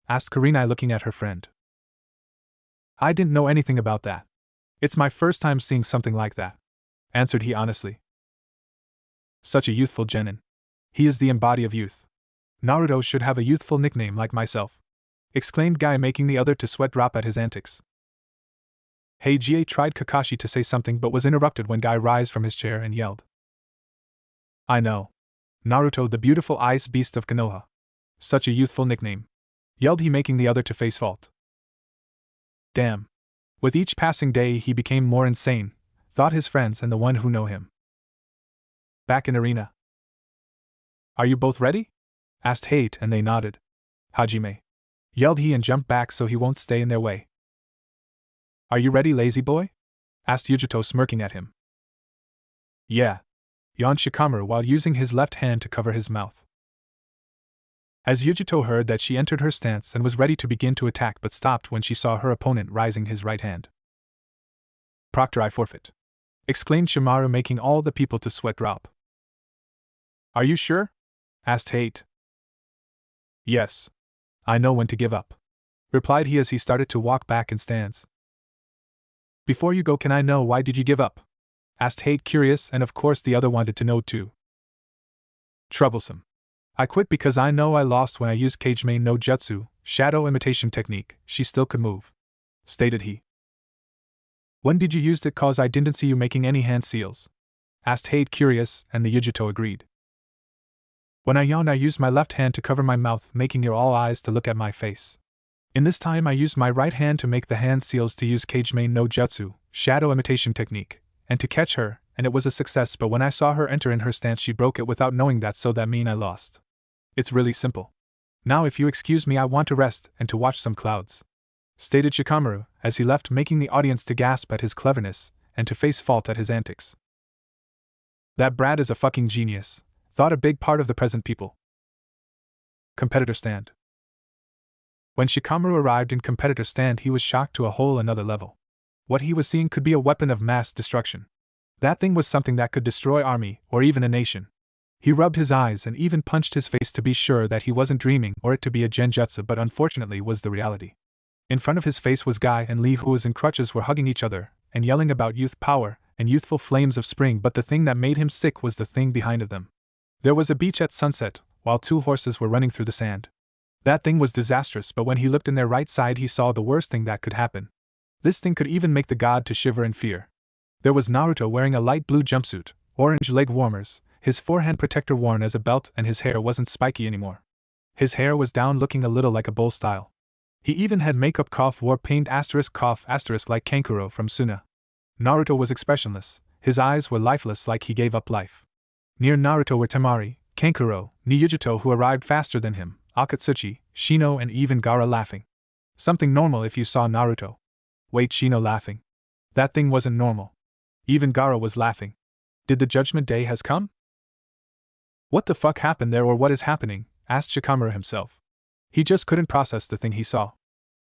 Asked Kurenai, looking at her friend. I didn't know anything about that. It's my first time seeing something like that, answered he honestly. Such a youthful genin. He is the embody of youth. Naruto should have a youthful nickname like myself, exclaimed Guy, making the other to sweat drop at his antics. Heiji tried Kakashi to say something but was interrupted when Guy rose from his chair and yelled. I know. Naruto, the beautiful ice beast of Konoha. Such a youthful nickname, yelled he, making the other to face fault. Damn. With each passing day he became more insane, thought his friends and the one who know him. Back in arena. Are you both ready? Asked Hate, and they nodded. Hajime, yelled he, and jumped back so he won't stay in their way. Are you ready, lazy boy? Asked Yujito, smirking at him. Yeah, yawned Shikamaru while using his left hand to cover his mouth. As Yujito heard that, she entered her stance and was ready to begin to attack, but stopped when she saw her opponent raising his right hand. Proctor, I forfeit, exclaimed Shimaru, making all the people to sweat drop. Are you sure? Asked Hate. Yes. I know when to give up, replied he as he started to walk back in stance. Before you go, can I know why did you give up? Asked Hate, curious, and of course the other wanted to know too. Troublesome. I quit because I know I lost when I used Kageme no Jutsu, shadow imitation technique. She still could move, stated he. When did you use it, cause I didn't see you making any hand seals? Asked Hate, curious, and the Yujito agreed. When I yawned, I used my left hand to cover my mouth, making you all eyes to look at my face. In this time I used my right hand to make the hand seals to use Kageme no Jutsu, shadow imitation technique, and to catch her, and it was a success, but when I saw her enter in her stance she broke it without knowing that, so that mean I lost. It's really simple. Now if you excuse me, I want to rest and to watch some clouds, stated Shikamaru, as he left, making the audience to gasp at his cleverness, and to face fault at his antics. That brat is a fucking genius, thought a big part of the present people. Competitor stand. When Shikamaru arrived in competitor stand, he was shocked to a whole another level. What he was seeing could be a weapon of mass destruction. That thing was something that could destroy army, or even a nation. He rubbed his eyes and even punched his face to be sure that he wasn't dreaming or it to be a genjutsu, but unfortunately was the reality. In front of his face was Guy and Lee, who was in crutches, were hugging each other and yelling about youth power and youthful flames of spring, but the thing that made him sick was the thing behind them. There was a beach at sunset, while two horses were running through the sand. That thing was disastrous, but when he looked in their right side he saw the worst thing that could happen. This thing could even make the god to shiver in fear. There was Naruto wearing a light blue jumpsuit, orange leg warmers, his forehand protector worn as a belt, and his hair wasn't spiky anymore. His hair was down, looking a little like a bull style. He even had makeup, wore paint *** like Kankuro from Suna. Naruto was expressionless, his eyes were lifeless, like he gave up life. Near Naruto were Temari, Kankuro, Niyujito, who arrived faster than him, Akatsuchi, Shino, and even Gaara laughing. Something normal if you saw Naruto. Wait, Shino laughing? That thing wasn't normal. Even Gaara was laughing. Did the judgment day has come? What the fuck happened there, or what is happening? Asked Shikamaru himself. He just couldn't process the thing he saw.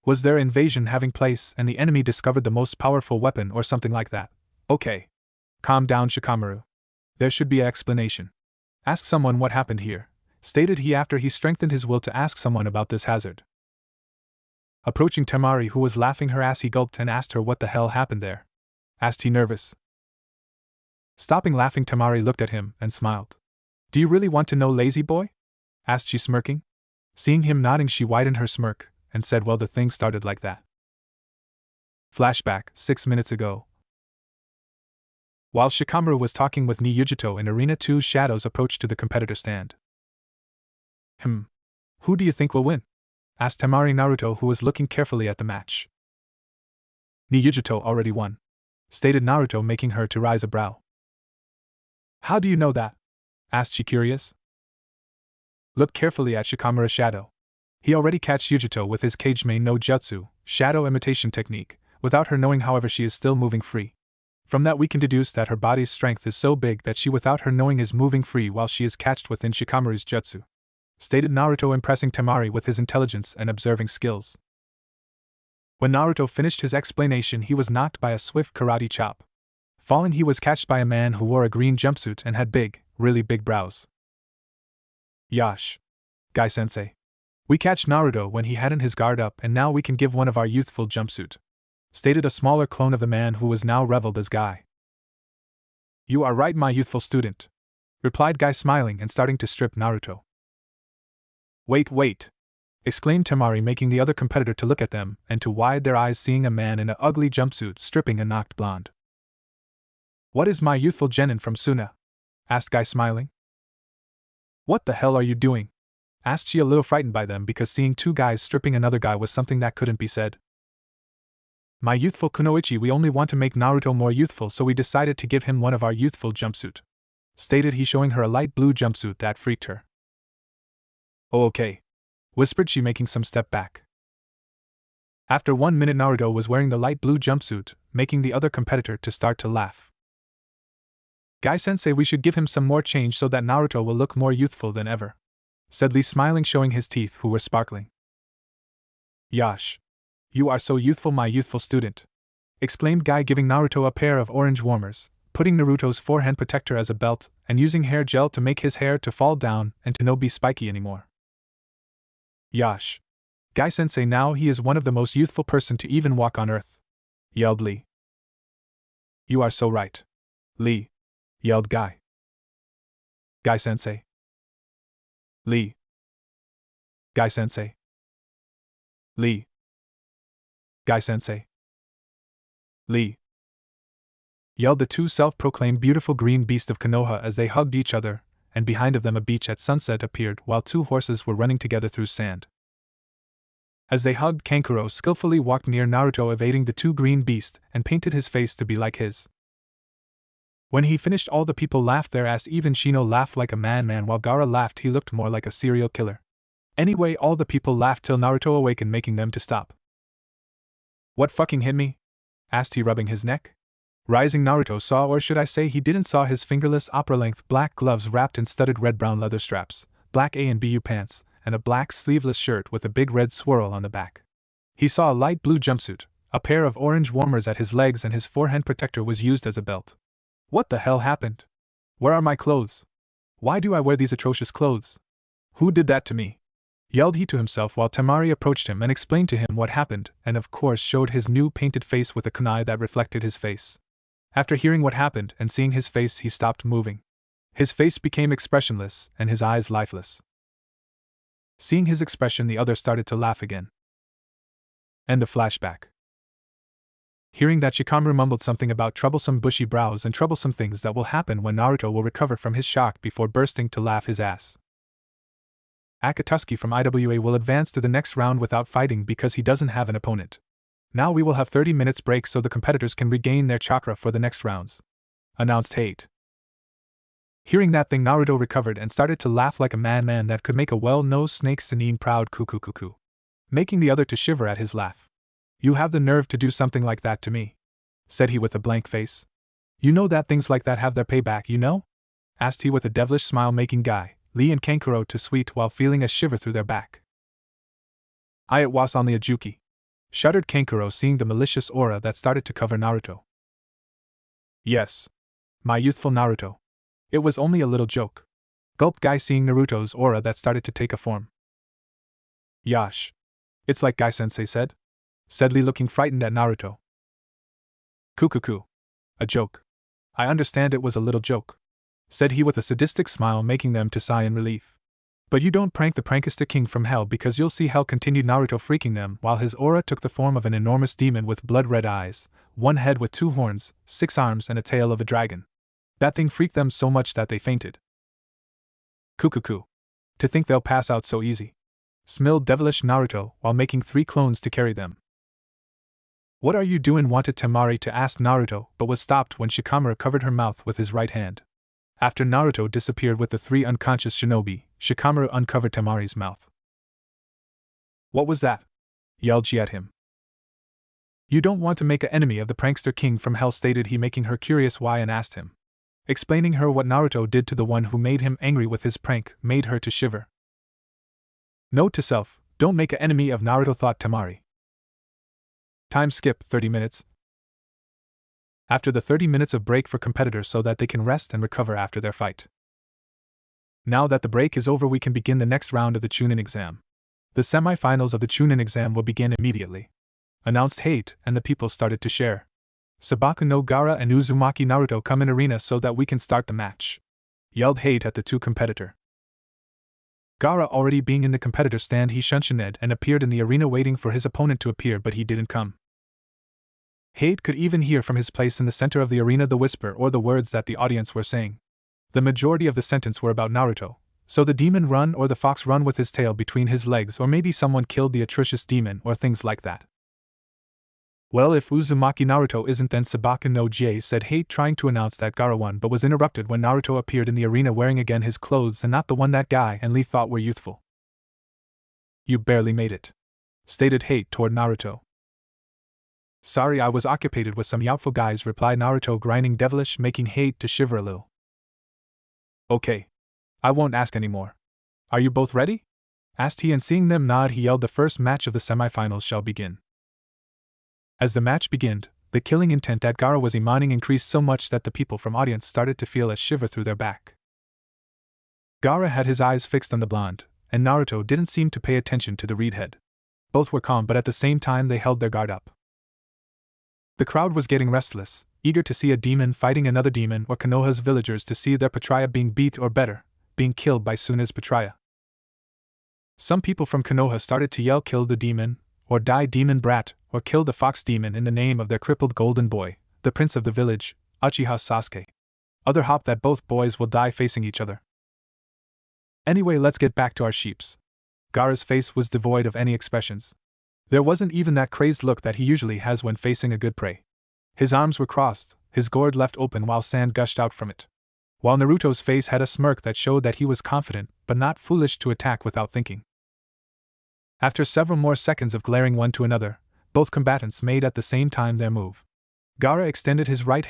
Was there invasion having place and the enemy discovered the most powerful weapon or something like that? Okay. Calm down, Shikamaru. There should be an explanation. Ask someone what happened here, stated he after he strengthened his will to ask someone about this hazard. Approaching Temari, who was laughing her ass, he gulped and asked her what the hell happened there. Asked he, nervous. Stopping laughing, Temari looked at him and smiled. Do you really want to know, lazy boy? Asked she, smirking. Seeing him nodding, she widened her smirk and said, well, the thing started like that. Flashback, 6 minutes ago. While Shikamaru was talking with Niyujito in Arena 2, shadows approached to the competitor stand. Who do you think will win? Asked Temari Naruto, who was looking carefully at the match. Niyujito already won, stated Naruto, making her to raise a brow. How do you know that? Asked she, curious. Look carefully at Shikamaru's shadow. He already catched Yujito with his Kageme no Jutsu, shadow imitation technique, without her knowing. However, she is still moving free. From that we can deduce that her body's strength is so big that she, without her knowing, is moving free while she is catched within Shikamaru's jutsu, stated Naruto, impressing Temari with his intelligence and observing skills. When Naruto finished his explanation, he was knocked by a swift karate chop. Falling, he was catched by a man who wore a green jumpsuit and had big, really big brows. Yash. Guy-sensei. We catch Naruto when he hadn't his guard up, and now we can give one of our youthful jumpsuit, stated a smaller clone of the man who was now reveled as Guy. You are right, my youthful student, replied Guy, smiling and starting to strip Naruto. Wait. exclaimed Temari, making the other competitor to look at them and to widen their eyes, seeing a man in an ugly jumpsuit stripping a knocked blonde. "What is my youthful genin from Suna?" asked Guy, smiling. "What the hell are you doing?" asked she, a little frightened by them because seeing two guys stripping another guy was something that couldn't be said. "My youthful Kunoichi, we only want to make Naruto more youthful, so we decided to give him one of our youthful jumpsuit," stated he, showing her a light blue jumpsuit that freaked her. "Oh, okay," whispered she, making some step back. After 1 minute, Naruto was wearing the light blue jumpsuit, making the other competitor to start to laugh. "Guy-sensei, we should give him some more change so that Naruto will look more youthful than ever," said Lee, smiling, showing his teeth, who were sparkling. "Yash. You are so youthful, my youthful student," exclaimed Guy, giving Naruto a pair of orange warmers, putting Naruto's forehead protector as a belt, and using hair gel to make his hair to fall down and to no be spiky anymore. "Yash. Guy-sensei, now he is one of the most youthful person to even walk on earth," yelled Lee. "You are so right, Lee," yelled Guy. "Guy-sensei. Lee. Guy-sensei. Lee. Guy-sensei. Lee," yelled the two self-proclaimed beautiful green beasts of Konoha as they hugged each other, and behind of them a beach at sunset appeared while two horses were running together through sand. As they hugged, Kankuro skillfully walked near Naruto, evading the two green beasts, and painted his face to be like his. When he finished, all the people laughed their ass, even Shino laughed like a man while Gaara laughed he looked more like a serial killer. Anyway, all the people laughed till Naruto awakened, making them to stop. "What fucking hit me?" asked he, rubbing his neck. Rising, Naruto saw, or should I say he didn't saw, his fingerless opera-length black gloves wrapped in studded red-brown leather straps, black A and BU pants, and a black sleeveless shirt with a big red swirl on the back. He saw a light blue jumpsuit, a pair of orange warmers at his legs, and his forehead protector was used as a belt. "What the hell happened? Where are my clothes? Why do I wear these atrocious clothes? Who did that to me?" yelled he to himself while Temari approached him and explained to him what happened, and of course showed his new painted face with a kunai that reflected his face. After hearing what happened and seeing his face, he stopped moving. His face became expressionless and his eyes lifeless. Seeing his expression, the other started to laugh again. End of flashback. Hearing that, Shikamaru mumbled something about troublesome bushy brows and troublesome things that will happen when Naruto will recover from his shock before bursting to laugh his ass. Akatsuki from IWA will advance to the next round without fighting because he doesn't have an opponent. Now we will have 30 minutes break so the competitors can regain their chakra for the next rounds, announced Hate. Hearing that thing, Naruto recovered and started to laugh like a man that could make a well-nosed snake Sanine proud, cuckoo, making the other to shiver at his laugh. "You have the nerve to do something like that to me," said he with a blank face. "You know that things like that have their payback, you know?" asked he with a devilish smile, making Guy, Lee and Kankuro to sweat while feeling a shiver through their back. "It was on the Ajuki," shuddered Kankuro, seeing the malicious aura that started to cover Naruto. "Yes. My youthful Naruto. It was only a little joke," gulped Guy, seeing Naruto's aura that started to take a form. "Yash. It's like Guy-sensei said," said Lee, looking frightened at Naruto. "Cuckoo. A joke. I understand it was a little joke," said he with a sadistic smile, making them to sigh in relief. "But you don't prank the prankster king from hell, because you'll see hell," continued Naruto, freaking them while his aura took the form of an enormous demon with blood-red eyes, one head with 2 horns, 6 arms, and a tail of a dragon. That thing freaked them so much that they fainted. "Cuckoo. To think they'll pass out so easy," smiled devilish Naruto while making 3 clones to carry them. "What are you doing?" wanted Temari to ask Naruto, but was stopped when Shikamaru covered her mouth with his right hand. After Naruto disappeared with the 3 unconscious shinobi, Shikamaru uncovered Temari's mouth. "What was that?" yelled she at him. "You don't want to make an enemy of the prankster king from hell," stated he, making her curious why, and asked him. Explaining her what Naruto did to the one who made him angry with his prank made her to shiver. Note to self, don't make an enemy of Naruto, thought Temari. Time skip 30 minutes. After the 30 minutes of break for competitors so that they can rest and recover after their fight. Now that the break is over, we can begin the next round of the Chunin exam. The semi-finals of the Chunin exam will begin immediately, announced Hate, and the people started to share. "Sabaku no Gaara and Uzumaki Naruto, come in arena so that we can start the match," yelled Hate at the 2 competitor. Gaara already being in the competitor stand, he shunshined and appeared in the arena waiting for his opponent to appear, but he didn't come. Hate could even hear from his place in the center of the arena the whisper or the words that the audience were saying. The majority of the sentence were about Naruto. So the demon run or the fox run with his tail between his legs, or maybe someone killed the atrocious demon or things like that. Well, if Uzumaki Naruto isn't, then Sabaka no Jie, said Hate, trying to announce that Gaara won, but was interrupted when Naruto appeared in the arena wearing again his clothes and not the one that Guy and Lee thought were youthful. You barely made it, stated Hate toward Naruto. Sorry, I was occupied with some youthful guys, replied Naruto, grinding devilish, making Hate to shiver a little. Okay. I won't ask any more. Are you both ready? Asked he, and seeing them nod, he yelled, the first match of the semifinals shall begin. As the match began, the killing intent that Gaara was emanating increased so much that the people from audience started to feel a shiver through their back. Gaara had his eyes fixed on the blonde, and Naruto didn't seem to pay attention to the reedhead. Both were calm, but at the same time they held their guard up. The crowd was getting restless, eager to see a demon fighting another demon, or Konoha's villagers to see their Pattaya being beat, or better, being killed by Suna's Pattaya. Some people from Konoha started to yell, kill the demon, or die demon brat, or kill the fox demon in the name of their crippled golden boy, the prince of the village, Uchiha Sasuke. Other hope that both boys will die facing each other. Anyway, let's get back to our sheeps. Gaara's face was devoid of any expressions. There wasn't even that crazed look that he usually has when facing a good prey. His arms were crossed, his gourd left open while sand gushed out from it. While Naruto's face had a smirk that showed that he was confident, but not foolish to attack without thinking. After several more seconds of glaring one to another, both combatants made at the same time their move. Gaara extended his right